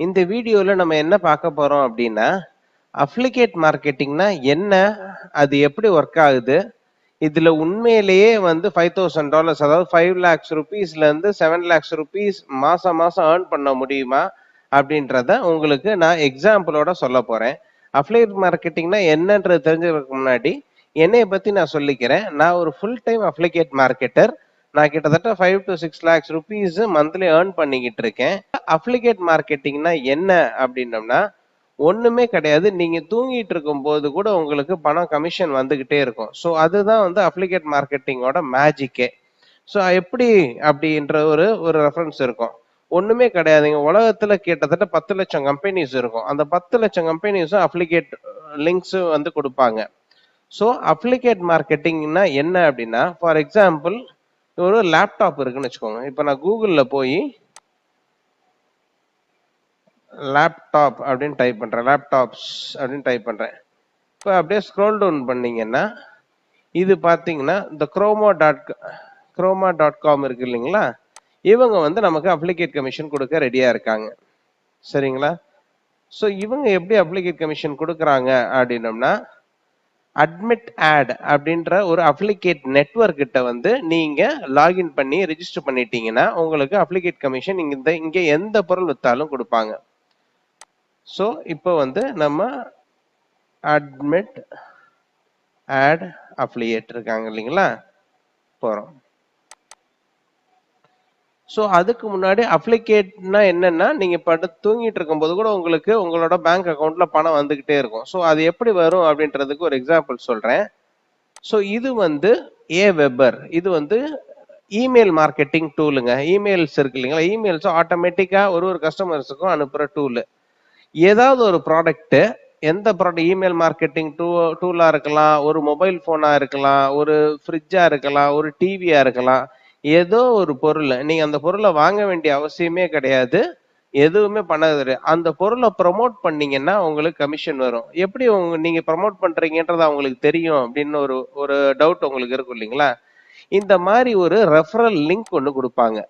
இந்த வீடியோல நம்ம என்ன பார்க்க போறோம் அப்படின்னா, அஃபிலியேட் மார்க்கெட்டிங்னா என்ன? அது எப்படி ஒர்க் ஆகுது? இதுல உண்மையிலேயே வந்து $5000 அதாவது 5 lakhs ரூபீஸ்ல இருந்து 7 lakhs ரூபீஸ் மாசம் மாசம் ஏர்ன் பண்ண முடியுமா? அப்படின்றத உங்களுக்கு நான் எக்ஸாம்பிளோட சொல்லப் போறேன். அஃபிலியேட் மார்க்கெட்டிங்னா என்னன்றது தெரிஞ்சுக்கிறதுக்கு முன்னாடி, என்னைய பத்தி நான் சொல்லிக்கிறேன். நான் ஒரு ஃபுல் டைம் அஃபிலியேட் மார்க்கெட்டர். நான் கிட்டத்தட்ட 5 to 6 lakhs rupees monthly earn பண்ணிக்கிட்டு இருக்கேன். அஃபிலியேட் மார்க்கெட்டிங்னா என்ன அப்படின்னம்னா, ஒண்ணுமே கிடையாது. நீங்க தூங்கிட்டு இருக்கும்போது கூட உங்களுக்கு பணம் கமிஷன் வந்துகிட்டே இருக்கும். ஸோ அதுதான் வந்து அஃபிலியேட் மார்க்கெட்டிங்கோட மேஜிக்கே. ஸோ எப்படி அப்படின்ற ஒரு ஒரு ரெஃபரன்ஸ் இருக்கும். ஒண்ணுமே கிடையாதுங்க. உலகத்துல கிட்டத்தட்ட 10 லட்சம் கம்பெனிஸ் இருக்கும். அந்த 10 லட்சம் கம்பெனிஸும் அஃபிலியேட் லிங்க்ஸ் வந்து கொடுப்பாங்க. ஸோ அஃபிலியேட் மார்க்கெட்டிங்னா என்ன அப்படின்னா, ஃபார் எக்ஸாம்பிள் ஒரு லேப்டாப் இருக்குன்னு வச்சுக்கோங்க. இப்போ நான் கூகுள்ல போய் லேப்டாப் அப்படின்னு டைப் பண்றேன். லேப்டாப்ஸ் அப்படின்னு டைப் பண்றேன். இப்போ அப்படியே ஸ்க்ரோல் டவுன் பண்ணீங்கன்னா, இது பார்த்தீங்கன்னா இந்த குரோமா.காம் இருக்கு இல்லைங்களா? இவங்க வந்து நமக்கு அப்ளிகேட் கமிஷன் கொடுக்க ரெடியா இருக்காங்க. சரிங்களா? ஸோ இவங்க எப்படி அப்ளிகேட் கமிஷன் கொடுக்குறாங்க அப்படின்னம்னா, அட்மிட் ஆட் அப்படின்ற ஒரு அப்ளிகேட் நெட்வொர்க் கிட்ட வந்து நீங்க லாகின் பண்ணி ரெஜிஸ்டர் பண்ணிட்டீங்கன்னா, உங்களுக்கு அப்ளிகேட் கமிஷன் இங்க எந்த பொருள் வித்தாலும் கொடுப்பாங்க. ஸோ இப்போ வந்து நம்ம அட்மிட் ஆட் அஃபிலியேட் இருக்காங்க இல்லைங்களா? போறோம். ஸோ அதுக்கு முன்னாடி அஃபிலியேட்னா என்னன்னா, நீங்க தூங்கிட்டு இருக்கும்போது கூட உங்களுக்கு உங்களோட பேங்க் அக்கவுண்ட்ல பணம் வந்துகிட்டே இருக்கும். ஸோ அது எப்படி வரும் அப்படின்றதுக்கு ஒரு எக்ஸாம்பிள் சொல்றேன். ஸோ இது வந்து Aweber. இது வந்து இமெயில் மார்க்கெட்டிங் டூலுங்க. இமெயில்ஸ் இருக்கு இல்லைங்களா? இமெயில்ஸ் ஆட்டோமேட்டிக்கா ஒரு ஒரு கஸ்டமர்ஸுக்கும் அனுப்புற டூல். ஏதாவது ஒரு ப்ராடக்ட், எந்த ப்ராடக்ட் இமெயில் மார்க்கெட்டிங் டூலா இருக்கலாம், ஒரு மொபைல் போனா இருக்கலாம், ஒரு ஃப்ரிட்ஜா இருக்கலாம், ஒரு டிவியா இருக்கலாம். ஏதோ ஒரு பொருள் நீங்க அந்த பொருளை வாங்க வேண்டிய அவசியமே கிடையாது. எதுவுமே பண்ணாது. அந்த பொருளை ப்ரமோட் பண்ணீங்கன்னா உங்களுக்கு கமிஷன் வரும். எப்படி நீங்க ப்ரமோட் பண்றீங்கன்றது அவங்களுக்கு தெரியும் அப்படின்னு ஒரு ஒரு டவுட் உங்களுக்கு இருக்கும் இல்லைங்களா? இந்த மாதிரி ஒரு ரெஃபரல் லிங்க் ஒன்று கொடுப்பாங்க.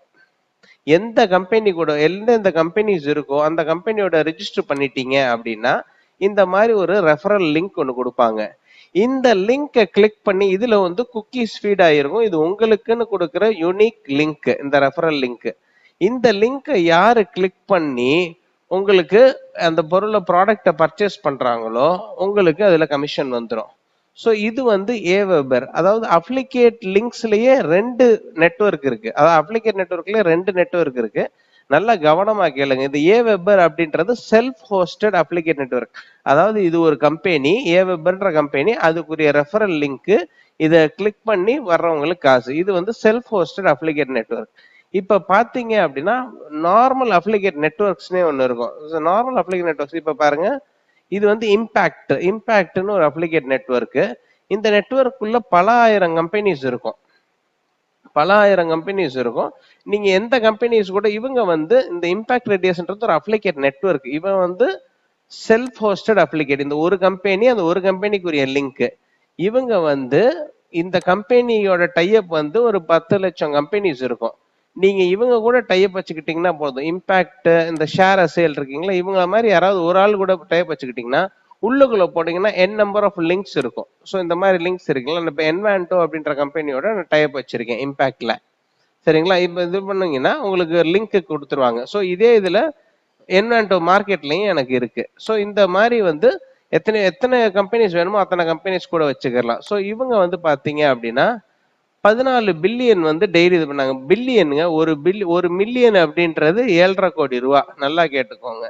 எந்த கம்பெனி கூட எந்தெந்த கம்பெனிஸ் இருக்கோ அந்த கம்பெனியோட ரெஜிஸ்டர் பண்ணிட்டீங்க அப்படின்னா இந்த மாதிரி ஒரு ரெஃபரல் லிங்க் ஒன்று கொடுப்பாங்க. இந்த லிங்கை கிளிக் பண்ணி இதுல வந்து குக்கீஸ் ஃபீட் ஆயிருக்கும். இது உங்களுக்குன்னு கொடுக்குற யூனிக் லிங்க், இந்த ரெஃபரல் லிங்க். இந்த லிங்கை யாரு கிளிக் பண்ணி உங்களுக்கு அந்த பொருளை ப்ராடக்டை பர்ச்சேஸ் பண்றாங்களோ உங்களுக்கு அதுல கமிஷன் வந்துடும். ஸோ இது வந்து Aweber. அதாவது அப்ளிகேட் லிங்க்ஸ்லயே 2 நெட்வொர்க் இருக்கு. அதாவது அப்ளிகேட் நெட்வொர்க்லயே 2 நெட்வொர்க் இருக்கு. நல்லா கவனமா கேளுங்க. இது Aweber அப்படின்றது செல்ஃப் ஹோஸ்டட் அப்ளிகேட் நெட்வொர்க். அதாவது இது ஒரு கம்பெனி, Aweberன்ற கம்பெனி, அதுக்குரிய ரெஃபரல் லிங்க். இதை கிளிக் பண்ணி வர்றவங்களுக்கு காசு. இது வந்து செல்ஃப் ஹோஸ்டட் அப்ளிகேட் நெட்வொர்க். இப்ப பாத்தீங்க அப்படின்னா நார்மல் அப்ளிகேட் நெட்வொர்க்ஸ்னே ஒன்னு இருக்கும். நார்மல் அப்ளிகேட் நெட்வொர்க்ஸ் இப்ப பாருங்க, இது வந்து இம்பாக்ட்னு ஒரு அப்ளிகேட் நெட்வொர்க். இந்த நெட்வொர்க்குள்ள பல ஆயிரம் கம்பெனிஸ் இருக்கும். பல ஆயிரம் கம்பெனிஸ் இருக்கும். நீங்க எந்த கம்பெனிஸ் கூட இவங்க வந்து இந்த இம்பாக்ட் ரேடியஸ்ன்றது ஒரு அப்ளிகேட் நெட்வொர்க். இவன் வந்து செல்ஃப் ஹோஸ்டட் அப்ளிகேட். இந்த ஒரு கம்பெனி, அந்த ஒரு கம்பெனிக்குரிய லிங்க். இவங்க வந்து இந்த கம்பெனியோட டைப் வந்து ஒரு 10 லட்சம் கம்பெனிஸ் இருக்கும். நீங்க இவங்க கூட டைப் வச்சுக்கிட்டீங்கன்னா போதும். இம்பாக்ட், இந்த ஷேர் சேல் இருக்கீங்களா, இவங்க மாதிரி யாராவது ஒரு ஆள் கூட டைப் வச்சுக்கிட்டீங்கன்னா உள்ளுக்குள்ள போனீங்கன்னா n நம்பர் ஆஃப் லிங்க்ஸ் இருக்கும். ஸோ இந்த மாதிரி லிங்க்ஸ் இருக்குங்களா, இப்போ என்வான்டோ அப்படின்ற கம்பெனியோட நான் டைப் வச்சிருக்கேன் இம்பாக்ட்ல. சரிங்களா? இப்போ இது பண்ணீங்கன்னா உங்களுக்கு லிங்க் கொடுத்துருவாங்க. ஸோ இதே இதுல என்வான்டோ மார்க்கெட்லயும் எனக்கு இருக்கு. ஸோ இந்த மாதிரி வந்து எத்தனை எத்தனை கம்பெனிஸ் வேணுமோ அத்தனை கம்பெனிஸ் கூட வச்சுக்கலாம். ஸோ இவங்க வந்து பாத்தீங்க அப்படின்னா 14 பில்லியன் வந்து டெய்லி இது பண்ணாங்க. பில்லியனுங்க, ஒரு மில்லியன் அப்படின்றது 7.5 கோடி ரூபா. நல்லா கேட்டுக்கோங்க.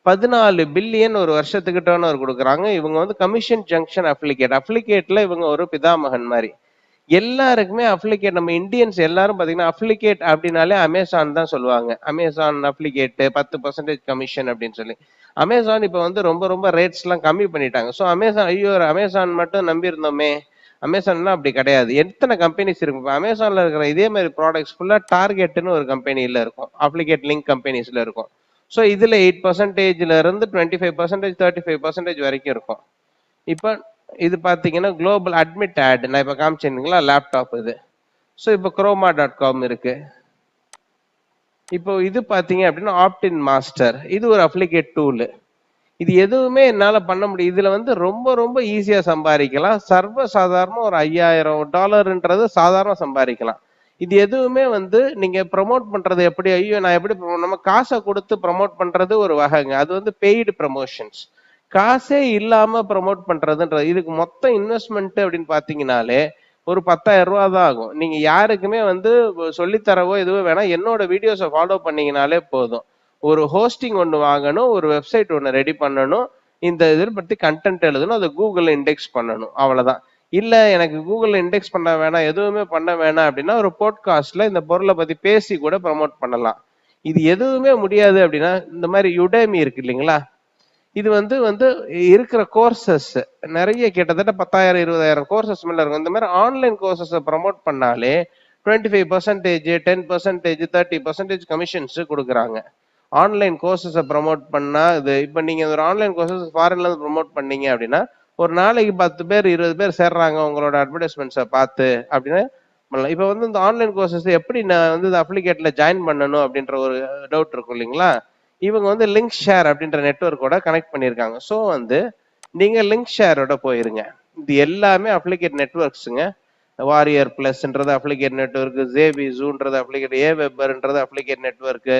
14 பில்லியன் ஒரு வருஷத்துக்கு டர்ன் ஓவர் கொடுக்குறாங்க. இவங்க வந்து கமிஷன் ஜங்ஷன் அப்ளிகேட்ல இவங்க ஒரு பிதாமகன் மாதிரி. எல்லாருக்குமே அப்ளிகேட், நம்ம இந்தியன்ஸ் எல்லாரும் பாத்தீங்கன்னா அப்ளிகேட் அப்படின்னாலே அமேசான் தான் சொல்லுவாங்க. அமேசான் அப்ளிகேட் 10% கமிஷன் அப்படின்னு சொல்லி. அமேசான் இப்ப வந்து ரொம்ப ரொம்ப ரேட்ஸ் எல்லாம் கம்மி பண்ணிட்டாங்க. ஸோ அமேசான், ஐயோ அமேசான் மட்டும் நம்பி இருந்தோமே, அமேசான்லாம் அப்படி கிடையாது. எத்தனை கம்பெனிஸ் இருக்கு. இப்போ அமேசான்ல இருக்கிற இதே மாதிரி ப்ராடக்ட்ஸ் ஃபுல்லா டார்கெட்னு ஒரு கம்பெனில இருக்கும், அப்ளிகேட் லிங்க் கம்பெனிஸ்ல இருக்கும். ஸோ இதுல 8%ல இருந்து 25%, 35% வரைக்கும் இருக்கும். இப்போ இது பாத்தீங்கன்னா குளோபல் அட்மிட் ஆட் நான் இப்ப காமிச்சிருந்தீங்களா லேப்டாப் இது. ஸோ இப்போ குரோமா.காம் இருக்கு. இப்போ இது பாத்தீங்க அப்படின்னா ஆப்டின் மாஸ்டர், இது ஒரு அப்ளிகேட் டூல். இது எதுவுமே என்னால பண்ண முடியும். இதுல வந்து ரொம்ப ரொம்ப ஈஸியா சம்பாதிக்கலாம். சர்வ சாதாரண ஒரு $5000 சாதாரண சம்பாதிக்கலாம். இது எதுவுமே வந்து நீங்க ப்ரமோட் பண்றது எப்படி? ஐயோ நான் எப்படி நம்ம காசை கொடுத்து ப்ரமோட் பண்றது ஒரு வகைங்க. அது வந்து பெய்டு ப்ரமோஷன்ஸ். காசே இல்லாம ப்ரமோட் பண்றதுன்றது இதுக்கு மொத்த இன்வெஸ்ட்மெண்ட் அப்படின்னு பாத்தீங்கன்னாலே ஒரு $10,000 தான் ஆகும். நீங்க யாருக்குமே வந்து சொல்லித்தரவோ எதுவோ வேணாம். என்னோட வீடியோஸை ஃபாலோ பண்ணீங்கனாலே போதும். ஒரு ஹோஸ்டிங் ஒன்று வாங்கணும், ஒரு வெப்சைட் ஒன்று ரெடி பண்ணணும், இந்த இதை பத்தி கண்டென்ட் எழுதணும், அதை கூகுள்ல இண்டெக்ஸ் பண்ணணும், அவ்வளவுதான். இல்ல எனக்கு கூகுள்ல இண்டெக்ஸ் பண்ண வேணாம், எதுவுமே பண்ண வேணாம் அப்படின்னா ஒரு போட்காஸ்ட்ல இந்த பொருளை பத்தி பேசி கூட ப்ரமோட் பண்ணலாம். இது எதுவுமே முடியாது அப்படின்னா இந்த மாதிரி யுடேமி இருக்கு இல்லைங்களா, இது வந்து வந்து இருக்கிற கோர்சஸ் நிறைய கிட்டத்தட்ட 10,000 கோர்சஸ் மேல இருக்கும். இந்த மாதிரி ஆன்லைன் கோர்சஸ் ப்ரமோட் பண்ணாலே 25%, 10%, 30% கமிஷன்ஸ் கொடுக்குறாங்க. ஆன்லைன் கோர்சஸ ப்ரமோட் பண்ணா இது இப்ப நீங்க ஒரு ஆன்லைன் கோர்சஸ் ஃபாரின்ல இருந்து ப்ரமோட் பண்ணீங்க அப்படின்னா ஒரு நாளைக்கு 10 பேர் 20 பேர் சேர்றாங்க உங்களோட அட்வர்டைஸ்மெண்ட்ஸை பார்த்து அப்படின்னா பண்ணலாம். இப்ப வந்து இந்த ஆன்லைன் கோர்சஸ் எப்படி நான் வந்து இந்த அப்ளிகேட்ல ஜாயின் பண்ணணும் அப்படின்ற ஒரு டவுட் இருக்கும் இல்லைங்களா, இவங்க வந்து லிங்க் ஷேர் அப்படின்ற நெட்வொர்க்கோட கனெக்ட் பண்ணியிருக்காங்க. ஸோ வந்து நீங்க லிங்க் ஷேரோட போயிருங்க. இது எல்லாமே அப்ளிகேட் நெட்வொர்க்ஸுங்க. வாரியர் பிளஸ்ன்றது அப்ளிகேட் நெட்வொர்க், ஜேபி ஜூன்றது அப்ளிகேட், ஏ வெப்பர்ன்றது அப்ளிகேட் நெட்வொர்க்,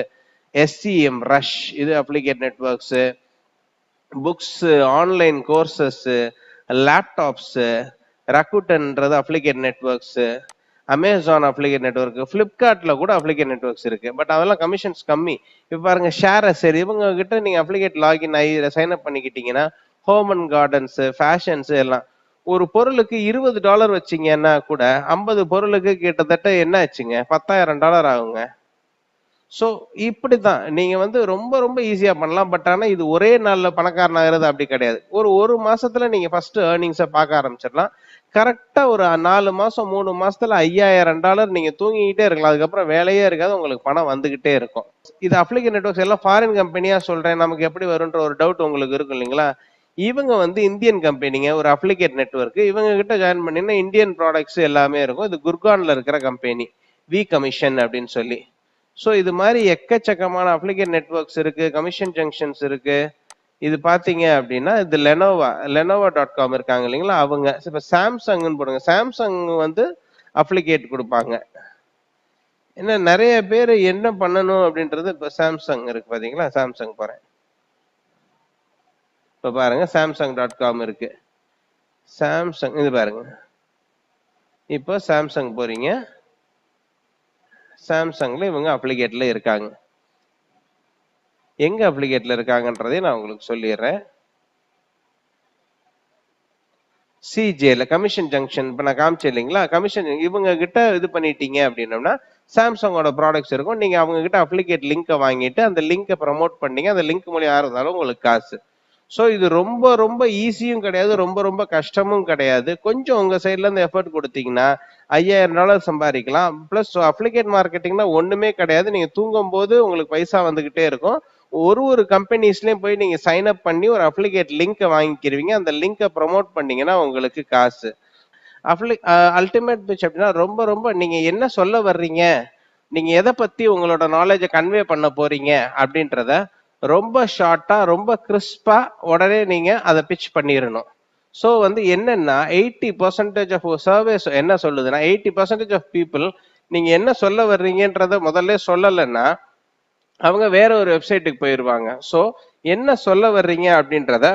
SCM ரஷ் இது affiliate networks, books, online courses, laptops, ரக்குட்டன்ன்றது affiliate networks, Amazon affiliate network, பிளிப்கார்ட்ல கூட அப்ளிகேட் நெட்வொர்க்ஸ் இருக்கு. பட் அதெல்லாம் கமிஷன்ஸ் கம்மி. இப்ப பாருங்க ஷேர் சரி இவங்க கிட்ட நீங்க அப்ளிகேட் லாகின் ஆகி சைன் அப் பண்ணிக்கிட்டீங்கன்னா ஹோம் அண்ட் கார்டன்ஸ், ஃபேஷன்ஸ் எல்லாம் ஒரு பொருளுக்கு $20 வச்சீங்கன்னா கூட 50 பொருளுக்கு கிட்டத்தட்ட என்ன ஆச்சுங்க, $10,000 ஆகுங்க. ஸோ இப்படிதான் நீங்க வந்து ரொம்ப ரொம்ப ஈஸியா பண்ணலாம். பட் ஆனா இது ஒரே நாள்ல பணக்காரன் ஆகிறது அப்படி கிடையாது. ஒரு மாசத்துல நீங்க ஃபர்ஸ்ட் ஏர்னிங்ஸை பார்க்க ஆரம்பிச்சிடலாம். கரெக்டா ஒரு 4 மாசம் 3 மாசத்துல $5,000 நீங்க தூங்கிக்கிட்டே இருக்கலாம். அதுக்கப்புறம் வேலையே இருக்காது, உங்களுக்கு பணம் வந்துகிட்டே இருக்கும். இது அப்ளிகேட் நெட்வொர்க்ஸ் எல்லாம் ஃபாரின் கம்பெனியா சொல்றேன், நமக்கு எப்படி வரும்ன்ற ஒரு டவுட் உங்களுக்கு இருக்கும் இல்லைங்களா. இவங்க வந்து இந்தியன் கம்பெனிங்க, ஒரு அப்ளிகேட் நெட்வொர்க். இவங்க கிட்ட ஜாயின் பண்ணீங்கன்னா இந்தியன் ப்ராடக்ட்ஸ் எல்லாமே இருக்கும். இது குர்கான்ல இருக்கிற கம்பெனி, வி கமிஷன் அப்படின்னு சொல்லி. ஸோ இது மாதிரி எக்கச்சக்கமான அப்ளிகேட் நெட்வொர்க்ஸ் இருக்கு, கமிஷன் ஜங்ஷன்ஸ் இருக்கு. இது பாத்தீங்க அப்படின்னா இது லெனோவா.com இருக்காங்க இல்லைங்களா, அவங்க இப்ப சாம்சங்னு போடுங்க, சாம்சங் வந்து அப்ளிகேட் கொடுப்பாங்க. என்ன நிறைய பேர் என்ன பண்ணணும் அப்படின்றது இப்ப சாம்சங் இருக்கு பாத்தீங்களா, சாம்சங் போறேன். இப்ப பாருங்க சாம்சங்.com இருக்கு. சாம்சங் இது பாருங்க, இப்போ சாம்சங் போறீங்க, சாம்சங்ல இவங்க அப்ளிகேட்ல இருக்காங்க. எங்க அப்ளிகேட்ல இருக்காங்கன்றதை நான் உங்களுக்கு சொல்லிடுறேன். சிஜேல கமிஷன் ஜங்ஷன் இப்ப நான் காமிச்சேன் இல்லைங்களா, கமிஷன் இவங்க கிட்ட இது பண்ணிட்டீங்க அப்படின்னோம்னா சாம்சங்கோட ப்ராடக்ட்ஸ் இருக்கும். நீங்க அவங்க கிட்ட அப்ளிகேட் லிங்கை வாங்கிட்டு அந்த லிங்கை ப்ரமோட் பண்ணீங்க, அந்த லிங்க் மூலியம் இருந்தாலும் உங்களுக்கு காசு. ஸோ இது ரொம்ப ரொம்ப ஈஸியும் கிடையாது, ரொம்ப ரொம்ப கஷ்டமும் கிடையாது. கொஞ்சம் உங்க சைட்ல இருந்து எஃபர்ட் கொடுத்தீங்கன்னா $5,000 சம்பாதிக்கலாம். பிளஸ் அப்ளிகேட் மார்க்கெட்டிங்னா ஒண்ணுமே கிடையாது. நீங்க தூங்கும் போது உங்களுக்கு பைசா வந்துகிட்டே இருக்கும். ஒரு கம்பெனிஸ்லயும் போய் நீங்க சைன் அப் பண்ணி ஒரு அப்ளிகேட் லிங்கை வாங்கிக்கிறீங்க, அந்த லிங்கை ப்ரமோட் பண்ணீங்கன்னா உங்களுக்கு காசு. அல்டிமேட் பிச் அப்படின்னா ரொம்ப ரொம்ப நீங்க என்ன சொல்ல வர்றீங்க, நீங்க எதை பத்தி உங்களோட நாலேஜை கன்வே பண்ண போறீங்க அப்படின்றத ரொம்ப ஷார்ட்டா ரொம்ப கிறிஸ்பா உடனே நீங்க அதை பிச் பண்ணிடணும். ஸோ வந்து என்னன்னா 80% ஆஃப் சர்வேஸ் என்ன சொல்லுதுன்னா 80% ஆஃப் பீப்புள் நீங்க என்ன சொல்ல வர்றீங்கன்றத முதல்ல சொல்லலைன்னா அவங்க வேற ஒரு வெப்சைட்டுக்கு போயிடுவாங்க. ஸோ என்ன சொல்ல வர்றீங்க அப்படின்றத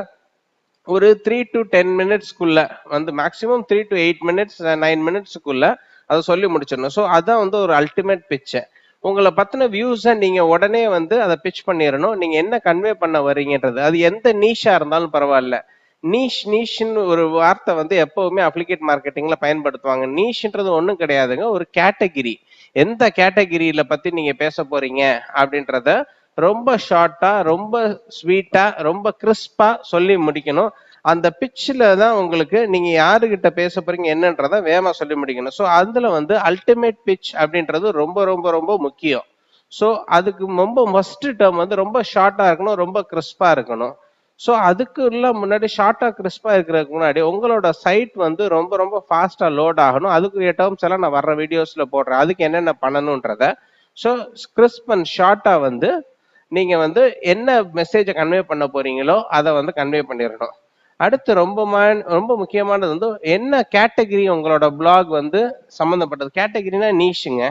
ஒரு 3 to 10 மினிட்ஸ்க்குள்ள வந்து மேக்ஸிமம் 3 to 8 மினிட்ஸ் 9 மினிட்ஸ்க்குள்ள அதை சொல்லி முடிச்சிடணும். ஸோ அதான் வந்து ஒரு அல்டிமேட் பிட்ச். உங்களை பத்தின வியூஸை நீங்க உடனே வந்து அதை பிட்ச் பண்ணிடணும். நீங்க என்ன கன்வே பண்ண வர்றீங்கன்றது அது எந்த நீஷா இருந்தாலும் பரவாயில்ல. நீஷ்னு ஒரு வார்த்தை வந்து எப்பவுமே அப்ளிகேட் மார்க்கெட்டிங்ல பயன்படுத்துவாங்க. நீஷ்ன்றது ஒன்றும் கிடையாதுங்க, ஒரு கேட்டகிரி. எந்த கேட்டகிரியில பத்தி நீங்க பேச போறீங்க அப்படின்றத ரொம்ப ஷார்ட்டா ரொம்ப ஸ்வீட்டா ரொம்ப கிறிஸ்பா சொல்லி முடிக்கணும். அந்த பிட்ச்ல தான் உங்களுக்கு நீங்க யாருகிட்ட பேச போறீங்க என்னன்றத வேகமா சொல்லி முடிக்கணும். ஸோ அதுல வந்து அல்டிமேட் பிட்ச் அப்படின்றது ரொம்ப ரொம்ப ரொம்ப முக்கியம். ஸோ அதுக்கு ரொம்ப மஸ்ட் டேர்ம் வந்து ரொம்ப ஷார்ட்டா இருக்கணும், ரொம்ப கிறிஸ்பா இருக்கணும். ஸோ அதுக்குள்ள முன்னாடி ஷார்ட்டா கிறிஸ்பா இருக்கிறதுக்கு முன்னாடி உங்களோட சைட் வந்து ரொம்ப ரொம்ப ஃபாஸ்டா லோட் ஆகணும். அதுக்குரிய டேர்ம்ஸ் எல்லாம் நான் வர்ற வீடியோஸ்ல போடுறேன், அதுக்கு என்னென்ன பண்ணணும்ன்றத. ஸோ கிறிஸ்ப் அண்ட் ஷார்ட்டா வந்து நீங்க வந்து என்ன மெசேஜை கன்வே பண்ண போறீங்களோ அதை வந்து கன்வே பண்ணிடணும். அடுத்து ரொம்ப முக்கியமானது வந்து என்ன கேட்டகரி உங்களோட பிளாக் வந்து சம்மந்தப்பட்டது. கேட்டகரினா நீஷுங்க.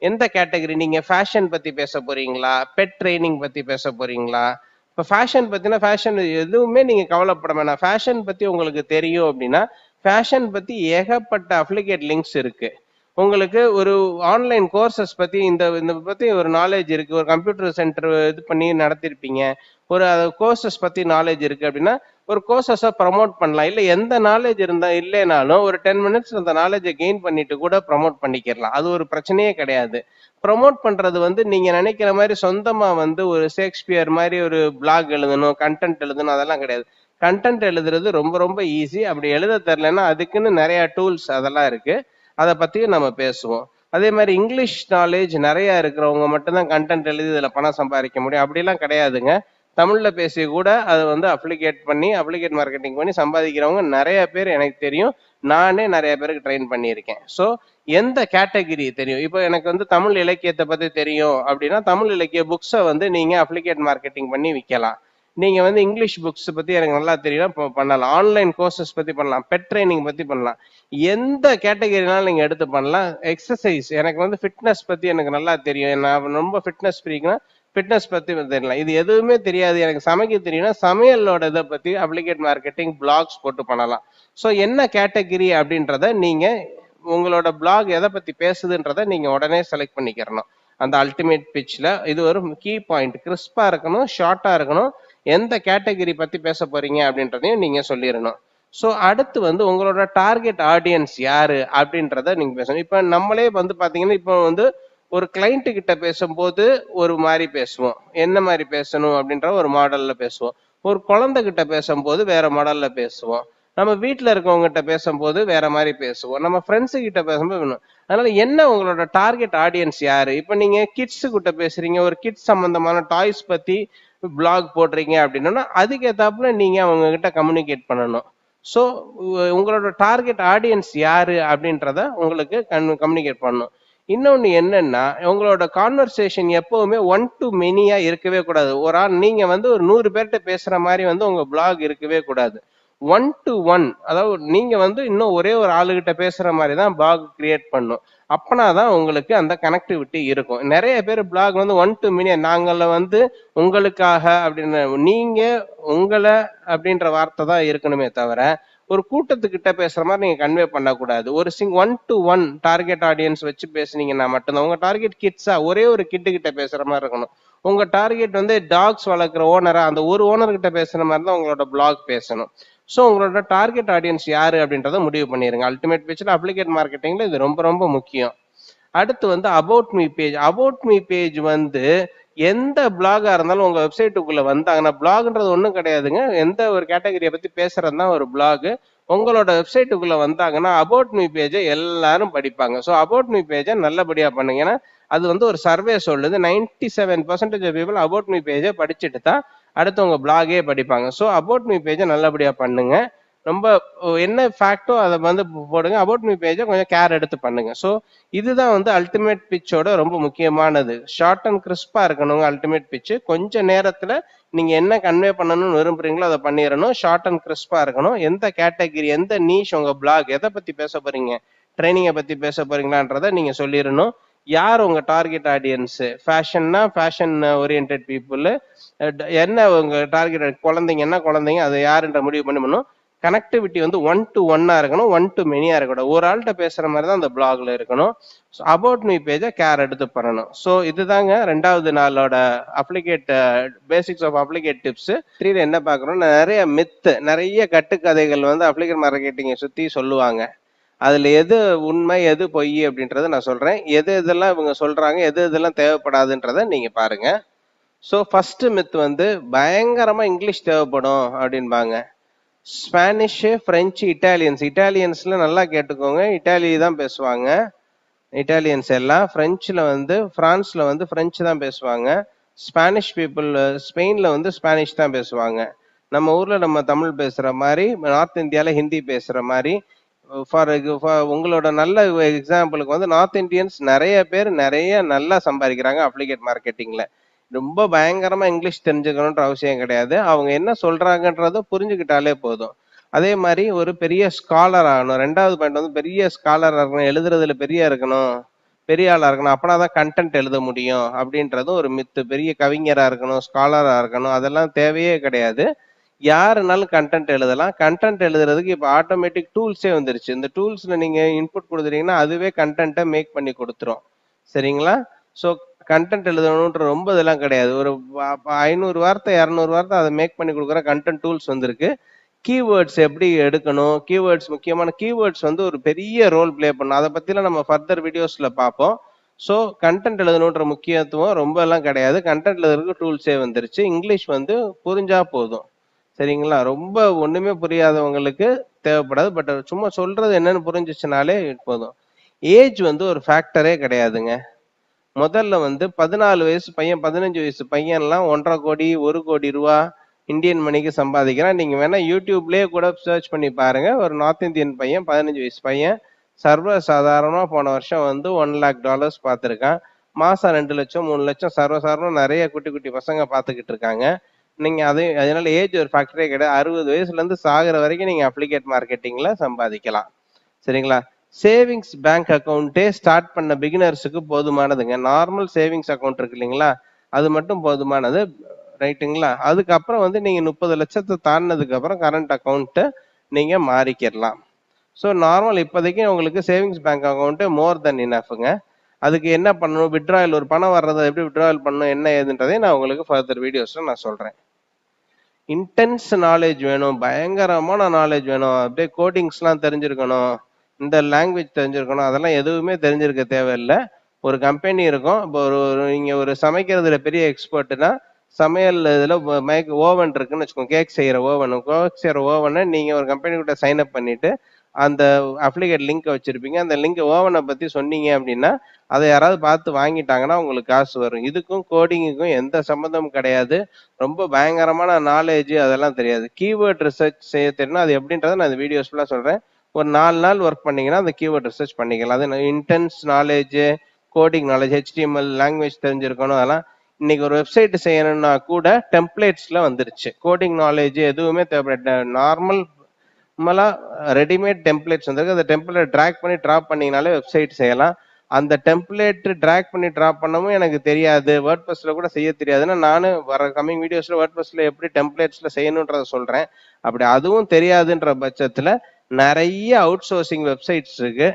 எந்த கேட்டகரி? நீங்க ஃபேஷன் பத்தி பேச போறீங்களா, பெட் ட்ரைனிங் பத்தி பேச போறீங்களா? இப்போ ஃபேஷன் பத்தினா ஃபேஷன் எதுவுமே நீங்க கவலைப்பட வேணாம். ஃபேஷன் பத்தி உங்களுக்கு தெரியும் அப்படின்னா ஃபேஷன் பத்தி ஏகப்பட்ட அப்ளிகேட் லிங்க்ஸ் இருக்கு. உங்களுக்கு ஒரு ஆன்லைன் கோர்சஸ் பத்தி இந்த இந்த பத்தி ஒரு நாலேஜ் இருக்கு, ஒரு கம்ப்யூட்டர் சென்டர் இது பண்ணி நடத்திருப்பீங்க, ஒரு கோர்சஸ் பத்தி நாலேஜ் இருக்கு அப்படின்னா ஒரு கோர்சஸை ப்ரமோட் பண்ணலாம். இல்லை எந்த நாலேஜ் இருந்தா இல்லைனாலும் ஒரு 10 மினிட்ஸ் அந்த நாலேஜை கெயின் பண்ணிட்டு கூட ப்ரமோட் பண்ணிக்கிறலாம். அது ஒரு பிரச்சனையே கிடையாது. ப்ரமோட் பண்றது வந்து நீங்க நினைக்கிற மாதிரி சொந்தமா வந்து ஒரு ஷேக்ஸ்பியர் மாதிரி ஒரு பிளாக் எழுதணும், கண்டென்ட் எழுதணும், அதெல்லாம் கிடையாது. கண்டென்ட் எழுதுறது ரொம்ப ரொம்ப ஈஸி. அப்படி எழுத தெரிலன்னா அதுக்குன்னு நிறைய டூல்ஸ் அதெல்லாம் இருக்கு. அதை பத்தியும் நம்ம பேசுவோம். அதே மாதிரி இங்கிலீஷ் நாலேஜ் நிறைய இருக்கிறவங்க மட்டும்தான் கண்டென்ட் எழுதி இதுல பணம் சம்பாதிக்க முடியும் அப்படிலாம் கிடையாதுங்க. தமிழ்ல பேசி கூட அதை வந்து அப்ளிகேட் மார்க்கெட்டிங் பண்ணி சம்பாதிக்கிறவங்க நிறைய பேர் எனக்கு தெரியும். நானே நிறைய பேருக்கு ட்ரெயின் பண்ணியிருக்கேன். ஸோ எந்த கேட்டகிரி தெரியும்? இப்போ எனக்கு வந்து தமிழ் இலக்கியத்தை பத்தி தெரியும் அப்படின்னா தமிழ் இலக்கிய புக்ஸை வந்து நீங்க அப்ளிகேட் மார்க்கெட்டிங் பண்ணி விற்கலாம். நீங்க வந்து இங்கிலீஷ் புக்ஸ் பத்தி எனக்கு நல்லா தெரியும் பண்ணலாம். ஆன்லைன் கோர்சஸ் பத்தி பண்ணலாம், பெட் ட்ரைனிங் பத்தி பண்ணலாம். எந்த கேட்டகரினாலும் நீங்க எடுத்து பண்ணலாம். எக்ஸசைஸ், எனக்கு வந்து ஃபிட்னஸ் பத்தி எனக்கு நல்லா தெரியும், நான் ரொம்ப ஃபிட்னஸ் ஃப்ரீக்னா ஃபிட்னஸ் பத்தி தெரியலாம். இது எதுவுமே தெரியாது, எனக்கு சமைக்க தெரியும்னா சமையலோட இதை பத்தி அப்ளிகேட் மார்க்கெட்டிங் பிளாக்ஸ் போட்டு பண்ணலாம். ஸோ என்ன கேட்டகரி அப்படின்றத நீங்க உங்களோட பிளாக் எதை பத்தி பேசுதுன்றத நீங்க உடனே செலக்ட் பண்ணிக்கிறணும். அந்த அல்டிமேட் பிட்ச்ல இது ஒரு கீ பாயிண்ட். கிறிஸ்பா இருக்கணும், ஷார்ட்டா இருக்கணும், எந்த கேட்டகரி பத்தி பேச போறீங்க அப்படின்றதையும் நீங்க சொல்லிடணும். ஸோ அடுத்து வந்து உங்களோட டார்கெட் ஆடியன்ஸ் யாரு அப்படின்றத நீங்க பேசணும். இப்போ நம்மளே வந்து பாத்தீங்கன்னா இப்போ வந்து ஒரு கிளைண்ட் கிட்ட பேசும்போது ஒரு மாதிரி பேசுவோம், என்ன மாதிரி பேசணும் அப்படின்ற ஒரு மாடல்ல பேசுவோம். ஒரு குழந்தை கிட்ட பேசும்போது வேற மாடல்ல பேசுவோம். நம்ம வீட்டுல இருக்கவங்க கிட்ட பேசும்போது வேற மாதிரி பேசுவோம். நம்ம ஃப்ரெண்ட்ஸு கிட்ட பேசும்போது வேணும். அதனால என்ன உங்களோட டார்கெட் ஆடியன்ஸ் யாரு? இப்ப நீங்க கிட்ஸு கிட்ட பேசுறீங்க, ஒரு கிட்ஸ் சம்பந்தமான டாய்ஸ் பத்தி பிளாக் போடுறீங்க அப்படின்னா அதுக்கு ஏத்தாப்புல நீங்க அவங்க கிட்ட கம்யூனிகேட் பண்ணணும். ஸோ உங்களோட டார்கெட் ஆடியன்ஸ் யாரு அப்படின்றத உங்களுக்கு கம்யூனிகேட் பண்ணணும். இன்னொன்னு என்னன்னா, உங்களோட கான்வர்சேஷன் எப்பவுமே ஒன் டு மெனியா இருக்கவே கூடாது. ஒரு ஆள் நீங்க வந்து ஒரு 100 பேர்கிட்ட பேசுற மாதிரி வந்து உங்க பிளாக் இருக்கவே கூடாது. ஒன் டு ஒன், அதாவது நீங்க வந்து இன்னும் ஒரே ஒரு ஆளுகிட்ட பேசுற மாதிரி தான் பிளாக் கிரியேட் பண்ணும். அப்பனாதான் உங்களுக்கு அந்த கனெக்டிவிட்டி இருக்கும். நிறைய பேர் பிளாக் வந்து ஒன் டு மெனி, நாங்கள வந்து உங்களுக்காக அப்படின்னு, நீங்க உங்களை அப்படின்ற வார்த்தை தான் இருக்கணுமே தவிர ஒரு கூட்டத்துக்கிட்ட பேசுற மாதிரி நீங்க கன்வே பண்ணக்கூடாது. ஒரு one to one target audience வச்சு பேசுனீங்கன்னா மட்டும்தான். உங்க டார்கெட் கிட்ஸா ஒரே ஒரு கிட்டு கிட்ட பேசுற மாதிரி இருக்கணும். உங்க டார்கெட் வந்து டாக்ஸ் வளர்க்குற ஓனரா, அந்த ஒரு ஓனர் கிட்ட பேசுற மாதிரி தான் உங்களோட பிளாக் பேசணும். ஸோ உங்களோட டார்கெட் ஆடியன்ஸ் யாரு அப்படின்றத முடிவு பண்ணிருங்க. அல்டிமேட் பேஜ்ல அப்ளிகேட் மார்க்கெட்டிங்ல இது ரொம்ப ரொம்ப முக்கியம். அடுத்து வந்து about me page. About me page வந்து எந்த பிளாகா இருந்தாலும் உங்க வெப்சைட்டுக்குள்ள வந்தாங்கன்னா, பிளாக்ன்றது ஒன்றும் கிடையாதுங்க, எந்த ஒரு கேட்டகரியை பத்தி பேசுறது தான் ஒரு பிளாக். உங்களோட வெப்சைட்டுக்குள்ள வந்தாங்கன்னா அபவுட் மீ பேஜை எல்லாரும் படிப்பாங்க. ஸோ அபவுட் மீ பேஜை நல்லபடியா பண்ணுங்க. ஏன்னா அது வந்து ஒரு சர்வே சொல்லுது 97% பீப்புள் அபவுட் மீ பேஜை படிச்சுட்டு தான் அடுத்து உங்க பிளாகே படிப்பாங்க. ஸோ அபவுட் மீ பேஜை நல்லபடியா பண்ணுங்க. ரொம்ப என்ன ஃபேக்டோ அதை வந்து போடுங்க. அபவுட் மீ பேஜை கொஞ்சம் கேர் எடுத்து பண்ணுங்க. ஸோ இதுதான் வந்து அல்டிமேட் பிச்சோட ரொம்ப முக்கியமானது. ஷார்ட் அண்ட் கிறிஸ்பா இருக்கணுங்க அல்டிமேட் பிச்சு. கொஞ்ச நேரத்துல நீங்க என்ன கன்வே பண்ணணும்னு விரும்புறீங்களோ அதை பண்ணிடணும். ஷார்ட் அண்ட் கிறிஸ்பா இருக்கணும். எந்த கேட்டகரி, எந்த நீஷ் உங்க பிளாக் எதை பத்தி பேச போறீங்க, ட்ரைனிங்கை பத்தி பேச போறீங்களான்றத நீங்க சொல்லிடணும். யார் உங்க டார்கெட் ஆடியன்ஸ்? ஃபேஷன்னா ஃபேஷன் ஓரியன்ட் பீப்புள். என்ன உங்க டார்கெட் குழந்தைங்கன்னா குழந்தைங்க, அதை யாருன்ற முடிவு பண்ணணும். கனெக்டிவிட்டி வந்து ஒன் டு ஒன்னா இருக்கணும், ஒன் டு மெனியா இருக்கணும். ஒரு ஆள்கிட்ட பேசுற மாதிரி தான் அந்த பிளாக்ல இருக்கணும். அபவுட் மீ பேஜை கேர் எடுத்து பண்ணணும். ஸோ இதுதாங்க 2வது நாளோட அப்ளிகேட் பேசிக்ஸ் ஆஃப் அப்ளிகேட் டிப்ஸ். என்ன பார்க்கணும், நிறைய மித்து, நிறைய கட்டுக்கதைகள் வந்து அப்ளிகேட் மார்க்கெட்டிங்கை சுத்தி சொல்லுவாங்க. அதுல எது உண்மை எது பொய் அப்படின்றத நான் சொல்றேன். எது இதெல்லாம் இவங்க சொல்றாங்க, எது இதெல்லாம் தேவைப்படாதுன்றத நீங்க பாருங்க. ஸோ ஃபர்ஸ்ட் மித் வந்து பயங்கரமா இங்கிலீஷ் தேவைப்படும் அப்படின்பாங்க. ஸ்பானிஷு, பிரெஞ்சு, இட்டாலியன்ஸ்ல நல்லா கேட்டுக்கோங்க, இட்டாலி தான் பேசுவாங்க இட்டாலியன்ஸ் எல்லாம். பிரெஞ்சுல வந்து பிரான்ஸ்ல வந்து பிரெஞ்சு தான் பேசுவாங்க. ஸ்பானிஷ் பீப்புள் ஸ்பெயின்ல வந்து ஸ்பானிஷ் தான் பேசுவாங்க. நம்ம ஊர்ல நம்ம தமிழ் பேசுற மாதிரி, நார்த் இந்தியால ஹிந்தி பேசுற மாதிரி, ஃபார் உங்களோட நல்ல எக்ஸாம்பிளுக்கு வந்து நார்த் இந்தியன்ஸ் நிறைய பேர் நிறைய நல்லா சம்பாதிக்கிறாங்க அப்ளிகேட் மார்க்கெட்டிங்ல. ரொம்ப பயங்கரமா இங்கிலீஷ் தெரிஞ்சுக்கணுன்ற அவசியம் கிடையாது. அவங்க என்ன சொல்றாங்கன்றத புரிஞ்சுக்கிட்டாலே போதும். அதே மாதிரி ஒரு பெரிய ஸ்காலர் ஆகணும். 2வது பாயிண்ட் வந்து பெரிய ஸ்காலர் இருக்கணும், எழுதுறதுல பெரிய இருக்கணும், பெரிய ஆளா இருக்கணும். அப்பனாதான் கண்டென்ட் எழுத முடியும் அப்படின்றதும் ஒரு மித்து. பெரிய கவிஞரா இருக்கணும், ஸ்காலரா இருக்கணும், அதெல்லாம் தேவையே கிடையாது. யாருனாலும் கண்டென்ட் எழுதலாம். கண்டென்ட் எழுதுறதுக்கு இப்ப ஆட்டோமேட்டிக் டூல்ஸே வந்துருச்சு. இந்த டூல்ஸ்ல நீங்க இன்புட் கொடுத்துட்டீங்கன்னா அதுவே கண்டென்ட்டை மேக் பண்ணி கொடுத்துரும். சரிங்களா? ஸோ கண்டென்ட் எழுதணுன்ற ரொம்ப இதெல்லாம் கிடையாது. ஒரு 500 வார்த்தை 200 வார்த்தை அதை மேக் பண்ணி கொடுக்குற கண்டென்ட் டூல்ஸ் வந்திருக்கு. கீவேர்ட்ஸ் எப்படி எடுக்கணும், கீவேர்ட்ஸ் முக்கியமான கீவேர்ட்ஸ் வந்து ஒரு பெரிய ரோல் பிளே பண்ணும். அதை பத்திலாம் நம்ம ஃபர்தர் வீடியோஸ்ல பார்ப்போம். ஸோ கண்டென்ட் எழுதணுன்ற முக்கியத்துவம் ரொம்ப எல்லாம் கிடையாது. கண்டென்ட் எழுதுறதுக்கு டூல்ஸே வந்துருச்சு. இங்கிலீஷ் வந்து புரிஞ்சா போதும். சரிங்களா? ரொம்ப ஒண்ணுமே புரியாதவங்களுக்கு தேவைப்படாது. பட் சும்மா சொல்றது என்னன்னு புரிஞ்சிச்சுனாலே போதும். ஏஜ் வந்து ஒரு ஃபேக்டரே கிடையாதுங்க. முதல்ல வந்து 14 வயசு பையன் 15 வயசு பையன்லாம் 1.5 கோடி 1 கோடி ரூபா இந்தியன் மணிக்கு சம்பாதிக்கிறான். நீங்க வேணா யூடியூப்லயே கூட சர்ச் பண்ணி பாருங்க. ஒரு நார்த் இந்தியன் பையன் 15 வயசு பையன் சர்வ சாதாரணமா போன வருஷம் வந்து $1,00,000 பார்த்துருக்கான். மாசம் 2 லட்சம் 3 லட்சம் சர்வசாதாரணம் நிறைய குட்டி குட்டி பசங்க பார்த்துக்கிட்டு இருக்காங்க. நீங்க அதனால ஏஜ் ஒரு ஃபேக்டரே கிடையாது. 60 வயசுல இருந்து சாகுற வரைக்கும் நீங்க அப்ளிகேட் மார்க்கெட்டிங்ல சம்பாதிக்கலாம். சரிங்களா? சேவிங்ஸ் பேங்க் அக்கௌண்ட்டே ஸ்டார்ட் பண்ண பிகினர்ஸுக்கு போதுமானதுங்க. நார்மல் சேவிங்ஸ் அக்கௌண்ட் இருக்கு இல்லைங்களா, அது மட்டும் போதுமானது. ரைட்டுங்களா? அதுக்கப்புறம் வந்து நீங்க 30 லட்சத்தை தாண்டினதுக்கு அப்புறம் கரண்ட் அக்கௌண்ட்டை நீங்க மாறிக்கிடலாம். ஸோ நார்மல் இப்போதைக்கு உங்களுக்கு சேவிங்ஸ் பேங்க் அக்கௌண்ட்டு மோர் தென் இனஃப்ங்க. அதுக்கு என்ன பண்ணணும், விட்ராயல் ஒரு பணம் வர்றதை எப்படி விட்ராயல் பண்ணணும் என்ன ஏதுன்றதை நான் உங்களுக்கு ஃபர்தர் வீடியோஸ்ல நான் சொல்றேன். இன்டென்ஸ் நாலேஜ் வேணும், பயங்கரமான நாலேஜ் வேணும். அப்படியே கோடிங்ஸ்லாம் தெரிஞ்சிருக்கணும், இந்த லாங்குவேஜ் தெரிஞ்சிருக்கணும், அதெல்லாம் எதுவுமே தெரிஞ்சிருக்க தேவையில்லை. ஒரு கம்பெனி இருக்கும். இப்போ நீங்க ஒரு சமைக்கிறதுல பெரிய எக்ஸ்பர்ட்னா சமையல் இதுல ஓவன் இருக்குன்னு வச்சுக்கோங்க, கேக் செய்யற ஓவனை நீங்க ஒரு கம்பெனி கிட்ட சைன் அப் பண்ணிட்டு அந்த அப்ளிகேட் லிங்க் வச்சிருப்பீங்க. அந்த லிங்க் ஓவனை பத்தி சொன்னீங்க அப்படின்னா அதை யாராவது பார்த்து வாங்கிட்டாங்கன்னா உங்களுக்கு காசு வரும். இதுக்கும் கோடிங்குக்கும் எந்த சம்மந்தமும் கிடையாது. ரொம்ப பயங்கரமான நாலேஜ் அதெல்லாம் தெரியாது. கீவேர்ட் ரிசர்ச் செய்ய தெரியும், அது எப்படின்றத நான் இந்த வீடியோஸ் ஃபுல்லாக சொல்றேன். ஒரு 4 நாள் ஒர்க் பண்ணீங்கன்னா அந்த கீவேர்ட் ரிசர்ச் பண்ணிக்கலாம். அது intense knowledge, coding knowledge, HTML language தெரிஞ்சிருக்கணும். அதெல்லாம் இன்னைக்கு ஒரு வெப்சைட் செய்யணும்னா கூட டெம்ப்ளேட்ஸ்ல வந்துருச்சு. கோடிங் நாலேஜ் எதுவுமே தேவைப்பட நார்மலா ரெடிமேட் டெம்ப்ளேட்ஸ் வந்திருக்கு. அந்த டெம்ப்ளேட் ட்ராக் பண்ணி ட்ராப் பண்ணீங்கனாலே வெப்சைட் செய்யலாம். அந்த டெம்ப்ளேட் ட்ராக் பண்ணி ட்ராப் பண்ணவும் எனக்கு தெரியாது, வேர்ட்பிரஸ்ல கூட செய்ய தெரியாதுன்னா நானும் வர கமிங் வீடியோஸ்ல வேர்ட்பிரஸ்ல எப்படி டெம்ப்ளேட்ஸ்ல செய்யணுன்றத சொல்றேன். அப்படி அதுவும் தெரியாதுன்ற பட்சத்துல நிறைய அவுட் சோர்சிங் வெப்சைட்ஸ் இருக்கு.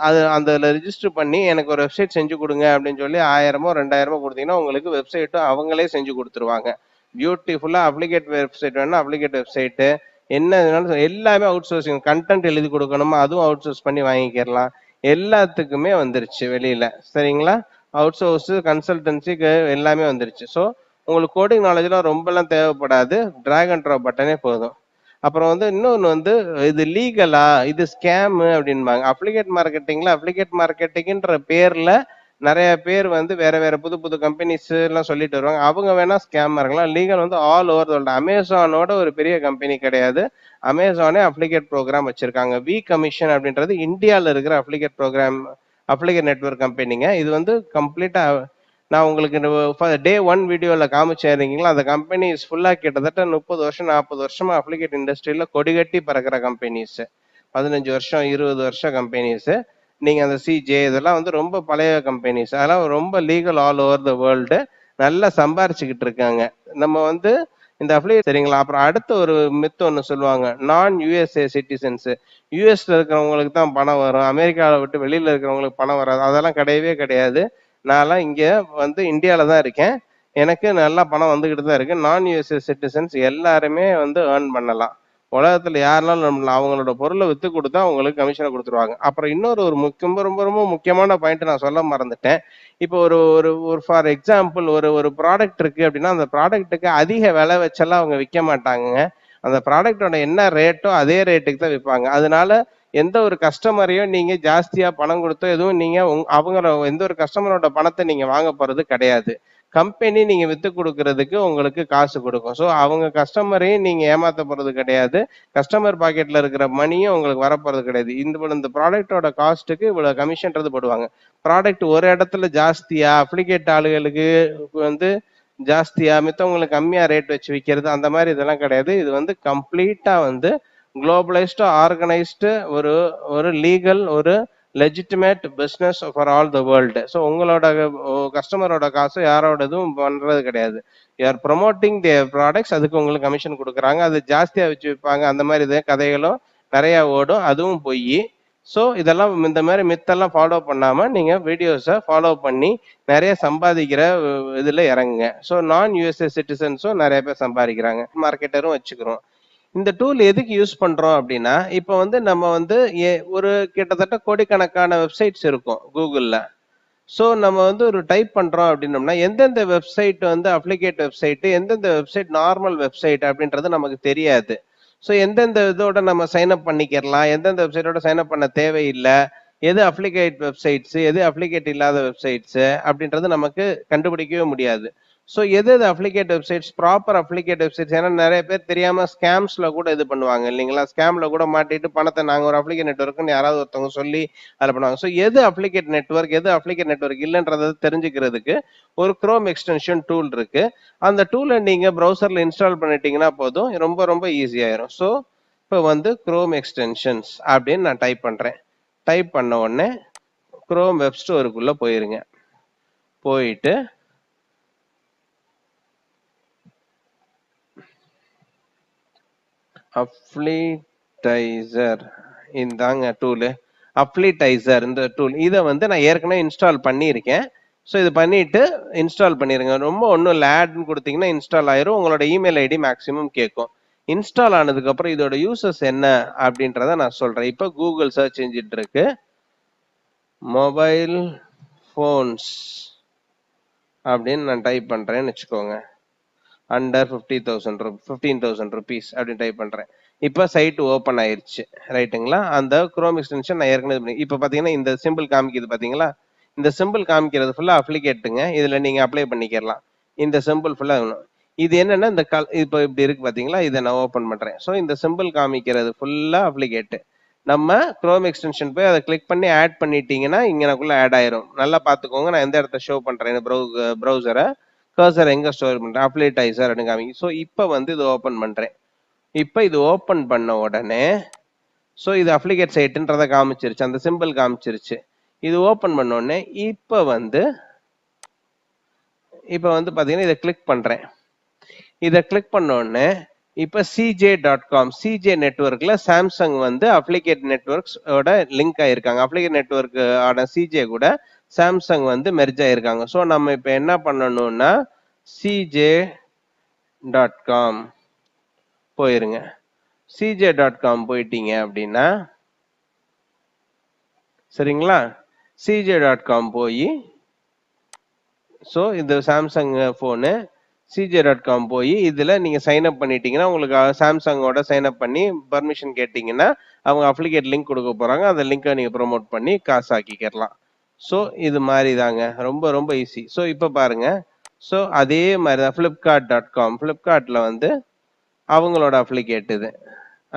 அது அதில் ரிஜிஸ்டர் பண்ணி எனக்கு ஒரு வெப்சைட் செஞ்சு கொடுங்க அப்படின்னு சொல்லி 1000மோ 2000மோ கொடுத்தீங்கன்னா உங்களுக்கு வெப்சைட்டும் அவங்களே செஞ்சு கொடுத்துருவாங்க. பியூட்டிஃபுல்லா அப்ளிகேட் வெப்சைட் வேணும்னா அப்ளிகேட் வெப்சைட்டு, என்ன வேணாலும் எல்லாமே அவுட் சோர்சிங். கண்டென்ட் எழுதி கொடுக்கணுமா அதுவும் அவுட் சோர்ஸ் பண்ணி வாங்கிக்கிறலாம். எல்லாத்துக்குமே வந்துருச்சு வெளியில. சரிங்களா? அவுட் சோர்ஸ் கன்சல்டன்சிக்கு எல்லாமே வந்துருச்சு. ஸோ உங்களுக்கு கோடிங் நாலேஜ்லாம் ரொம்பலாம் தேவைப்படாது. டிராக் அண்ட் ட்ராப் பட்டனே போதும். அப்புறம் வந்து இன்னொன்று வந்து இது லீகலா இது ஸ்கேமு அப்படின்பாங்க. அப்ளிகேட் மார்க்கெட்டிங்ன்ற பேர்ல நிறைய பேர் வந்து வேற வேற புது புது கம்பெனிஸ் எல்லாம் சொல்லிட்டு வருவாங்க. அவங்க வேணா ஸ்கேமா இருக்கலாம். லீகல் வந்து ஆல் ஓவர் வேர்ல்டு. அமேசானோட ஒரு பெரிய கம்பெனி கிடையாது. அமேசானே அப்ளிகேட் ப்ரோக்ராம் வச்சிருக்காங்க. வி கமிஷன் அப்படின்றது இந்தியாவில் இருக்கிற அப்ளிகேட் நெட்வொர்க் கம்பெனிங்க. இது வந்து கம்ப்ளீட்டா நான் உங்களுக்கு டே 1 வீடியோல காமிச்சிருக்கீங்களா, அந்த கம்பெனிஸ் ஃபுல்லா கிட்டத்தட்ட 30 வருஷம் 40 வருஷமா அப்ளிகேட் இண்டஸ்ட்ரியில கொடிகட்டி பறக்கிற கம்பெனிஸ். 15 வருஷம் 20 வருஷம் கம்பெனிஸ். நீங்க அந்த சிஜே இதெல்லாம் வந்து ரொம்ப பழைய கம்பெனிஸ். அதெல்லாம் ரொம்ப legal all over the world. நல்லா சம்பாரிச்சுக்கிட்டு இருக்காங்க. நம்ம வந்து இந்த அப்ளிகேட் சரிங்களா. அப்புறம் அடுத்த ஒரு மித்து ஒன்று சொல்லுவாங்க, நான் யுஎஸ்ஏ சிட்டிசன்ஸ். யுஎஸ்ல இருக்கிறவங்களுக்கு தான் பணம் வரும், அமெரிக்காவை விட்டு வெளியில இருக்கிறவங்களுக்கு பணம் வராது. அதெல்லாம் கிடையவே கிடையாது. நான்லாம் இங்க வந்து இந்தியாவில தான் இருக்கேன். எனக்கு நல்லா பணம் வந்துகிட்டு தான் இருக்கு. நான் யுஎஸ்ஏ சிட்டிசன்ஸ் எல்லாருமே வந்து ஏர்ன் பண்ணலாம். உலகத்துல யாருனாலும் அவங்களோட பொருளை வித்து கொடுத்தா அவங்களுக்கு கமிஷனை கொடுத்துருவாங்க. அப்புறம் இன்னொரு ஒரு ரொம்ப ரொம்ப ரொம்ப முக்கியமான பாயிண்ட் நான் சொல்ல மறந்துட்டேன். இப்போ ஒரு ஒரு ஒரு ஃபார் எக்ஸாம்பிள் ஒரு ஒரு ப்ராடக்ட் இருக்கு அப்படின்னா அந்த ப்ராடக்ட்டுக்கு அதிக விலை வச்செல்லாம் அவங்க விற்க மாட்டாங்க. அந்த ப்ராடக்டோட என்ன ரேட்டோ அதே ரேட்டுக்கு தான் விற்பாங்க. அதனால எந்த ஒரு கஸ்டமரையும் நீங்க ஜாஸ்தியா பணம் கொடுத்தோ எதுவும் நீங்க அவங்கள எந்த ஒரு கஸ்டமரோட பணத்தை நீங்க வாங்க போறது கிடையாது. கம்பெனி நீங்க வித்து கொடுக்கறதுக்கு உங்களுக்கு காசு கொடுக்கும். ஸோ அவங்க கஸ்டமரையும் நீங்க ஏமாத்த போறது கிடையாது. கஸ்டமர் பாக்கெட்ல இருக்கிற மணியும் உங்களுக்கு வரப்போறது கிடையாது. இந்த ப்ராடக்டோட காஸ்ட்டுக்கு இவ்வளவு கமிஷன்றது போடுவாங்க. ப்ராடக்ட் ஒரு இடத்துல ஜாஸ்தியா அப்ளிகேட் ஆளுகளுக்கு வந்து ஜாஸ்தியா மித்தவங்களுக்கு கம்மியா ரேட் வச்சு விற்கிறது அந்த மாதிரி இதெல்லாம் கிடையாது. இது வந்து கம்ப்ளீட்டா வந்து குளோபலைஸ்டு ஆர்கனைஸ்டு ஒரு ஒரு லீகல் ஒரு legitimate business for all the world. So உங்களோட கஸ்டமரோட காசு யாரோட இதுவும் பண்றது கிடையாது. யூஆர் ப்ரொமோட்டிங் தி ப்ராடக்ட்ஸ், அதுக்கு உங்களுக்கு கமிஷன் கொடுக்குறாங்க. அது ஜாஸ்தியா வச்சு விற்பாங்க அந்த மாதிரி இது கதைகளும் நிறைய ஓடும், அதுவும் பொய். ஸோ இதெல்லாம் இந்த மாதிரி மித்தெல்லாம் ஃபாலோ பண்ணாம நீங்க வீடியோஸை ஃபாலோ பண்ணி நிறைய சம்பாதிக்கிற இதுல இறங்குங்க. ஸோ நான் யூஎஸ்ஏ சிட்டிசன்ஸும் நிறைய பேர் சம்பாதிக்கிறாங்க, மார்க்கெட்டரும் வச்சுக்கிறோம். இந்த டூல் எதுக்கு யூஸ் பண்றோம் அப்படின்னா, இப்போ வந்து நம்ம வந்து ஒரு கிட்டத்தட்ட கோடிக்கணக்கான வெப்சைட்ஸ் இருக்கும் கூகுள்ல. ஸோ நம்ம வந்து ஒரு டைப் பண்றோம் அப்படின்னோம்னா எந்தெந்த வெப்சைட் வந்து அப்ளிகேட் வெப்சைட், எந்தெந்த வெப்சைட் நார்மல் வெப்சைட் அப்படின்றது நமக்கு தெரியாது. ஸோ எந்தெந்த இதோட நம்ம சைன் அப் பண்ணிக்கிறலாம், எந்தெந்த வெப்சைட்டோட சைன் அப் பண்ண தேவையில்லை, எது அப்ளிகேட் வெப்சைட்ஸ் எது அப்ளிகேட் இல்லாத வெப்சைட்ஸ் அப்படின்றது நமக்கு கண்டுபிடிக்கவே முடியாது. ஸோ எது எது அப்ளிகேட் வெப்சைட்ஸ், ப்ராப்பர் அப்ளிகேட் வெப்சைட்ஸ், ஏன்னா நிறைய பேர் தெரியாம ஸ்கேம்ஸ்ல கூட இது பண்ணுவாங்க இல்லைங்களா, ஸ்கேம்ல கூட மாட்டிட்டு பணத்தை நாங்க ஒரு அப்ளிகேட் நெட்வொர்க்னு யாராவது ஒருத்தவங்க சொல்லி அதில் பண்ணுவாங்க. ஸோ எது அப்ளிகேட் நெட்வொர்க் எது அப்ளிகேட் நெட்வொர்க் இல்லைன்றதை தெரிஞ்சுக்கிறதுக்கு ஒரு குரோம் எக்ஸ்டென்ஷன் டூல் இருக்கு. அந்த டூலை நீங்க ப்ரௌசர்ல இன்ஸ்டால் பண்ணிட்டீங்கன்னா போதும், ரொம்ப ரொம்ப ஈஸியாயிரும். ஸோ இப்போ வந்து குரோம் எக்ஸ்டென்ஷன்ஸ் அப்படின்னு நான் டைப் பண்றேன். டைப் பண்ண உடனே குரோம் வெப் ஸ்டோருக்குள்ள போயிருங்க. போயிட்டு அப்ளிடைசர் இந்தாங்க டூலு, அப்ளிடைசர் இந்த டூல், இதை வந்து நான் ஏற்கனவே இன்ஸ்டால் பண்ணியிருக்கேன். ஸோ இது பண்ணிட்டு இன்ஸ்டால் பண்ணிருங்க. ரொம்ப ஒன்றும் இல்லை, ஆட்னு கொடுத்தீங்கன்னா இன்ஸ்டால் ஆயிரும். உங்களோட இமெயில் ஐடி மேக்ஸிமம் கேட்கும். இன்ஸ்டால் ஆனதுக்கு அப்புறம் இதோட யூசஸ் என்ன அப்படின்றத நான் சொல்றேன். இப்போ கூகுள் சர்ச் இன்ஜின் இருக்கு, மொபைல் ஃபோன்ஸ் அப்படின்னு நான் டைப் பண்றேன்னு வச்சுக்கோங்க. அண்டர் 15,000 rupees அப்படின்னு டைப் பண்றேன். இப்போ சைட் ஓப்பன் ஆயிருச்சு ரைட்டுங்களா. அந்த குரோம் எக்ஸ்டென்ஷன் நான் ஏற்கனவே இப்போ பாத்தீங்கன்னா இந்த சிம்பிள் காமிக்குது பாத்தீங்களா, இந்த சிம்பிள் காமிக்கிறது ஃபுல்லா அப்ளிகேட்டுங்க. இதுல நீங்க அப்ளை பண்ணிக்கலாம். இந்த சிம்பிள் ஃபுல்லா இது என்னன்னா இந்த இப்போ இப்படி இருக்கு பாத்தீங்களா, இதை நான் ஓப்பன் பண்றேன். ஸோ இந்த சிம்பிள் காமிக்கிறது ஃபுல்லா அப்ளிகேட்டு. நம்ம குரோம் எக்ஸ்டென்ஷன் போய் அதை கிளிக் பண்ணி ஆட் பண்ணிட்டீங்கன்னா இங்கனக்குள்ள ஆட் ஆயிரும். நல்லா பாத்துக்கோங்க, நான் எந்த இடத்த ஷோ பண்றேன் ப்ரௌசரை, கர்சர் எங்க ஸ்டோர் பண்றேன், அப்ளிடைசர் அப்படின்னு காமிங்க. ஸோ இப்போ வந்து இது ஓப்பன் பண்றேன். இப்போ இது ஓப்பன் பண்ண உடனே ஸோ இது அப்ளிகேட் சைட்டுன்றதை காமிச்சிருச்சு, அந்த சிம்பிள் காமிச்சிருச்சு. இது ஓப்பன் பண்ண உடனே இப்போ வந்து பாத்தீங்கன்னா இதை கிளிக் பண்றேன். இதை கிளிக் பண்ண உடனே இப்போ cj.com சிஜே நெட்வொர்க்ல சாம்சங் வந்து அப்ளிகேட் நெட்வொர்க்ஸ் ஓட லிங்க் ஆயிருக்காங்க. அப்ளிகேட் நெட்வொர்க் ஆன சிஜே கூட சாம்சங் வந்து மெர்ஜ் ஆயிருக்காங்க. ஸோ நம்ம இப்போ என்ன பண்ணணும்னா cj.com போயிருங்க. cj.com போயிட்டீங்க அப்படின்னா சரிங்களா, cj.com போய் ஸோ இந்த சாம்சங் ஃபோனு cj.com போய் இதுல நீங்க சைன் அப் பண்ணிட்டீங்கன்னா உங்களுக்கு சாம்சங்கோட சைன் அப் பண்ணி பர்மிஷன் கேட்டீங்கன்னா அவங்க அப்ளிகேட் லிங்க் கொடுக்க போறாங்க. அந்த லிங்கை நீங்க ப்ரோமோட் பண்ணி காசு ஆக்கிக்கலாம். ஸோ இது மாதிரி தாங்க, ரொம்ப ரொம்ப ஈஸி. ஸோ இப்போ பாருங்க, ஸோ அதே மாதிரி தான் flipkart.com, ஃப்ளிப்கார்ட்ல வந்து அவங்களோட அப்ளிகேட் இது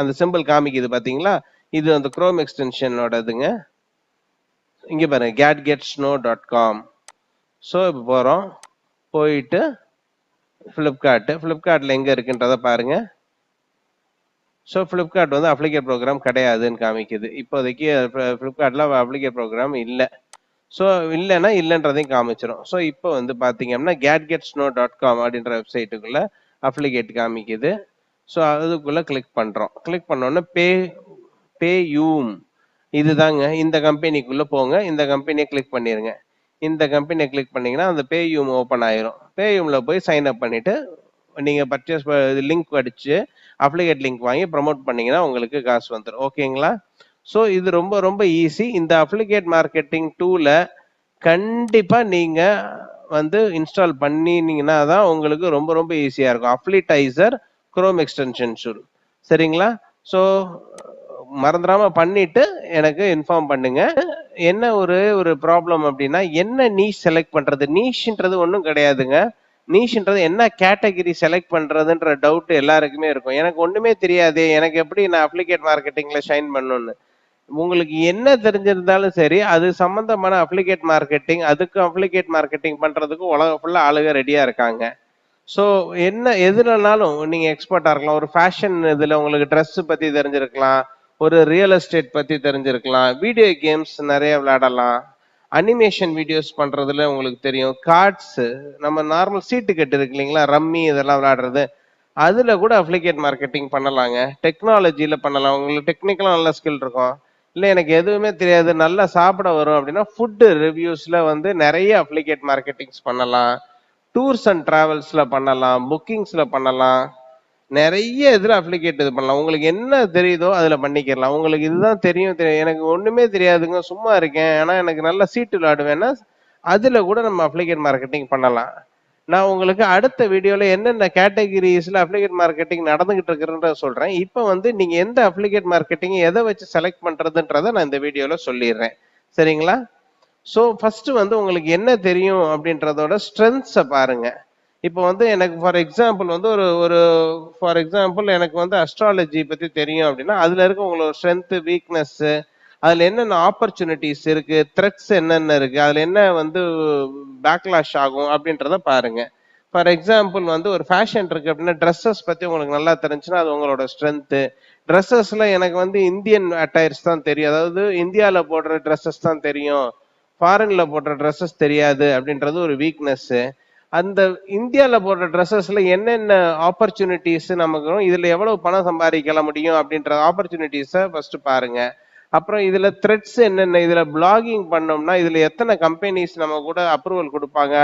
அந்த சிம்பிள் காமிக்குது பாத்தீங்களா, இது அந்த குரோம் எக்ஸ்டென்ஷனோடதுங்க. இங்க பாருங்க gadgetsnow.com. ஸோ இப்போ போறோம், போயிட்டு ஃப்ளிப்கார்ட்ல எங்க இருக்குன்றத பாருங்க. ஸோ ஃப்ளிப்கார்ட் வந்து அப்ளிகேட் ப்ரோக்ராம் கிடையாதுன்னு காமிக்குது. இப்போதைக்கு ஃப்ளிப்கார்ட்ல அப்ளிகேட் ப்ரோக்ராம் இல்லை. ஸோ இல்லைன்னா இல்லைன்றதையும் காமிச்சிடும். ஸோ இப்போ வந்து பார்த்தீங்கன்னா gadgetsnow.com அப்படின்ற வெப்சைட்டுக்குள்ள அப்ளிகேட் காமிக்குது. ஸோ அதுக்குள்ள கிளிக் பண்றோம். கிளிக் பண்ணோன்னா பேயூம் இதுதாங்க, இந்த கம்பெனிக்குள்ள போங்க, இந்த கம்பெனியை கிளிக் பண்ணிருங்க. இந்த கம்பெனியை கிளிக் பண்ணீங்கன்னா அந்த பேயூம் ஓப்பன் ஆயிரும். பேயூம்ல போய் சைன் அப் பண்ணிட்டு நீங்க பர்ச்சேஸ் லிங்க் அடிச்சு அப்ளிகேட் லிங்க் வாங்கி ப்ரமோட் பண்ணீங்கன்னா உங்களுக்கு காசு வந்துடும். ஓகேங்களா. ஸோ இது ரொம்ப ரொம்ப ஈஸி. இந்த அப்ளிகேட் மார்க்கெட்டிங் டூலை கண்டிப்பா நீங்க வந்து இன்ஸ்டால் பண்ணினீங்கன்னா தான் உங்களுக்கு ரொம்ப ரொம்ப ஈஸியா இருக்கும். அப்ளிடைசர் குரோம் எக்ஸ்டென்ஷன் டூல் சரிங்களா. ஸோ மறந்துடாம பண்ணிட்டு எனக்கு இன்ஃபார்ம் பண்ணுங்க. என்ன ஒரு ப்ராப்ளம் அப்படின்னா, என்ன நீஷ் செலக்ட் பண்றது? நீஷ்ன்றது ஒண்ணும் கிடையாதுங்க. நீஷ்ன்றது என்ன கேட்டகரி செலக்ட் பண்றதுன்ற டவுட் எல்லாருக்குமே இருக்கும். எனக்கு ஒண்ணுமே தெரியாதே, எனக்கு எப்படி நான் அப்ளிகேட் மார்க்கெட்டிங்ல ஷைன் பண்ணணும்னு. உங்களுக்கு என்ன தெரிஞ்சிருந்தாலும் சரி, அது சம்பந்தமான அப்ளிகேட் மார்க்கெட்டிங், அதுக்கு அப்ளிகேட் மார்க்கெட்டிங் பண்றதுக்கு உலகம் ஃபுல்லா ஆளுங்க ரெடியா இருக்காங்க. ஸோ என்ன எதுலனாலும் நீங்க எக்ஸ்பர்ட்டா இருக்கலாம். ஒரு ஃபேஷன் இதுல உங்களுக்கு ட்ரெஸ் பத்தி தெரிஞ்சிருக்கலாம். ஒரு ரியல் எஸ்டேட் பத்தி தெரிஞ்சிருக்கலாம். வீடியோ கேம்ஸ் நிறைய விளையாடலாம். அனிமேஷன் வீடியோஸ் பண்றதுல உங்களுக்கு தெரியும். கார்ட்ஸ், நம்ம நார்மல் சீட்டு கட்டு இருக்கு இல்லைங்களா, ரம்மி இதெல்லாம் விளையாடுறது. அதுல கூட அப்ளிகேட் மார்க்கெட்டிங் பண்ணலாங்க. டெக்னாலஜில பண்ணலாம். உங்களுக்கு டெக்னிக்கலா நல்ல ஸ்கில் இருக்கும். இல்ல எனக்கு எதுவுமே தெரியாது, நல்லா சாப்பிட வரும் அப்படின்னா ஃபுட் ரிவ்யூஸ்ல வந்து நிறைய அப்ளிகேட் மார்க்கெட்டிங்ஸ் பண்ணலாம். டூர்ஸ் அண்ட் டிராவல்ஸ்ல பண்ணலாம், புக்கிங்ஸ்ல பண்ணலாம். நிறைய இதுல அப்ளிகேட் இது பண்ணலாம். உங்களுக்கு என்ன தெரியுதோ அதுல பண்ணிக்கலாம். உங்களுக்கு இதுதான் தெரியும் தெரியும் எனக்கு ஒண்ணுமே தெரியாதுங்க, சும்மா இருக்கேன், ஆனா எனக்கு நல்ல சீட்டு விளையாடுவேன்னா அதுல கூட நம்ம அப்ளிகேட் மார்க்கெட்டிங் பண்ணலாம். நான் உங்களுக்கு அடுத்த வீடியோல என்னென்ன கேட்டகரிஸ்ல அப்ளிகேட் மார்க்கெட்டிங் நடந்துகிட்டு இருக்குன்றத சொல்றேன். இப்ப வந்து நீங்க எந்த அப்ளிகேட் மார்க்கெட்டிங் எதை வச்சு செலக்ட் பண்றதுன்றத நான் இந்த வீடியோல சொல்லிடுறேன். சரிங்களா? ஸோ ஃபர்ஸ்ட் வந்து உங்களுக்கு என்ன தெரியும் அப்படின்றதோட ஸ்ட்ரென்த்ஸை பாருங்க. இப்போ வந்து எனக்கு ஃபார் எக்ஸாம்பிள் வந்து ஒரு ஒரு ஃபார் எக்ஸாம்பிள் எனக்கு வந்து அஸ்ட்ராலஜி பத்தி தெரியும் அப்படின்னா அதுல இருக்க உங்களோட ஸ்ட்ரென்த், வீக்னஸ், அதுல என்னென்ன ஆப்பர்ச்சுனிட்டிஸ் இருக்கு, த்ரெட்ஸ் என்னென்ன இருக்கு, அதுல என்ன வந்து பேக்லாஷ் ஆகும் அப்படின்றத பாருங்க. ஃபார் எக்ஸாம்பிள் வந்து ஒரு ஃபேஷன் இருக்கு அப்படின்னா ட்ரெஸ்ஸஸ் பத்தி உங்களுக்கு நல்லா தெரிஞ்சுன்னா அது உங்களோட ஸ்ட்ரென்த். ட்ரெஸ்ஸஸ்ல எனக்கு வந்து இந்தியன் அட்டையர்ஸ் தான் தெரியும், அதாவது இந்தியாவில் போடுற ட்ரெஸ்ஸஸ் தான் தெரியும், ஃபாரின்ல போடுற ட்ரெஸ்ஸஸ் தெரியாது அப்படின்றது ஒரு வீக்னஸ். அந்த இந்தியால போடுற ட்ரெஸ்ஸஸ்ல என்னென்ன ஆப்பர்ச்சுனிட்டிஸ் நமக்கு, இதுல எவ்வளவு பணம் சம்பாதிக்க முடியும் அப்படின்ற ஆப்பர்ச்சுனிட்டிஸை ஃபர்ஸ்ட் பாருங்க. அப்புறம் இதுல த்ரெட்ஸ் என்னென்ன, இதுல பிளாகிங் பண்ணோம்னா இதுல எத்தனை கம்பெனிஸ் நம்ம கூட அப்ரூவல் கொடுப்பாங்க,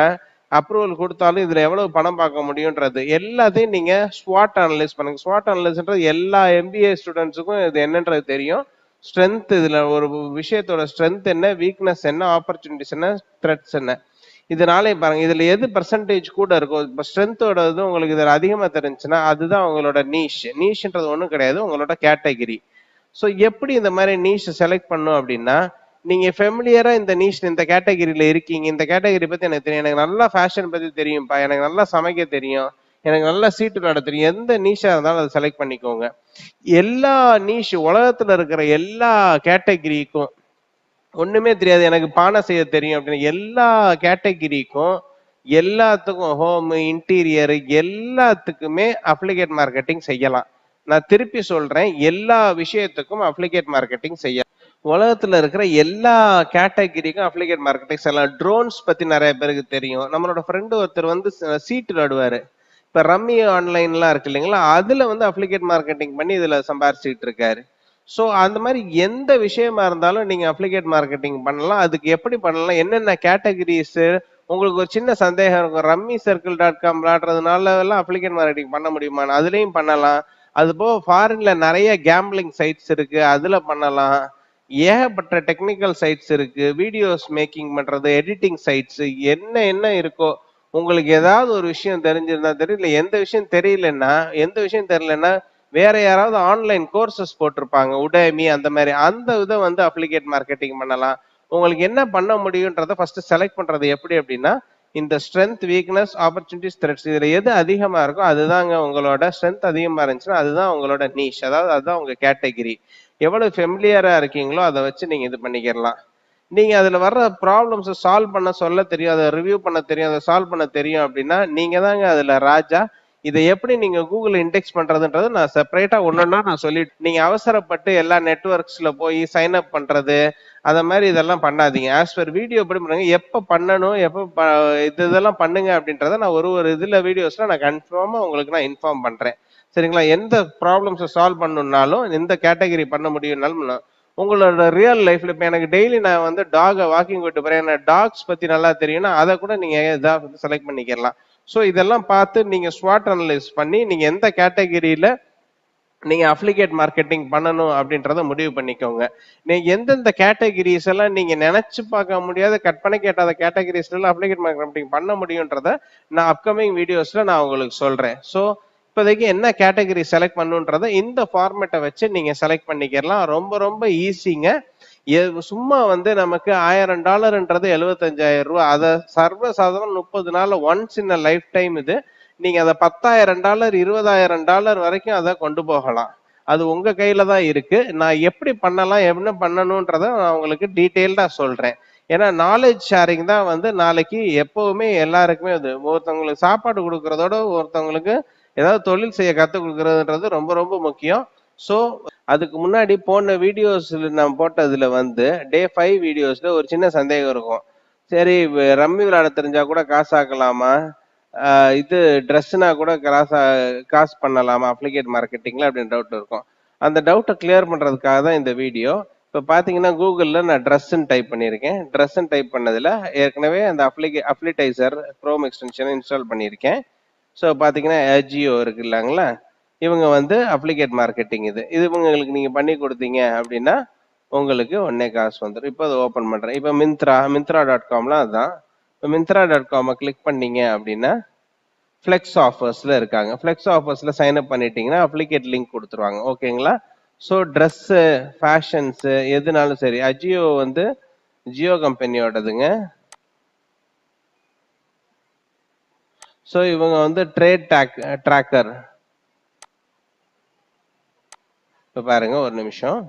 அப்ரூவல் கொடுத்தாலும் இதுல எவ்வளவு பணம் பார்க்க முடியும்ன்றது எல்லாத்தையும் நீங்க ஸ்வாட் அனலைஸ் பண்ணுங்க. ஸ்வாட் அனலைஸ்ன்றது எல்லா எம்பிஏ ஸ்டூடெண்ட்ஸுக்கும் இது என்னன்றது தெரியும். ஸ்ட்ரென்த், இதுல ஒரு விஷயத்தோட ஸ்ட்ரென்த் என்ன, வீக்னஸ் என்ன, ஆப்பர்ச்சுனிட்டிஸ் என்ன, த்ரெட்ஸ் என்ன, இதனாலே பாருங்க இதுல எது பெர்சன்டேஜ் கூட இருக்கும். இப்போ ஸ்ட்ரென்த்தோட இது உங்களுக்கு இதுல அதிகமா தெரிஞ்சுன்னா அதுதான் உங்களோட நீஷ். நீஷ்ன்றது ஒன்றும் கிடையாது, உங்களோட கேட்டகிரி. ஸோ எப்படி இந்த மாதிரி நீஷ் செலக்ட் பண்ணும் அப்படின்னா, நீங்க ஃபெமிலியரா இந்த நீஷ் இந்த கேட்டகிரியில இருக்கீங்க, இந்த கேட்டகிரி பத்தி எனக்கு தெரியும், எனக்கு நல்லா ஃபேஷன் பத்தி தெரியும்ப்பா, எனக்கு நல்லா சமைக்க தெரியும், எனக்கு நல்லா சீட்டு விளையாட தெரியும், எந்த நீஷா இருந்தாலும் அதை செலக்ட் பண்ணிக்கோங்க. எல்லா நீஷ் உலகத்துல இருக்கிற எல்லா கேட்டகிரிக்கும் ஒண்ணுமே தெரியாது, எனக்கு பானை செய்ய தெரியும் அப்படின்னு எல்லா கேட்டகிரிக்கும் எல்லாத்துக்கும் ஹோம் இன்டீரியர் எல்லாத்துக்குமே அப்ளிகேட் மார்க்கெட்டிங் செய்யலாம். நான் திருப்பி சொல்றேன், எல்லா விஷயத்துக்கும் அப்ளிகேட் மார்க்கெட்டிங் செய்யலாம். உலகத்துல இருக்கிற எல்லா கேட்டகிரிக்கும் அப்ளிகேட் மார்க்கெட்டிங் செய்யலாம். ட்ரோன்ஸ் பத்தி நிறைய பேருக்கு தெரியும். நம்மளோட ஃப்ரெண்டு ஒருத்தர் வந்து சீட்டு விளையாடுவாரு. இப்ப ரம்மி ஆன்லைன்லாம் இருக்கு இல்லைங்களா, அதுல வந்து அப்ளிகேட் மார்க்கெட்டிங் பண்ணி இதுல சம்பாரிச்சுட்டு இருக்காரு. ஸோ அந்த மாதிரி எந்த விஷயமா இருந்தாலும் நீங்க அப்ளிகேட் மார்க்கெட்டிங் பண்ணலாம். அதுக்கு எப்படி பண்ணலாம், என்னென்ன கேட்டகரிஸ், உங்களுக்கு ஒரு சின்ன சந்தேகம் இருக்கும், ரம்மி சர்க்கிள் டாட் காம் விளையாடுறதுனால எல்லாம் அப்ளிகேட் மார்க்கெட்டிங் பண்ண முடியுமா, அதுலயும் பண்ணலாம். அது போக ஃபாரின்ல நிறைய கேம்பிளிங் சைட்ஸ் இருக்கு, அதுல பண்ணலாம். ஏகப்பட்ட டெக்னிக்கல் சைட்ஸ் இருக்கு, வீடியோஸ் மேக்கிங் பண்றது, எடிட்டிங் சைட்ஸ், என்ன என்ன இருக்கோ. உங்களுக்கு ஏதாவது ஒரு விஷயம் தெரிஞ்சிருந்தா தெரியல, எந்த விஷயம் தெரியலன்னா, எந்த விஷயம் தெரியலன்னா வேற யாராவது ஆன்லைன் கோர்சஸ் போட்டிருப்பாங்க, உடேமி அந்த மாதிரி, அந்த இதை வந்து அப்ளிகேட் மார்க்கெட்டிங் பண்ணலாம். உங்களுக்கு என்ன பண்ண முடியும்ன்றத ஃபர்ஸ்ட் செலக்ட் பண்றது எப்படி அப்படின்னா, இந்த ஸ்ட்ரென்த், வீக்னஸ், ஆப்பர்ச்சுனிட்டிஸ், த்ரெட்ஸ் இதுல எது அதிகமா இருக்கோ அதுதாங்க உங்களோட ஸ்ட்ரென்த். அதிகமா இருந்துச்சுன்னா அதுதான் உங்களோட நீஷ், அதாவது அதுதான் உங்க கேட்டகிரி. எவ்வளவு ஃபெமிலியரா இருக்கீங்களோ அதை வச்சு நீங்க இது பண்ணிக்கலாம். நீங்க அதுல வர்ற ப்ராப்ளம்ஸை சால்வ் பண்ண சொல்ல தெரியும், அதை ரிவ்யூ பண்ண தெரியும், அதை சால்வ் பண்ண தெரியும் அப்படின்னா நீங்க தாங்க அதுல ராஜா. இதை எப்படி நீங்க கூகுள் இண்டெக்ஸ் பண்றதுன்றது நான் செப்பரேட்டா ஒன்னொன்னா நான் சொல்லிட்டு, நீங்க அவசரப்பட்டு எல்லா நெட்வொர்க்ஸ்ல போய் சைன் அப் பண்றது அத மாதிரி இதெல்லாம் பண்ணாதீங்க. ஆஸ் பர் வீடியோ எப்படி பண்ணுங்க, எப்ப பண்ணணும், எப்ப இதெல்லாம் பண்ணுங்க அப்படின்றத நான் ஒரு இதுல வீடியோஸ்ல நான் கன்ஃபார்மா உங்களுக்கு நான் இன்ஃபார்ம் பண்றேன். சரிங்களா? எந்த ப்ராப்ளம்ஸை சால்வ் பண்ணணும்னாலும், எந்த கேட்டகரி பண்ண முடியும்னாலும், உங்களோட ரியல் லைஃப்ல இப்ப எனக்கு டெய்லி நான் வந்து டாக வாக்கிங் விட்டு போறேன், எனக்கு டாக்ஸ் பத்தி நல்லா தெரியும்னா அதை கூட நீங்க இதாக செலக்ட் பண்ணிக்கலாம். ஸோ இதெல்லாம் பார்த்து நீங்க ஸ்வாட் அனலைஸ் பண்ணி நீங்க எந்த கேட்டகரியில நீங்க அப்ளிகேட் மார்க்கெட்டிங் பண்ணணும் அப்படின்றத முடிவு பண்ணிக்கோங்க. நீங்க எந்தெந்த கேட்டகரிஸ் எல்லாம் நீங்க நினைச்சு பார்க்க முடியாத, கற்பனை கேட்டாத கேட்டகரிஸ்ல அப்ளிகேட் மார்க்கெட்டிங் பண்ண முடியும்ன்றத நான் அப்கமிங் வீடியோஸ்ல நான் உங்களுக்கு சொல்றேன். ஸோ இப்போதைக்கு என்ன கேட்டகரி செலக்ட் பண்ணுன்றத இந்த ஃபார்மேட்டை வச்சு நீங்க செலக்ட் பண்ணிக்கலாம். ரொம்ப ரொம்ப ஈஸிங்க. சும்மா வந்து நமக்கு $1000ன்றது 75,000 ரூபாய். அதை சர்வசாதாரண 30 நாள் ஒன்ஸ் இன் லைஃப் டைம் இது. நீங்க அதை $10,000 $20,000 வரைக்கும் அதை கொண்டு போகலாம். அது உங்க கையில தான் இருக்கு. நான் எப்படி பண்ணலாம், என்ன பண்ணணும்ன்றத நான் உங்களுக்கு டீட்டெயில்டா சொல்றேன். ஏன்னா நாலேஜ் ஷேரிங் தான் வந்து நாளைக்கு எப்பவுமே எல்லாருக்குமே அது. ஒருத்தவங்களுக்கு சாப்பாடு கொடுக்கறதோட ஒருத்தவங்களுக்கு ஏதாவது தொழில் செய்ய கற்றுக் கொடுக்கறதுன்றது ரொம்ப ரொம்ப முக்கியம். ஸோ அதுக்கு முன்னாடி போன வீடியோஸ்ல நான் போட்டதுல வந்து டே 5 வீடியோஸ்ல ஒரு சின்ன சந்தேகம் இருக்கும். சரி, ரம்மி விளையாட தெரிஞ்சா கூட காசு ஆக்கலாமா, இது ட்ரெஸ்னா கூட காசு பண்ணலாமா அப்ளிகேட் மார்க்கெட்டிங்ல அப்படின்னு டவுட் இருக்கும். அந்த டவுட்டை கிளியர் பண்றதுக்காக தான் இந்த வீடியோ. இப்போ பார்த்தீங்கன்னா கூகுளில் நான் ட்ரெஸ்ன்னு டைப் பண்ணியிருக்கேன். ட்ரெஸ்ன்னு டைப் பண்ணதில் ஏற்கனவே அந்த அப்ளிடைசர் க்ரோம் எக்ஸ்டென்ஷனை இன்ஸ்டால் பண்ணியிருக்கேன். ஸோ பார்த்தீங்கன்னா அஜியோ இருக்கு இல்லைங்களா, இவங்க வந்து அப்ளிகேட் மார்க்கெட்டிங் இது இவங்களுக்கு நீங்கள் பண்ணி கொடுத்தீங்க அப்படின்னா உங்களுக்கு உடனே காசு வந்துடும். இப்போ அதை ஓப்பன் பண்ணுறேன். இப்போ மிந்த்ரா.comலாம் அதுதான். இப்போ மிந்த்ரா.com கிளிக் பண்ணீங்க அப்படின்னா ஃப்ளெக்ஸ் ஆஃபர்ஸில் இருக்காங்க. ஃப்ளெக்ஸ் ஆஃபர்ஸில் சைன் அப் பண்ணிட்டீங்கன்னா அப்ளிகேட் லிங்க் கொடுத்துருவாங்க. ஓகேங்களா? ஸோ ட்ரெஸ்ஸு, ஃபேஷன்ஸு எதுனாலும் சரி. அஜியோ வந்து ஜியோ கம்பெனியோடதுங்க. ஸோ இவங்க வந்து ட்ரேட் ட்ராக்கர். இப்போ பாருங்க ஒரு நிமிஷம்.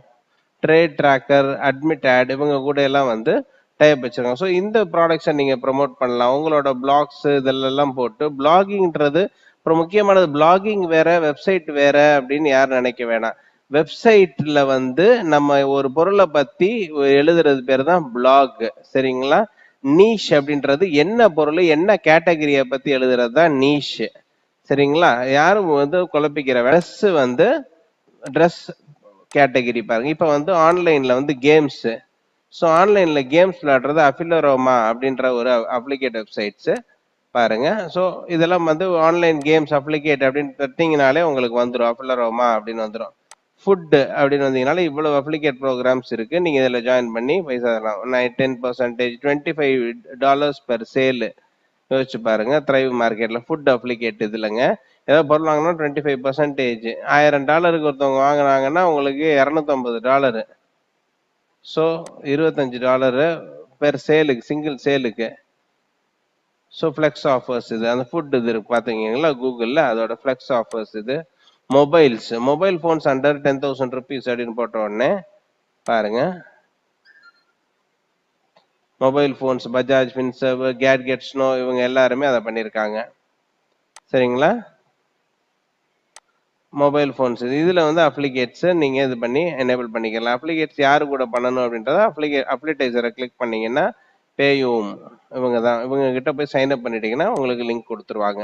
ட்ரேட் ட்ராக்கர், அட்மிட் ஆட், இவங்க கூட எல்லாம் வந்து டைப் வச்சிருக்காங்க. ஸோ இந்த ப்ராடக்ட்ஸை நீங்கள் ப்ரொமோட் பண்ணலாம். உங்களோட பிளாக்ஸ் இதெல்லாம் போட்டு பிளாகிங்ன்றது அப்புறம் முக்கியமானது. பிளாகிங் வேற, வெப்சைட் வேற அப்படின்னு யாரும் நினைக்க வேணாம். வெப்சைட்ல வந்து நம்ம ஒரு பொருளை பத்தி எழுதுறது பேர் தான் பிளாக். சரிங்களா? நீஷ் அப்படின்றது என்ன பொருள், என்ன கேட்டகரியை பத்தி எழுதுறது தான் நீஷ். சரிங்களா? யாரும் வந்து குழப்பிக்கிற ட்ரெஸ் வந்து ட்ரெஸ் கேட்டகரி பாருங்க. இப்போ வந்து ஆன்லைன்ல வந்து கேம்ஸ். ஸோ ஆன்லைன்ல கேம்ஸ் விளையாடுறது அஃபிலரோமா அப்படின்ற ஒரு அப்ளிகேட் வெப்சைட்ஸ் பாருங்க. ஸோ இதெல்லாம் வந்து ஆன்லைன் கேம்ஸ் அப்ளிகேட் அப்படின்னு தட்டிங்கனாலே உங்களுக்கு வந்துடும். அஃபிலரோமா அப்படின்னு வந்துடும். ஃபுட் அப்படின்னு வந்தீங்கனால இவ்வளவு அப்ளிகேட் ப்ரோக்ராம்ஸ் இருக்கு. நீங்க இதில் ஜாயின் பண்ணி பைசா தரலாம். 10%, $25 பெர் சேல். யோசிச்சு பாருங்க. த்ரைவ் மார்க்கெட்ல ஃபுட் அப்ளிகேட் இதுலங்க ஏதாவது பொருள் வாங்கினா 25%. $1000 ஒருத்தவங்க வாங்கினாங்கன்னா உங்களுக்கு $250. ஸோ $25 பெர் சேலுக்கு, சிங்கிள் சேலுக்கு. ஸோ ஃப்ளெக்ஸ் ஆஃபர்ஸ் இது. அந்த ஃபுட் இது இருக்கு பார்த்தீங்களா கூகுளில், அதோட ஃப்ளெக்ஸ் ஆஃபர்ஸ் இது. Mobiles, mobile phones under 10,000 rupees அப்படின்னு போட்ட உடனே பாருங்க. மொபைல் ஃபோன்ஸ் பஜாஜ் ஃபின்சர்வ், கேட்கெட் ஸ்னோ இவங்க எல்லாருமே அதை பண்ணியிருக்காங்க. சரிங்களா? மொபைல் ஃபோன்ஸ் இதில் வந்து அப்ளிகேட்ஸ் நீங்கள் இது பண்ணி எனேபிள் பண்ணிக்கலாம். அப்ளிகேட்ஸ் யாரு கூட பண்ணணும் அப்படின்றத அப்ளிடைசரை கிளிக் பண்ணீங்கன்னா பேயூம் இவங்க தான். இவங்க கிட்ட போய் சைன் அப் பண்ணிட்டீங்கன்னா உங்களுக்கு லிங்க் கொடுத்துருவாங்க.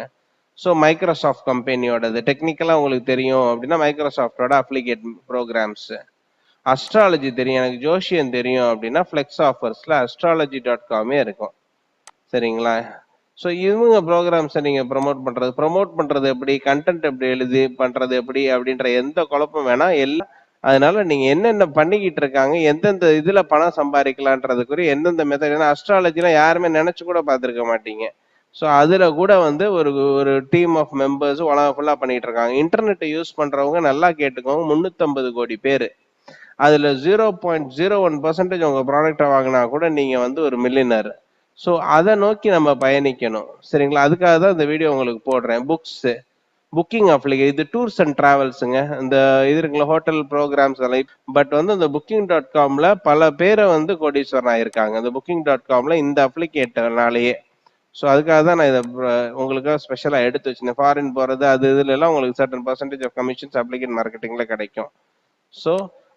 ஸோ மைக்ரோசாஃப்ட் கம்பெனியோடது டெக்னிக்கலாக உங்களுக்கு தெரியும் அப்படின்னா மைக்ரோசாஃப்டோட அப்ளிகேட் ப்ரோக்ராம்ஸ். அஸ்ட்ராலஜி தெரியும், எனக்கு ஜோஷியம் தெரியும் அப்படின்னா ஃப்ளெக்ஸ் ஆஃபர்ஸில் astrology.com இருக்கும். சரிங்களா? ஸோ இவங்க ப்ரோக்ராம்ஸை நீங்கள் ப்ரொமோட் பண்ணுறது எப்படி, கண்டென்ட் எப்படி எழுதி பண்ணுறது எப்படி அப்படின்ற எந்த குழப்பம் வேணாம். எல்லாம் அதனால நீங்கள் என்னென்ன பண்ணிக்கிட்டு இருக்காங்க, எந்தெந்த இதில் பணம் சம்பாதிக்கலான்றதுக்குரிய எந்தெந்த மெத்தட். ஏன்னா அஸ்ட்ராலஜிலாம் யாருமே நினச்சி கூட பார்த்துருக்க மாட்டீங்க. ஸோ அதில் கூட வந்து ஒரு டீம் ஆஃப் மெம்பர்ஸ் உலகம் ஃபுல்லாக பண்ணிட்டு இருக்காங்க. இன்டர்நெட்டை யூஸ் பண்ணுறவங்க நல்லா கேட்டுக்கோங்க, 350 கோடி பேர். அதில் 0.01% உங்கள் ப்ராடக்டை வாங்கினா கூட நீங்கள் வந்து ஒரு மில்லியனர். ஸோ அதை நோக்கி நம்ம பயணிக்கணும். சரிங்களா? அதுக்காக தான் இந்த வீடியோ உங்களுக்கு போடுறேன். புக்கிங் அப்ளிகேஷன் இது டூர்ஸ் அண்ட் டிராவல்ஸுங்க. இந்த இது இருக்குல்ல ஹோட்டல் ப்ரோக்ராம்ஸ் எல்லாம். பட் வந்து இந்த booking.comல பல பேரை வந்து கோடீஸ்வரன் ஆயிருக்காங்க. இந்த booking.comல இந்த அப்ளிகேட்டர்னாலேயே. ஸோ அதுக்காக தான் நான் இதை உங்களுக்காக ஸ்பெஷலாக எடுத்து வச்சுருந்தேன். ஃபாரின் போகிறது அது இதுல எல்லாம் உங்களுக்கு சர்டன் பர்சன்டேஜ் ஆஃப் கமிஷன்ஸ் அப்ளிகேட் மார்க்கெட்டிங்கில் கிடைக்கும். ஸோ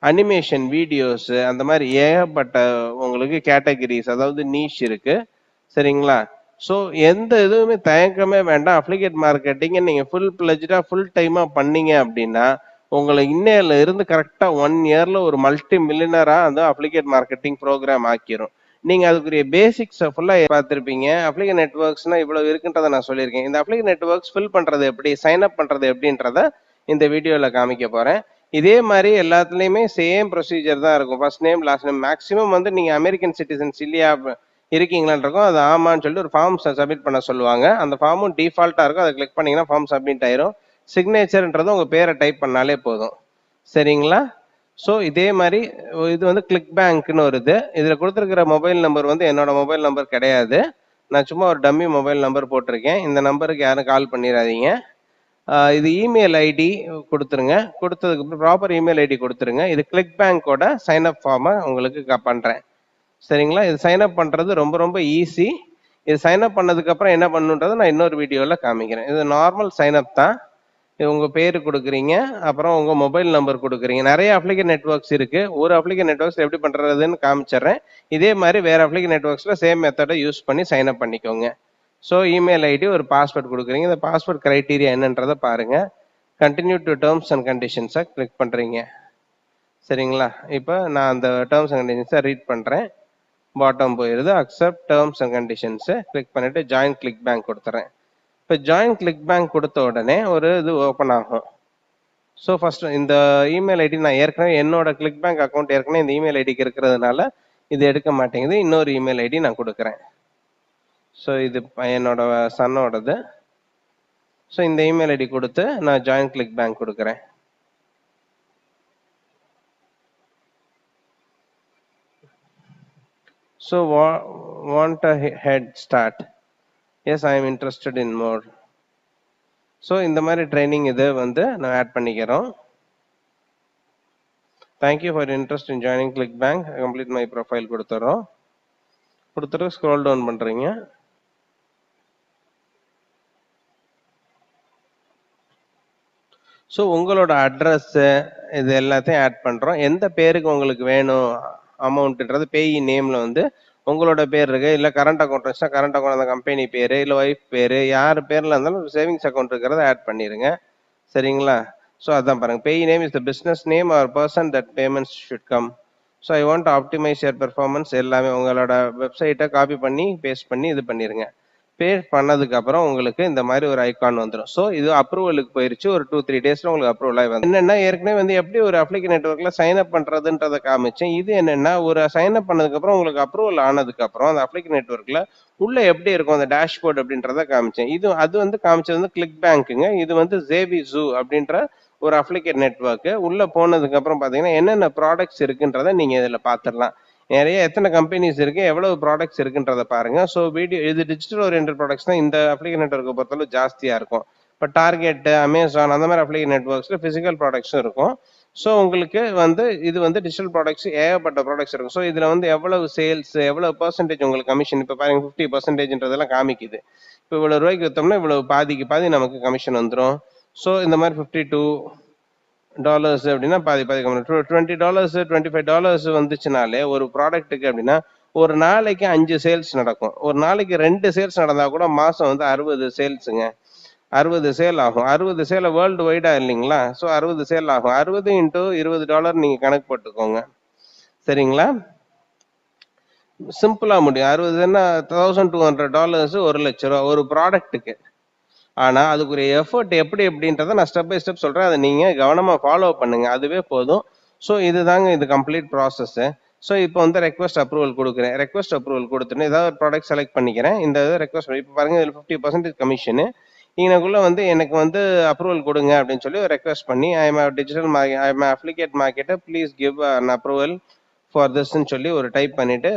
அனிமேஷன் வீடியோஸ் அந்த மாதிரி ஏகப்பட்ட உங்களுக்கு கேட்டகரிஸ், அதாவது நீஷ் இருக்கு. சரிங்களா? ஸோ எந்த இதுவுமே தயக்கமே வேண்டாம். அப்ளிகேட் மார்க்கெட்டிங்கை நீங்கள் ஃபுல் டைமாக பண்ணீங்க அப்படின்னா உங்களை இன்னையில இருந்து கரெக்டாக 1 இயர்ல ஒரு மல்டி மில்லியனராக அந்த அப்ளிகேட் மார்க்கெட்டிங் ப்ரோக்ராம் ஆக்கிரும். நீங்க அதுக்குரிய பேசிக்ஸை ஃபுல்லாக பார்த்துருப்பீங்க. அப்ளிகேட் நெட்ஒர்க்ஸ்னா இவ்வளவு இருக்குன்றதை நான் சொல்லியிருக்கேன். இந்த அப்ளிகேட் நெட்ஒர்க்ஸ் ஃபில் பண்றது எப்படி, சைன் அப் பண்றது எப்படின்றத இந்த வீடியோவில் காமிக்க போறேன். இதே மாதிரி எல்லாத்துலேயுமே சேம் ப்ரொசீஜர் தான் இருக்கும். First name, last name. Maximum வந்து நீங்க அமெரிக்கன் சிட்டிசன்ஸ் இல்லையா இருக்கீங்களான் இருக்கும். அது ஆமான்னு சொல்லிட்டு ஒரு ஃபார்ம் சப்மிட் பண்ண சொல்லுவாங்க. அந்த ஃபார்மும் டிஃபால்ட்டா இருக்கும். அதை கிளிக் பண்ணீங்கன்னா ஃபார்ம் சப்மிட் ஆயிரும். சிக்னேச்சர்ன்றது உங்க பேரை டைப் பண்ணாலே போதும். சரிங்களா? ஸோ இதே மாதிரி இது வந்து கிளிக் பேங்க்னு ஒரு இதுல கொடுத்துருக்கிற மொபைல் நம்பர் வந்து என்னோட மொபைல் நம்பர் கிடையாது. நான் சும்மா ஒரு டம்மி மொபைல் நம்பர் போட்டிருக்கேன். இந்த நம்பருக்கு யாரும் கால் பண்ணிடாதீங்க. இது இமெயில் ஐடி கொடுத்துருங்க. கொடுத்ததுக்கு ப்ராப்பர் இமெயில் ஐடி கொடுத்துருங்க. இது கிளிக் பேங்கோட சைன் அப் ஃபார்மை உங்களுக்கு பண்றேன். சரிங்களா? இது சைன் அப் பண்றது ரொம்ப ரொம்ப ஈஸி. இது சைன் அப் பண்ணதுக்கு அப்புறம் என்ன பண்ணுன்றதை நான் இன்னொரு வீடியோல காமிக்கிறேன். இது நார்மல் சைன் அப் தான். உங்க பேரு கொடுக்குறீங்க, அப்புறம் உங்க மொபைல் நம்பர் கொடுக்குறீங்க. நிறைய அப்ளிகேட் நெட்வொர்க்ஸ் இருக்கு. ஒரு அப்ளிகேட் நெட்வொர்க்ஸ் எப்படி பண்றதுன்னு காமிச்சிடுறேன். இதே மாதிரி வேற அப்ளிகேட் நெட்வொர்க்ஸ்ல சேம் மெத்தடை யூஸ் பண்ணி சைன் அப் பண்ணிக்கோங்க. ஸோ இமெயில் ஐடி ஒரு பாஸ்வேர்ட் கொடுக்குறீங்க. இந்த பாஸ்வேர்ட் கிரைட்டீரியா என்னன்றதை பாருங்க. கண்டினியூ டு டேர்ம்ஸ் அண்ட் கண்டிஷன்ஸை கிளிக் பண்றீங்க. சரிங்களா? இப்போ நான் அந்த டேர்ம்ஸ் அண்ட் கண்டிஷன்ஸை ரீட் பண்றேன். பாட்டம் போயிருது. அக்செப்ட் டேர்ம்ஸ் அண்ட் கண்டிஷன்ஸை கிளிக் பண்ணிட்டு ஜாயின் கிளிக் பேங்க் கொடுத்துறேன். இப்போ ஜாயின் கிளிக் பேங்க் கொடுத்த உடனே ஒரு இது ஓப்பன் ஆகும். ஸோ ஃபர்ஸ்ட் இந்த இமெயில் ஐடி நான் ஏற்கனவே என்னோட கிளிக் பேங்க் அக்கௌண்ட் ஏற்கனவே இந்த இமெயில் ஐடிக்கு இருக்கிறதுனால இது எடுக்க மாட்டேங்குது. இன்னொரு இமெயில் ஐடி நான் கொடுக்குறேன். ஸோ இது என்னோட சன்னோடது. ஸோ இந்த இமெயில் ஐடி கொடுத்து நான் ஜாயின் கிளிக் பேங்க் கொடுக்குறேன். So want a head start. Yes, I am interested in more. So இந்த மாதிரி ட்ரைனிங் இது வந்து நான் ஆட் பண்ணிக்கிறோம். Thank you for your interest in joining ClickBank. I complete my profile கொடுத்துறோம். கொடுத்துட்டு ஸ்க்ரோல் டவுன் பண்றீங்க. ஸோ உங்களோட அட்ரஸ் இது எல்லாத்தையும் ஆட் பண்றோம். எந்த பேருக்கு உங்களுக்கு வேணும் அமௌண்ட்ன்றது பேயி நேம்ல வந்து உங்களோட பேர் இருக்கு, இல்ல கரண்ட் அக்கௌண்ட் வச்சா கரண்ட் அக்கௌண்ட் அந்த கம்பெனி பேரு, இல்ல ஒய்ஃப் பேரு, யார் பேர்ல இருந்தாலும் சேவிங்ஸ் அக்கௌண்ட் இருக்கிறத ஆட் பண்ணிருங்க. சரிங்களா? ஸோ அதான் பாருங்க, pay name is the business name or person that payments should come. So I want optimize your performance. எல்லாமே உங்களோட வெப்சைட்டை காப்பி பண்ணி பேஸ்ட் பண்ணி இது பண்ணிருங்க. பே பண்ணதுக்கு அப்புறம் உங்களுக்கு இந்த மாதிரி ஒரு ஐகான் வந்துடும். ஸோ இது அப்ரூவலுக்கு போயிருச்சு. ஒரு 2-3 டேஸ்ல உங்களுக்கு அப்ரூவல் ஆகி வந்து என்னன்னா, ஏற்கனவே வந்து எப்படி ஒரு அப்ளிகேஷன் நெட்வொர்க்ல சைன் அப் பண்றதுன்றதை காமிச்சேன். இது என்னன்னா, ஒரு சைன் அப் பண்ணதுக்கு அப்புறம் உங்களுக்கு அப்ரூவல் ஆனதுக்கு அப்புறம் அந்த அப்ளிகேஷன் நெட்வொர்க்ல உள்ள எப்படி இருக்கும் அந்த டேஷ்போர்ட் அப்படின்றத காமிச்சேன். இது அது வந்து காமிச்சது வந்து கிளிக் பேங்க்குங்க. இது வந்து ஜேபி ஜூ அப்படின்ற ஒரு அப்ளிகேட் நெட்வொர்க். உள்ள போனதுக்கு அப்புறம் பாத்தீங்கன்னா என்னென்ன ப்ராடக்ட்ஸ் இருக்குன்றத நீங்க இதுல பாத்துடலாம். நிறைய எத்தனை கம்பெனிஸ் இருக்கு, எவ்வளவு ப்ராடக்ட்ஸ் இருக்குன்றத பாருங்க. ஸோ வீடியோ இது டிஜிட்டல் ஓரியன்ட் ப்ராடக்ட்ஸ் தான் இந்த அப்ளிகேஷன் நெட்வொர்க்கை பொறுத்தளவு ஜாஸ்தியா இருக்கும். இப்போ டார்கெட், அமேசான் அந்த மாதிரி அப்ளிகேஷன் நெட்வொர்க்ஸ்ல பிசிக்கல் ப்ராடக்ட்ஸும் இருக்கும். ஸோ உங்களுக்கு வந்து இது வந்து டிஜிட்டல் ப்ராடக்ட்ஸ் ஏகப்பட்ட ப்ராடக்ட்ஸ் இருக்கும். ஸோ இதுல வந்து எவ்வளவு சேல்ஸ், எவ்வளவு பெர்சன்டேஜ் உங்களுக்கு கமிஷன், இப்போ பாருங்க 50%ன்றதெல்லாம் காமிக்குது. இப்போ இவ்வளவு ரூபாய்க்கு வித்தோம்னா இவ்வளவு பாதிக்கு பாதி நமக்கு கமிஷன் வந்துடும். ஸோ இந்த மாதிரி $52 அப்படின்னா பாதி பாதி $20, $25 வந்துச்சுனாலே ஒரு ப்ராடக்ட்டுக்கு அப்படின்னா ஒரு நாளைக்கு 5 சேல்ஸ் நடக்கும். ஒரு நாளைக்கு 2 சேல்ஸ் நடந்தா கூட மாசம் வந்து 60 சேல்ஸுங்க. 60 சேல் ஆகும். 60 சேல வேர்ல்டு வைடா இல்லைங்களா? ஸோ 60 சேல் ஆகும். 60 × $20 நீங்க கணக்கு போட்டுக்கோங்க. சரிங்களா? சிம்பிளா முடியும். 60ன்னா $1200, $1,00,000 ஒரு ப்ராடக்ட்டுக்கு. ஆனா அதுக்குரிய எஃபர்ட் எப்படி எப்படின்றத நான் ஸ்டெப் பை ஸ்டெப் சொல்றேன். அதை நீங்க கவனமா ஃபாலோ பண்ணுங்க. அதுவே போதும். ஸோ இதுதாங்க இது கம்ப்ளீட் ப்ராசஸ். ஸோ இப்போ வந்து ரெக்வஸ்ட் அப்ரூவல் கொடுக்குறேன். ரெக்வஸ்ட் அப்ரூவல் கொடுத்துட்டு ஏதாவது ஒரு ப்ராடக்ட் செலக்ட் பண்ணிக்கிறேன். இந்த ரெக்வஸ்ட் இப்போ பாருங்க, இதில் 50% கமிஷனு. இதுக்குள்ள வந்து எனக்கு வந்து அப்ரூவல் கொடுங்க அப்படின்னு சொல்லி ஒரு ரெக்வஸ்ட் பண்ணி I am digital I am affiliate marketer please give an approval for திஸ்ன்னு சொல்லி ஒரு டைப் பண்ணிட்டு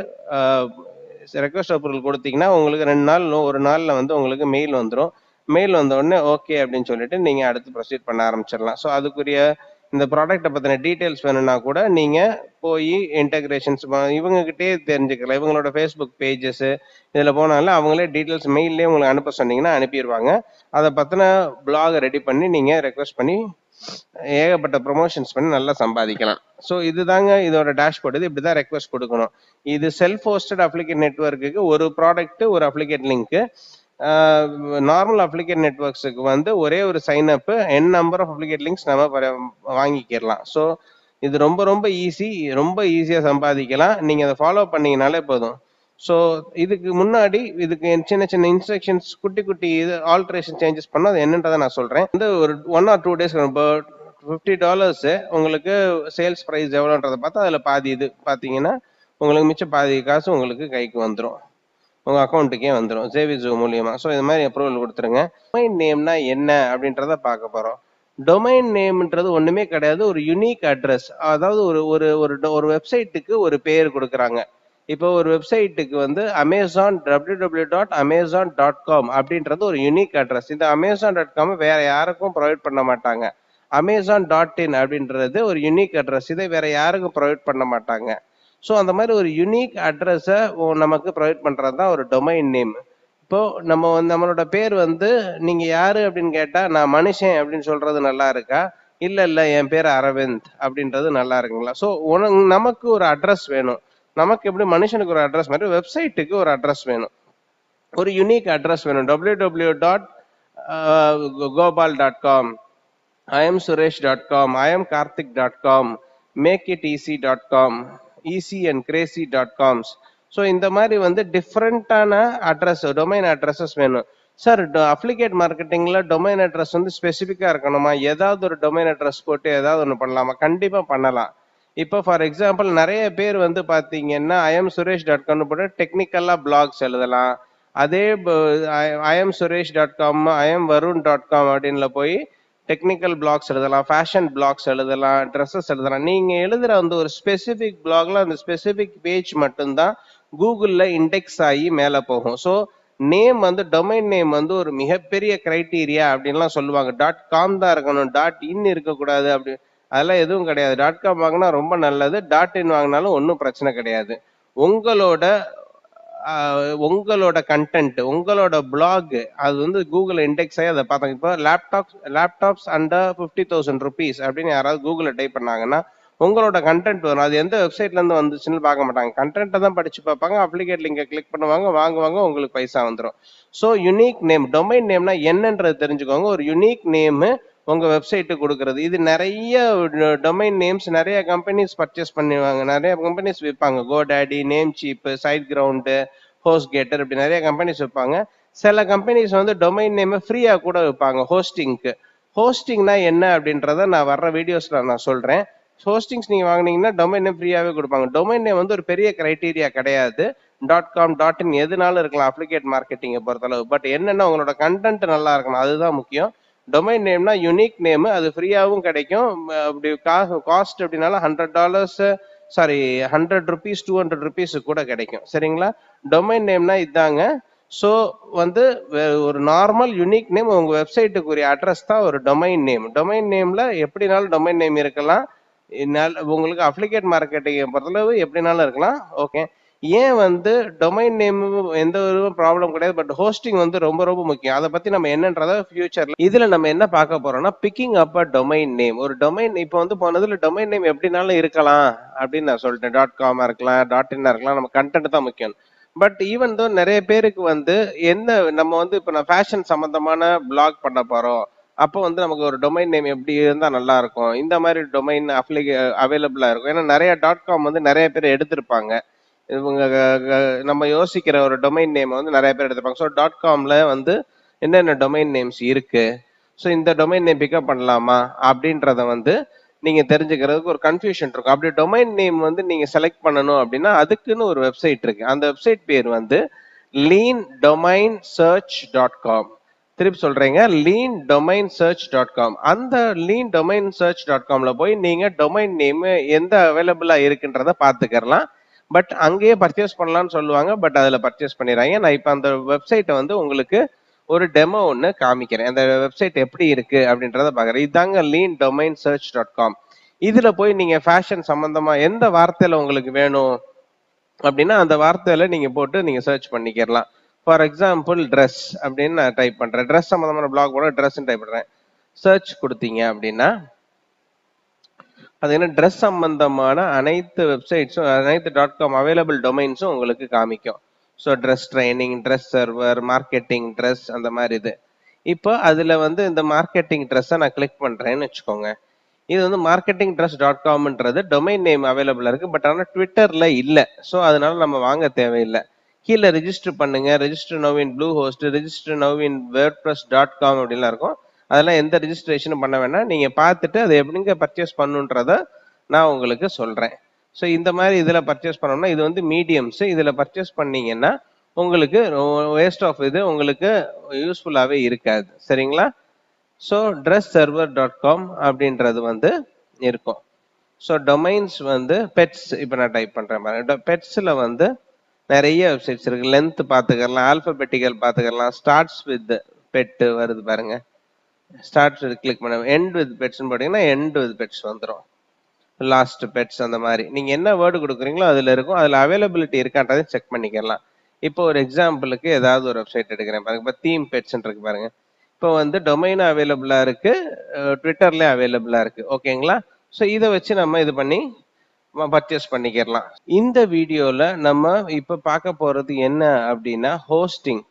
ரெக்வஸ்ட் அப்ரூவல் கொடுத்தீங்கன்னா உங்களுக்கு 2 நாள் ஒரு நாளில் வந்து உங்களுக்கு மெயில் வந்துடும். மெயில் வந்த உடனே ஓகே அப்படின்னு சொல்லிட்டு நீங்க அடுத்து ப்ரொசீட் பண்ண ஆரம்பிச்சிடலாம். ஸோ அதுக்குரிய இந்த ப்ராடக்ட்டை பத்தின டீடைல்ஸ் வேணும்னா கூட நீங்க போய் இன்டகிரேஷன்ஸ் இவங்க கிட்டே தெரிஞ்சுக்கலாம். இவங்களோட ஃபேஸ்புக் பேஜஸ் இதுல போனாலும் அவங்களே டீடைல்ஸ் மெயிலே உங்களுக்கு அனுப்ப சொன்னீங்கன்னா அனுப்பிடுவாங்க. அதை பத்தின பிளாக் ரெடி பண்ணி நீங்க ரெக்வஸ்ட் பண்ணி ஏகப்பட்ட ப்ரொமோஷன்ஸ் பண்ணி நல்லா சம்பாதிக்கலாம். ஸோ இதுதாங்க இதோட டேஷ்போர்ட். இது இப்படிதான் ரெக்வஸ்ட் கொடுக்கணும். இது செல்ஃப் ஹோஸ்டட் அப்ளிகேட் நெட்வொர்க்குக்கு ஒரு ப்ராடக்ட் ஒரு அப்ளிகேட் லிங்க். நார்மல் அப்ளிகேட் நெட்வொர்க்ஸுக்கு வந்து ஒரே ஒரு சைன் அப் நம்பர் ஆஃப் அப்ளிகேட் லிங்க்ஸ் நம்ம வாங்கிக்கலாம். ஸோ இது ரொம்ப ரொம்ப ஈஸி, ரொம்ப ஈஸியா சம்பாதிக்கலாம். நீங்க அதை ஃபாலோ பண்ணீங்கனாலே போதும். ஸோ இதுக்கு முன்னாடி இதுக்கு சின்ன சின்ன இன்ஸ்ட்ரக்ஷன்ஸ், குட்டி குட்டி இது ஆல்ட்ரேஷன் சேஞ்சஸ் பண்ண அது என்னன்றதை நான் சொல்றேன். வந்து ஒரு 1 or 2 days $50 உங்களுக்கு சேல்ஸ் ப்ரைஸ் எவ்வளோன்றதை பார்த்தா அதில் பாதி இது பார்த்தீங்கன்னா உங்களுக்கு மிச்சம் பாதி காசு உங்களுக்கு கைக்கு வந்துடும். உங்க அக்கௌண்ட்டுக்கே வந்துடும் சேவிசோ மூலியமா. ஸோ இது மாதிரி அப்ரூவல் கொடுத்துருங்க. டொமைன் நேம்னா என்ன அப்படின்றத பார்க்க போறோம். டொமைன் நேம்ன்றது ஒண்ணுமே கிடையாது, ஒரு யூனிக் அட்ரஸ். அதாவது ஒரு ஒரு ஒரு ஒரு வெப்சைட்டுக்கு ஒரு பேர் கொடுக்குறாங்க. இப்போ ஒரு வெப்சைட்டுக்கு வந்து அமேசான் www.amazon.com அப்படின்றது ஒரு யூனிக் அட்ரஸ். இந்த அமேசான்.com வேற யாருக்கும் ப்ரொவைட் பண்ண மாட்டாங்க. அமேசான்.in அப்படின்றது ஒரு யூனிக் அட்ரஸ். இதை வேற யாருக்கும் ப்ரொவைட் பண்ண மாட்டாங்க. ஸோ அந்த மாதிரி ஒரு யூனிக் அட்ரஸை நமக்கு ப்ரொவைட் பண்றது தான் ஒரு டொமைன் நேம். இப்போ நம்ம வந்து நம்மளோட பேர் வந்து நீங்க யாரு அப்படின்னு கேட்டா நான் மனுஷன் அப்படின்னு சொல்றது நல்லா இருக்கா, இல்ல இல்ல என் பேர் அரவிந்த் அப்படின்றது நல்லா இருக்குங்களா? ஸோ நமக்கு ஒரு அட்ரஸ் வேணும். நமக்கு எப்படி மனுஷனுக்கு ஒரு அட்ரஸ் மாதிரி வெப்சைட்டுக்கு ஒரு அட்ரஸ் வேணும், ஒரு யூனிக் அட்ரஸ் வேணும். www.gopal.com, iamsuresh.com, iamkarthik.com, makeiteasy.com, easyandcrazy.com. So இந்த மாதிரி வந்து டிஃப்ரெண்டான அட்ரஸ், டொமைன் அட்ரஸஸ் வேணும். சார் அப்ளிகேட் மார்க்கெட்டிங்ல டொமைன் அட்ரஸ் வந்து ஸ்பெசிஃபிக்கா இருக்கணுமா? ஏதாவது ஒரு டொமைன் அட்ரஸ் போட்டு ஏதாவது ஒன்று பண்ணலாமா? கண்டிப்பா பண்ணலாம். இப்போ ஃபார் எக்ஸாம்பிள் நிறைய பேர் வந்து பாத்தீங்கன்னா iamsuresh.com போட்டு டெக்னிக்கலா பிளாக்ஸ் எழுதலாம். அதே iamsuresh.com, iamvarun.com அப்படின்னு போய் டெக்னிக்கல் பிளாக்ஸ் எழுதலாம், ஃபேஷன் பிளாக்ஸ் எழுதலாம், ட்ரெஸ்ஸஸ் எழுதலாம். நீங்க எழுதுற வந்து ஒரு ஸ்பெசிபிக் பிளாக்ல அந்த ஸ்பெசிபிக் பேஜ் மட்டும்தான் கூகுள்ல இண்டெக்ஸ் ஆகி மேல போகும். ஸோ நேம் வந்து டொமைன் நேம் வந்து ஒரு மிகப்பெரிய கிரைட்டீரியா அப்படின்லாம் சொல்லுவாங்க. .com தான் இருக்கணும், .in இருக்கக்கூடாது அப்படி, அதெல்லாம் எதுவும் கிடையாது. .com வாங்கினா ரொம்ப நல்லது, .in வாங்கினாலும் ஒன்றும் பிரச்சனை கிடையாது. உங்களோட உங்களோட கண்டென்ட், உங்களோட பிளாக் அது வந்து கூகுள் இண்டெக்ஸ் ஆகி அதை பார்த்தாங்க. இப்போ லேப்டாப்ஸ் அண்டர் 50,000 rupees அப்படின்னு யாராவது கூகுளில் டைப் பண்ணாங்கன்னா உங்களோட கண்டென்ட் வரும். அது எந்த வெப்சைட்ல இருந்து வந்துச்சுன்னு பார்க்க மாட்டாங்க, கண்டென்ட்டை தான் படிச்சு பார்ப்பாங்க. அப்ளிகேட் லிங்கை கிளிக் பண்ணுவாங்க, வாங்குவாங்க, உங்களுக்கு பைசா வந்துடும். ஸோ யூனிக் நேம், டொமைன் நேம்னா என்னன்றது தெரிஞ்சுக்கோங்க. ஒரு யூனிக் நேம் உங்க வெப்சைட்டு கொடுக்கறது. இது நிறைய டொமைன் நேம்ஸ் நிறைய கம்பெனிஸ் பர்ச்சேஸ் பண்ணுவாங்க, நிறைய கம்பெனிஸ் விற்பாங்க. GoDaddy, Namecheap, SiteGround, HostGator, இப்படி நிறைய கம்பெனிஸ் வைப்பாங்க. சில கம்பெனிஸ் வந்து டொமைன் நேம் ஃப்ரீயா கூட வைப்பாங்க ஹோஸ்டிங்க்கு. ஹோஸ்டிங்னா என்ன அப்படின்றத நான் வர்ற வீடியோஸ்ல நான் சொல்றேன். ஹோஸ்டிங்ஸ் நீங்க வாங்கினீங்கன்னா டொமைன் நேம் ஃப்ரீயாவே கொடுப்பாங்க. டொமைன் நேம் வந்து ஒரு பெரிய கிரைட்டீரியா கிடையாது. .com, .in எதுனாலும் இருக்கலாம் அப்ளிகேட் மார்க்கெட்டிங்கை பொறுத்தளவு. பட் என்னன்னா உங்களோட கண்டென்ட் நல்லா இருக்கணும், அதுதான் முக்கியம். டொமைன் நேம்னா யூனிக் நேம், அது ஃப்ரீயாவும் கிடைக்கும். அப்படி காஸ்ட் அப்படின்னாலும் $100, சாரி 100 rupees, 200 rupees கூட கிடைக்கும். சரிங்களா? டொமைன் நேம்னா இதாங்க. ஸோ வந்து ஒரு நார்மல் யூனிக் நேம் உங்க வெப்சைட்டுக்குரிய அட்ரஸ் தான் ஒரு டொமைன் நேம். டொமைன் நேம்ல எப்படினாலும் டொமைன் நேம் இருக்கலாம். உங்களுக்கு அப்ளிகேட் மார்க்கெட்டிங் பொறுத்தளவு எப்படினாலும் இருக்கலாம். ஓகே, ஏன் வந்து டொமைன் நேம் எந்த ஒரு ப்ராப்ளம் கிடையாது, பட் ஹோஸ்டிங் வந்து ரொம்ப ரொம்ப முக்கியம். அதை பத்தி நம்ம என்னன்றத ஃபியூச்சர்ல இதுல நம்ம என்ன பார்க்க போறோம்னா பிக்கிங் அப் அ டொமைன் நேம். ஒரு டொமைன் இப்போ வந்து போனதுல டொமைன் நேம் எப்படினாலும் இருக்கலாம் அப்படின்னு நான் சொல்லிட்டேன். .com இருக்கலாம், .in இருக்கலாம், நம்ம கண்டென்ட் தான் முக்கியம். பட் ஈவன் தோ நிறைய பேருக்கு வந்து என்ன, நம்ம வந்து இப்போ நான் ஃபேஷன் சம்பந்தமான பிளாக் பண்ண போறோம், அப்போ வந்து நமக்கு ஒரு டொமைன் நேம் எப்படி இருந்தா நல்லா இருக்கும், இந்த மாதிரி டொமைன் அவைலபிளா இருக்கும். ஏன்னா நிறைய .com வந்து நிறைய பேர் எடுத்திருப்பாங்க. இவங்க நம்ம யோசிக்கிற ஒரு டொமைன் நேம் வந்து நிறைய பேர் எடுத்துப்பாங்க. ஸோ .comல வந்து என்னென்ன டொமைன் நேம்ஸ் இருக்கு, ஸோ இந்த டொமைன் நேம் பிக்கப் பண்ணலாமா அப்படின்றத வந்து நீங்க தெரிஞ்சுக்கிறதுக்கு ஒரு கன்ஃபியூஷன் இருக்கும். அப்படி டொமைன் நேம் வந்து நீங்க செலக்ட் பண்ணணும் அப்படின்னா அதுக்குன்னு ஒரு வெப்சைட் இருக்கு. அந்த வெப்சைட் பேர் வந்து leandomainsearch.com. திருப்பி சொல்றேங்க, leandomainsearch.com. அந்த leandomainsearch.comல போய் நீங்க டொமைன் நேம் எந்த அவைலபிளா இருக்குன்றத பாத்துக்கலாம். பட் அங்கேயே பர்ச்சேஸ் பண்ணலாம்னு சொல்லுவாங்க, பட் அதுல பர்ச்சேஸ் பண்ணிடுறாங்க. நான் இப்ப அந்த வெப்சைட்டை வந்து உங்களுக்கு ஒரு டெமோ ஒன்று காமிக்கிறேன், அந்த வெப்சைட் எப்படி இருக்கு அப்படின்றத பாக்குறேன். இதாங்க leandomainsearch.com. இதுல போய் நீங்க ஃபேஷன் சம்பந்தமா எந்த வார்த்தையில உங்களுக்கு வேணும் அப்படின்னா அந்த வார்த்தையில நீங்க போட்டு நீங்க சர்ச் பண்ணிக்கலாம். ஃபார் எக்ஸாம்பிள் ட்ரெஸ் அப்படின்னு நான் டைப் பண்றேன், ட்ரெஸ் சம்பந்தமான பிளாக் போட ட்ரெஸ் டைப் பண்றேன். சர்ச் கொடுத்தீங்க அப்படின்னா அது என்ன, ட்ரெஸ் சம்பந்தமான அனைத்து வெப்சைட்ஸும் அனைத்து .com அவைலபிள் டொமைன்ஸும் உங்களுக்கு காமிக்கும். So dress training, dress server, marketing dress, அந்த மாதிரி இது. இப்போ அதுல வந்து இந்த மார்க்கெட்டிங் ட்ரெஸ்ஸை நான் கிளிக் பண்றேன்னு வச்சுக்கோங்க. இது வந்து மார்க்கெட்டிங் ட்ரெஸ் .comன்றது டொமைன் நேம் அவைலபிளா இருக்கு, பட் ஆனால் ட்விட்டர்ல இல்லை. ஸோ அதனால நம்ம வாங்க தேவையில்லை. கீழே ரெஜிஸ்டர் பண்ணுங்க, register now in blue host, register now in wordpress.com அப்படின்லாம் இருக்கும். அதெல்லாம் எந்த ரெஜிஸ்ட்ரேஷனும் பண்ண வேணாம். நீங்க பார்த்துட்டு அதை எப்படிங்க பர்ச்சேஸ் பண்ணுன்றத நான் உங்களுக்கு சொல்றேன். ஸோ இந்த மாதிரி இதுல பர்ச்சேஸ் பண்ணோம்னா இது வந்து மீடியம்ஸ். இதுல பர்ச்சேஸ் பண்ணீங்கன்னா உங்களுக்கு வேஸ்ட் ஆஃப் இது உங்களுக்கு யூஸ்ஃபுல்லாவே இருக்காது. சரிங்களா? ஸோ dressserver.com அப்படின்றது வந்து இருக்கும். ஸோ டொமைன்ஸ் வந்து பெட்ஸ் இப்போ நான் டைப் பண்றேன் பாருங்க. பெட்ஸ்ல வந்து நிறைய வெப்சைட்ஸ் இருக்கு. லென்த் பார்த்துக்கலாம், ஆல்பபெட்டிக்கல் பார்த்துக்கலாம். ஸ்டார்ட்ஸ் வித் பெட் வருது பாருங்க. ஸ்டார்ட் கிளிக் பண்ண எண்ட் வித் பெட்ஸ்னு போட்டீங்கன்னா எண்ட் வித் பெட்ஸ் வந்துடும். லாஸ்ட் பெட்ஸ் அந்த மாதிரி நீங்க என்ன வேர்டு கொடுக்குறீங்களோ அதுல இருக்கும். அதுல அவைலபிலிட்டி இருக்கான்றதை செக் பண்ணிக்கலாம். இப்போ ஒரு எக்ஸாம்பிளுக்கு ஏதாவது ஒரு வெப்சைட் எடுக்கிறேன் பாருங்க. இப்போ தீம் பெட்ஸ் இருக்கு பாருங்க. இப்போ வந்து டொமைன் அவைலபிளா இருக்கு, ட்விட்டர்ல அவைலபிளா இருக்கு. ஓகேங்களா? ஸோ இதை வச்சு நம்ம இது பண்ணி பர்ச்சேஸ் பண்ணிக்கலாம். இந்த வீடியோல நம்ம இப்ப பார்க்க போறது என்ன அப்படின்னா ஹோஸ்டிங்.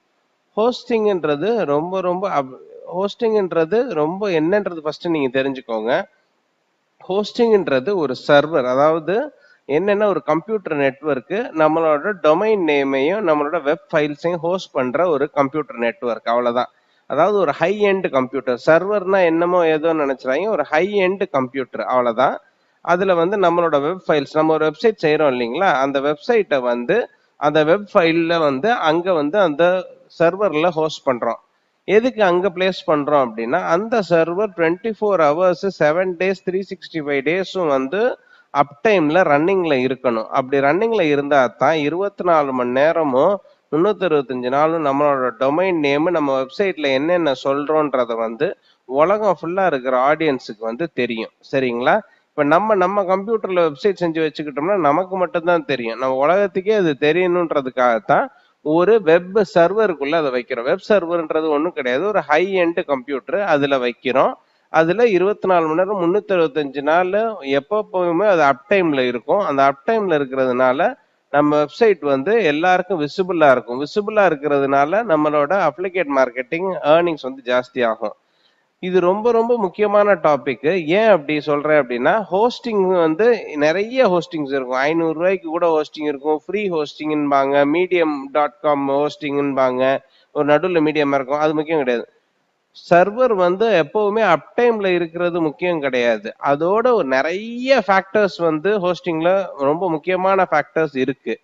ஹோஸ்டிங்ன்றது ரொம்ப ரொம்ப ஹோஸ்டிங்ன்றது ரொம்ப என்னன்றது ஃபர்ஸ்ட் நீங்க தெரிஞ்சுக்கோங்க. ஹோஸ்டிங்ன்றது ஒரு சர்வர், அதாவது என்னன்னா ஒரு கம்ப்யூட்டர் நெட்வொர்க் நம்மளோட டொமைன் நேமையும் நம்மளோட வெப் ஃபைல்ஸையும் ஹோஸ்ட் பண்ற ஒரு கம்ப்யூட்டர் நெட்வொர்க். அவ்வளவுதான். அதாவது ஒரு ஹை எண்ட் கம்ப்யூட்டர். சர்வர்னா என்னமோ ஏதோ நினைச்சுறாங்க, ஒரு ஹை எண்ட் கம்ப்யூட்டர் அவ்வளவுதான். அதுல வந்து நம்மளோட வெப் ஃபைல்ஸ், நம்ம ஒரு வெப்சைட் செய்யறோம் இல்லைங்களா, அந்த வெப்சைட்டை வந்து அந்த வெப் ஃபைல்ல வந்து அங்க வந்து அந்த சர்வர்ல ஹோஸ்ட் பண்றோம். எதுக்கு அங்க பிளேஸ் பண்றோம் அப்படின்னா, அந்த சர்வர் 24 ஹவர்ஸ் 7 டேஸ் 365 டேஸும் வந்து அப் டைம்ல ரன்னிங்ல இருக்கணும். அப்படி ரன்னிங்ல இருந்தா தான் 24 மணி நேரமும் 365 நாளும் நம்மளோட டொமைன் நேம் நம்ம வெப்சைட்ல என்னென்ன சொல்றோன்றத வந்து உலகம் ஃபுல்லா இருக்கிற ஆடியன்ஸுக்கு வந்து தெரியும். சரிங்களா? இப்ப நம்ம நம்ம கம்ப்யூட்டர்ல வெப்சைட் செஞ்சு வச்சுக்கிட்டோம்னா நமக்கு மட்டும்தான் தெரியும். நம்ம உலகத்துக்கே அது தெரியணுன்றதுக்காகத்தான் ஒரு வெப் சர்வருக்குள்ள அதை வைக்கிறோம். வெப் சர்வர்ன்றது ஒண்ணும் கிடையாது, ஒரு ஹை எண்ட் கம்ப்யூட்டர். அதுல வைக்கிறோம். அதுல 24 மணி நேரம் 365 நாள் எப்பவுமே அது அப் டைம்ல இருக்கும். அந்த அப் டைம்ல இருக்கிறதுனால நம்ம வெப்சைட் வந்து எல்லாருக்கும் விசிபிளா இருக்கும். விசிபிளா இருக்கிறதுனால நம்மளோட அப்ளிகேட் மார்க்கெட்டிங் ஏர்னிங்ஸ் வந்து ஜாஸ்தி ஆகும். இது ரொம்ப ரொம்ப முக்கியமான டாபிக். ஏன் அப்படி சொல்றேன் அப்படின்னா, ஹோஸ்டிங் வந்து நிறைய ஹோஸ்டிங்ஸ் இருக்கும். 500 ரூபாய்க்கு கூட ஹோஸ்டிங் இருக்கும், ஃப்ரீ ஹோஸ்டிங்பாங்க, medium.com ஹோஸ்டிங்பாங்க, ஒரு நடுவில் மீடியமா இருக்கும். அது முக்கியம் கிடையாது. சர்வர் வந்து எப்பவுமே அப் டைம்ல இருக்கிறது முக்கியம் கிடையாது. அதோட ஒரு நிறைய ஃபேக்டர்ஸ் வந்து ஹோஸ்டிங்ல ரொம்ப முக்கியமான ஃபேக்டர்ஸ் இருக்கு.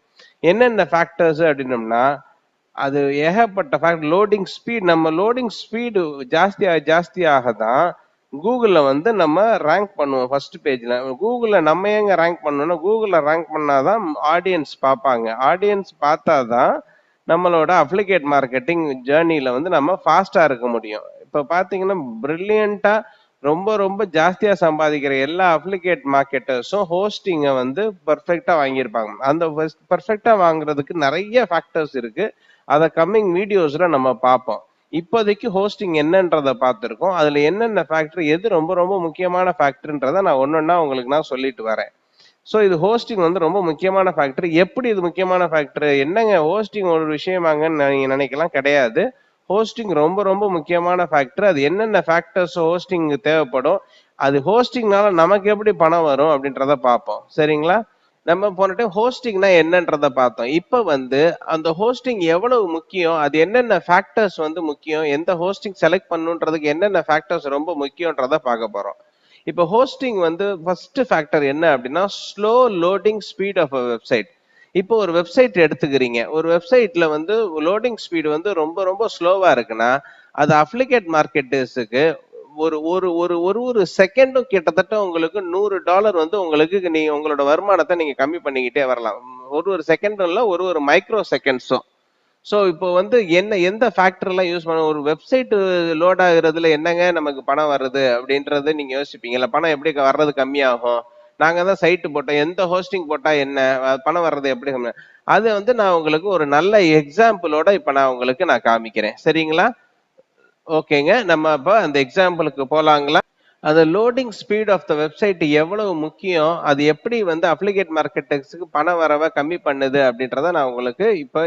என்னென்ன ஃபேக்டர்ஸ் அப்படின்னம்னா, அது ஏகப்பட்ட ஃபேக்ட். லோடிங் ஸ்பீட், நம்ம லோடிங் ஸ்பீடு ஜாஸ்தியாக தான் கூகுள்ல வந்து நம்ம ரேங்க் பண்ணுவோம் ஃபர்ஸ்ட் பேஜ்ல. கூகுள்ல நம்ம ஏங்க ரேங்க் பண்ணணும்னா, கூகுள்ல ரேங்க் பண்ணாதான் ஆடியன்ஸ் பார்ப்பாங்க. ஆடியன்ஸ் பார்த்தாதான் நம்மளோட அப்ளிகேட் மார்க்கெட்டிங் ஜேர்னில வந்து நம்ம ஃபாஸ்டா இருக்க முடியும். இப்ப பாத்தீங்கன்னா பிரில்லியண்டா ரொம்ப ரொம்ப ஜாஸ்தியா சம்பாதிக்கிற எல்லா அப்ளிகேட் மார்க்கெட்டர்ஸும் ஹோஸ்டிங்கை வந்து பர்ஃபெக்டா வாங்கியிருப்பாங்க. அந்த பர்ஃபெக்டா வாங்குறதுக்கு நிறைய ஃபேக்டர்ஸ் இருக்கு. அதை கம்மிங் வீடியோஸ்ல நம்ம பார்ப்போம். இப்போதைக்கு ஹோஸ்டிங் என்னன்றதை பார்த்துருக்கோம். அதுல என்னென்ன ஃபேக்டர், எது ரொம்ப ரொம்ப முக்கியமான ஃபேக்டர்ன்றதை நான் ஒன்னொன்னா உங்களுக்கு நான் சொல்லிட்டு வரேன். ஸோ இது ஹோஸ்டிங் வந்து ரொம்ப முக்கியமான ஃபேக்டர். எப்படி இது முக்கியமான ஃபேக்டர்? என்னங்க ஹோஸ்டிங் ஒரு விஷயமாங்கன்னு நீங்க நினைக்கலாம், கிடையாது. ஹோஸ்டிங் ரொம்ப ரொம்ப முக்கியமான ஃபேக்டர். அது என்னென்ன ஃபேக்டர்ஸ் ஹோஸ்டிங் தேவைப்படும், அது ஹோஸ்டிங்னால நமக்கு எப்படி பணம் வரும் அப்படின்றத பார்ப்போம். சரிங்களா? நம்ம போன டைம் ஹோஸ்டிங்னா என்னன்றத பார்த்தோம். இப்ப வந்து அந்த ஹோஸ்டிங் எவ்வளவு முக்கியம், அது என்னென்ன ஃபேக்டர்ஸ் வந்து முக்கியம், எந்த ஹோஸ்டிங் செலக்ட் பண்ணுன்றதுக்கு என்னென்ன ஃபேக்டர்ஸ் ரொம்ப முக்கியன்றத பார்க்க போறோம். இப்போ ஹோஸ்டிங் வந்து ஃபர்ஸ்ட் ஃபேக்டர் என்ன அப்படின்னா, slow loading speed of a website. இப்போ ஒரு வெப்சைட் எடுத்துக்கிறீங்க, ஒரு வெப்சைட்ல வந்து லோடிங் ஸ்பீடு வந்து ரொம்ப ரொம்ப ஸ்லோவா இருக்குன்னா, அது அப்ளிகேட் மார்க்கெட்டர்ஸுக்கு ஒரு ஒரு ஒரு ஒரு ஒரு செகண்டும் கிட்டத்தட்ட உங்களுக்கு $100 வந்து உங்களுக்கு நீங்க உங்களோட வருமானத்தை நீங்க கம்மி பண்ணிக்கிட்டே வரலாம். ஒரு ஒரு செகண்டும் இல்ல, ஒரு ஒரு மைக்ரோ செகண்ட்ஸும். ஸோ இப்போ வந்து என்ன எந்த ஃபேக்டர்லாம் யூஸ் பண்ண, ஒரு வெப்சைட் லோட் ஆகுறதுல என்னங்க நமக்கு பணம் வருது அப்படின்றது நீங்க யோசிப்பீங்கல்ல. பணம் எப்படி வர்றது கம்மியாகும்? நாங்க தான் சைட்டு போட்டோம், எந்த ஹோஸ்டிங் போட்டா என்ன பணம் வர்றது எப்படி கம்மி? அது வந்து நான் உங்களுக்கு ஒரு நல்ல எக்ஸாம்பிளோட இப்ப நான் உங்களுக்கு நான் காமிக்கிறேன். சரிங்களா? ஓகேங்க, நம்ம அப்ப அந்த எக்ஸாம்பிளுக்கு போலாங்களா? அந்த loading speed of the website எவ்வளவு முக்கியம், அது எப்படி வந்து அப்ளிகேட் மார்க்கெட்டர்ஸ்க்கு பண வரவை கம்மி பண்ணுது அப்படின்றத நான் உங்களுக்கு இப்போ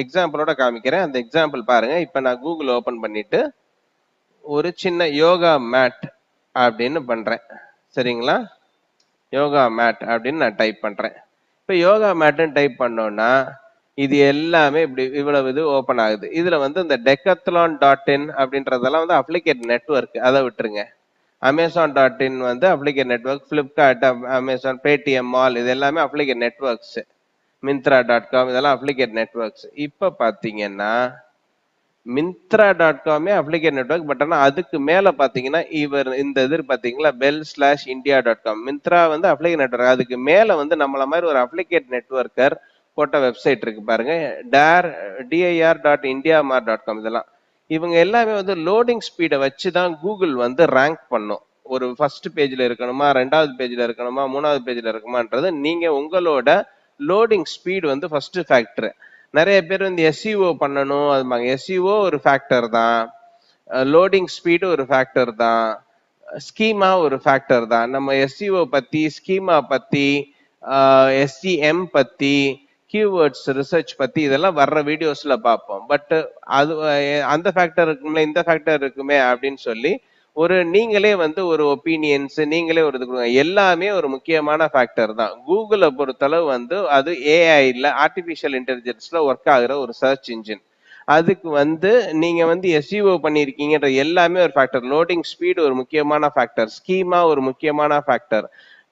எக்ஸாம்பிளோட காமிக்கிறேன். அந்த எக்ஸாம்பிள் பாருங்க. இப்போ நான் கூகுள் ஓபன் பண்ணிட்டு ஒரு சின்ன யோகா மேட் அப்படின்னு பண்றேன். சரிங்களா? யோகா மேட் அப்படின்னு நான் டைப் பண்றேன். இப்போ யோகா மேட்னு டைப் பண்ணோம்னா இது எல்லாமே இப்படி இவ்வளவு இது ஓபன் ஆகுது. இதுல வந்து இந்த decathlon.in அப்படின்றதெல்லாம் வந்து அப்ளிகேட் நெட்வொர்க், அதை விட்டுருங்க. Amazon.in வந்து affiliate network, Flipkart, Amazon, Paytm mall, இது எல்லாமே அப்ளிகேட் நெட்வொர்க்ஸ். Myntra.com இதெல்லாம் அப்ளிகேட் நெட்வொர்க்ஸ். இப்ப பாத்தீங்கன்னா Myntra.com அப்ளிகேட் நெட்வொர்க். பட் ஆனா அதுக்கு மேல பாத்தீங்கன்னா இவர் இந்த இது பாத்தீங்களா bell/india.com. மிந்த்ரா வந்து அப்ளிகேட் நெட்வொர்க். அதுக்கு மேல வந்து நம்மள மாதிரி ஒரு அப்ளிகேட் நெட்வொர்க்கர் போட்ட வெப்சைட் இருக்கு பாருங்க, dir.indiamart.com. இதெல்லாம் இவங்க எல்லாமே வந்து லோடிங் ஸ்பீடை வச்சு தான் கூகுள் வந்து ரேங்க் பண்ணும். ஒரு ஃபர்ஸ்ட் பேஜ்ல இருக்கணுமா, ரெண்டாவது பேஜ்ல இருக்கணுமா, மூணாவது பேஜ்ல இருக்குமான்றது நீங்க உங்களோட லோடிங் ஸ்பீடு வந்து ஃபர்ஸ்ட் ஃபேக்டர். நிறைய பேர் வந்து எஸ்இஓ பண்ணணும் அதுமாங்க. எஸ்இஓ ஒரு ஃபேக்டர் தான், லோடிங் ஸ்பீடு ஒரு ஃபேக்டர் தான், ஸ்கீமா ஒரு ஃபேக்டர் தான். நம்ம எஸ்இஓ பத்தி, ஸ்கீமா பத்தி, எஸ்இஎம் பத்தி, கீவேர்ட்ஸ் ரிசர்ச் பத்தி இதெல்லாம் வர்ற வீடியோஸ்ல பார்ப்போம். பட் அது அந்த ஃபேக்டர் இருக்குமே இந்த ஃபேக்டர் இருக்குமே அப்படின்னு சொல்லி ஒரு நீங்களே வந்து ஒரு ஒப்பீனியன்ஸ் நீங்களே ஒரு இது கொடுங்க. எல்லாமே ஒரு முக்கியமான ஃபேக்டர் தான். கூகுளை பொறுத்தளவு வந்து அது ஏஐல ஆர்டிபிஷியல் இன்டெலிஜென்ஸ்ல ஒர்க் ஆகுற ஒரு சர்ச் இன்ஜின். அதுக்கு வந்து நீங்க வந்து எஸ்இஓ பண்ணிருக்கீங்கன்ற எல்லாமே ஒரு ஃபேக்டர். லோடிங் ஸ்பீடு ஒரு முக்கியமான ஃபேக்டர், ஸ்கீமா ஒரு முக்கியமான ஃபேக்டர்,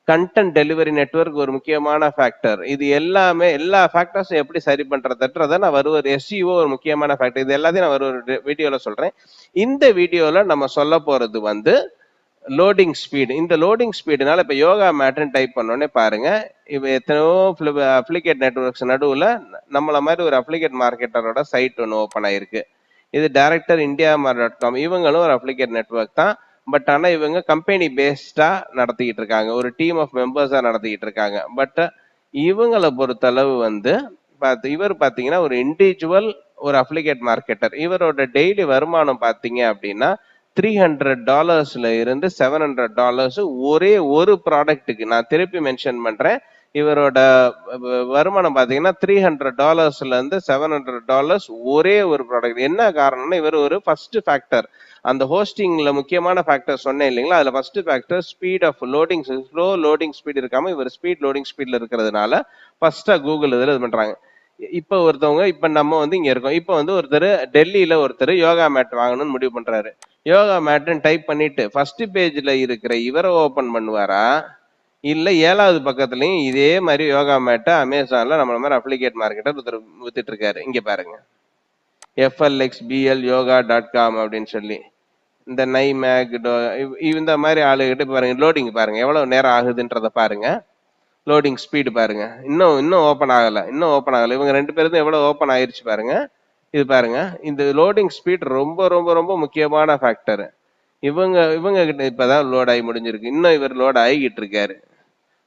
கண்டென்ட் டெலிவரி நெட்வொர்க் ஒரு முக்கியமான ஃபேக்டர். இது எல்லாமே எல்லா ஃபேக்டர்ஸும் எப்படி சரி பண்றதுன்றத நான் ஒரு எஸ்இஓ ஒரு முக்கியமான ஃபேக்டர். இது எல்லாத்தையும் நான் ஒரு வீடியோல சொல்றேன். இந்த வீடியோல நம்ம சொல்ல போறது வந்து லோடிங் ஸ்பீடு. இந்த லோடிங் ஸ்பீடுனால இப்ப யோகா மேட்னு டைப் பண்ணோடனே பாருங்க, இப்ப எத்தனையோ அப்ளிகேட் நெட்வொர்க்ஸ் நடுவுல நம்மள மாதிரி ஒரு அப்ளிகேட் மார்க்கெட்டரோட சைட் ஒன்று ஓப்பன் ஆயிருக்கு. இது director.indiamart.com. இவங்களும் ஒரு அப்ளிகேட் நெட்வொர்க் தான். பட் ஆனா இவங்க கம்பெனி பேஸ்டா நடத்திக்கிட்டு இருக்காங்க, ஒரு டீம் ஆஃப் மெம்பர்ஸா நடத்திக்கிட்டு இருக்காங்க. பட் இவங்களை பொறுத்தளவு வந்து இவர் பாத்தீங்கன்னா ஒரு இண்டிவிஜுவல் ஒரு அப்ளிகேட் மார்க்கெட்டர். இவரோட டெய்லி வருமானம் பாத்தீங்க அப்படின்னா $300 இருந்து $700 ஒரே ஒரு ப்ராடக்ட்டுக்கு. நான் திருப்பி மென்ஷன் பண்றேன், இவரோட வருமானம் பாத்தீங்கன்னா $300 இருந்து $700 ஒரே ஒரு ப்ராடக்ட். என்ன காரணம்னா இவர் ஒரு ஃபர்ஸ்ட் ஃபேக்டர், அந்த ஹோஸ்டிங்ல முக்கியமான ஃபேக்டர் சொன்னேன் இல்லைங்களா, அதுல first factor speed of loading. Slow loading speed இருக்காம இவர் ஸ்பீட் லோடிங் ஸ்பீட்ல இருக்கிறதுனால ஃபர்ஸ்டா கூகுள் இதுல இது பண்றாங்க. இப்ப ஒருத்தவங்க, இப்ப நம்ம வந்து இங்க இருக்கோம், இப்ப வந்து ஒருத்தர் டெல்லியில ஒருத்தர் யோகா மேட் வாங்கணும்னு முடிவு பண்றாரு. யோகா மேட்னு டைப் பண்ணிட்டு ஃபர்ஸ்ட் பேஜ்ல இருக்கிற இவரை ஓபன் பண்ணுவாரா, இல்ல 7வது பக்கத்துலயும் இதே மாதிரி யோகா மேட்டை அமேசான்ல நம்மள மாதிரி அப்ளிகேட் மார்க்கெட்டர் ஒருத்தர் வித்துட்டு இருக்காரு. இங்க பாருங்க, flxblyoga.com அப்படின்னு சொல்லி இந்த நைமேக் இந்த மாதிரி ஆளுகிட்ட பாருங்க, லோடிங் பாருங்க எவ்வளவு நேரம் ஆகுதுன்றத பாருங்க. லோடிங் ஸ்பீடு பாருங்க, இன்னும் ஓப்பன் ஆகல, இவங்க ரெண்டு பேரும் எவ்வளவு ஓப்பன் ஆயிருச்சு பாருங்க. இது பாருங்க, இந்த லோடிங் ஸ்பீட் ரொம்ப ரொம்ப ரொம்ப முக்கியமான ஃபேக்டர். இவங்க கிட்ட இப்பதான் லோட் ஆகி முடிஞ்சிருக்கு, இன்னும் இவர் லோட் ஆகிட்டு இருக்காரு.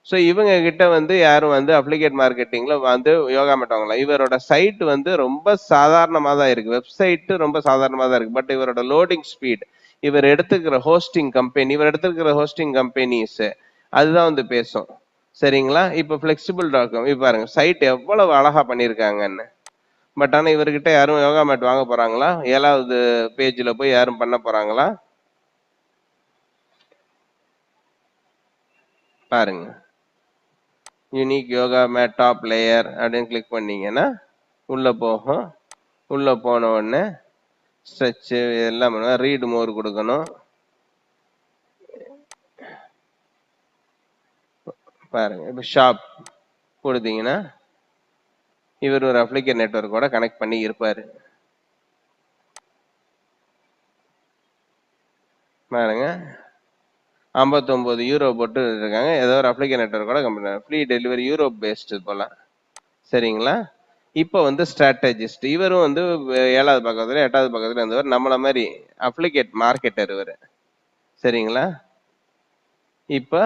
ஸோ இவங்க கிட்ட வந்து யாரும் வந்து அப்ளிகேட் மார்க்கெட்டிங்ல வந்து யோகா மேட் வாங்கலாம். இவரோட சைட் வந்து ரொம்ப சாதாரணமாக தான் இருக்கு, வெப்சைட் ரொம்ப சாதாரணமாக தான் இருக்கு. பட் இவரோட லோடிங் ஸ்பீட், இவர் எடுத்துக்கிற ஹோஸ்டிங் கம்பெனி, இவர் எடுத்துக்கிற ஹோஸ்டிங் கம்பெனிஸ் அதுதான் வந்து பேசும். சரிங்களா? இப்போ flexible.com இப்போ பாருங்க சைட் எவ்வளவு அழகா பண்ணியிருக்காங்கன்னு. பட் ஆனால் இவர்கிட்ட யாரும் யோகா மேட் வாங்க போறாங்களா? 7வது பேஜ்ல போய் யாரும் பண்ண போறாங்களா? பாருங்க, unique yoga mat top layer அப்படின்னு கிளிக் பண்ணீங்கன்னா உள்ள போகும். உள்ள போன உடனே ஸ்ட்ரெச்சு எல்லாம் பண்ணுவோம், ரீட் மோர் கொடுக்கணும். பாருங்க, இப்போ ஷாப் கொடுத்தீங்கன்னா இவர் ஒரு அப்ளிகேட் நெட்வொர்க்கோட கனெக்ட் பண்ணி இருப்பாரு. பாருங்க, 59 யூரோ போட்டு இருக்காங்க. ஏதோ ஒரு அப்ளிகேட் நெட்வொர்க்கோட company, free delivery, Europe based போல. சரிங்களா? இப்போ வந்து ஸ்ட்ராட்டஜிஸ்ட், இவரும் வந்து 7வது பக்கத்துல 8வது பக்கத்துல இருந்தவர், நம்மள மாதிரி அப்ளிகேட் மார்க்கெட்டர் இவர். சரிங்களா? இப்ப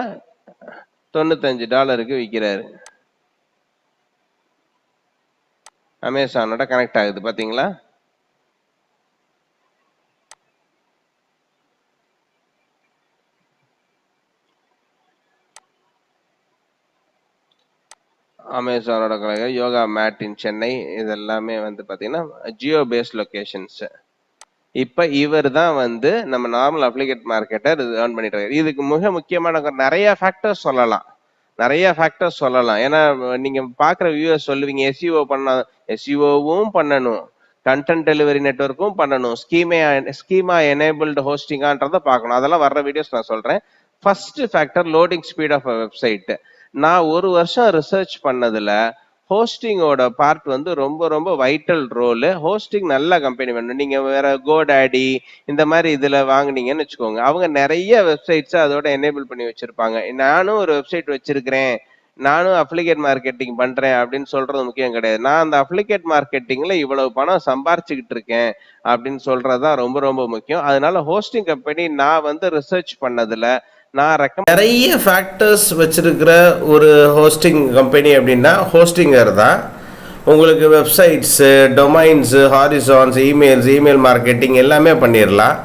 $95 விற்கிறாரு. அமேசானோட கனெக்ட் ஆகுது பாத்தீங்களா? அமேசானோட யோகா மேட் இன் சென்னை, இதெல்லாமே வந்து பாத்தீங்கன்னா ஜியோ பேஸ்ட் லொகேஷன்ஸ். இப்ப இவர் தான் வந்து நம்ம நார்மல் அப்ளிகேட் மார்க்கெட்டர் ஏர்ன் பண்ணிட்டு இருக்காரு. இதுக்கு மிக முக்கியமான நிறைய ஃபேக்டர்ஸ் சொல்லலாம். ஏன்னா நீங்க பாக்குற வியூவர்ஸ் சொல்லுவீங்க எஸ்இஓ எஸ்இஓவும் பண்ணணும், கண்டென்ட் டெலிவரி நெட்வொர்க்கும் பண்ணணும், ஸ்கீமா எனேபிள்டு ஹோஸ்டிங்கான்றத பார்க்கணும். அதெல்லாம் வர்ற வீடியோஸ் நான் சொல்றேன். First factor loading speed of website. நான் ஒரு வருஷம் ரிசர்ச் பண்ணதுல ஹோஸ்டிங்கோட பார்ட் வந்து ரொம்ப ரொம்ப வைட்டல் ரோல். ஹோஸ்டிங் நல்ல கம்பெனி வேணும். நீங்க வேற GoDaddy இந்த மாதிரி இதுல வாங்குனீங்கன்னு வச்சுக்கோங்க, அவங்க நிறைய வெப்சைட்ஸ் அதோட எனேபிள் பண்ணி வச்சிருப்பாங்க. நானும் ஒரு வெப்சைட் வச்சிருக்கிறேன், நானும் அப்ளிகேட் மார்க்கெட்டிங் பண்றேன் அப்படின்னு சொல்றது முக்கியம் கிடையாது. நான் அந்த அப்ளிகேட் மார்க்கெட்டிங்ல இவ்வளவு பணம் சம்பாரிச்சுக்கிட்டு இருக்கேன் அப்படின்னு சொல்றதுதான் ரொம்ப ரொம்ப முக்கியம். அதனால ஹோஸ்டிங் கம்பெனி நான் வந்து ரிசர்ச் பண்ணதுல நிறைய ஃபேக்டர்ஸ் வச்சிருக்கிற ஒரு ஹோஸ்டிங் கம்பெனி அப்படின்னா ஹோஸ்டிங்கர் தான். உங்களுக்கு வெப்சைட்ஸு, டொமைன்ஸு, ஹாரிசான்ஸ், இமெயில் மார்க்கெட்டிங் எல்லாமே பண்ணிடலாம்.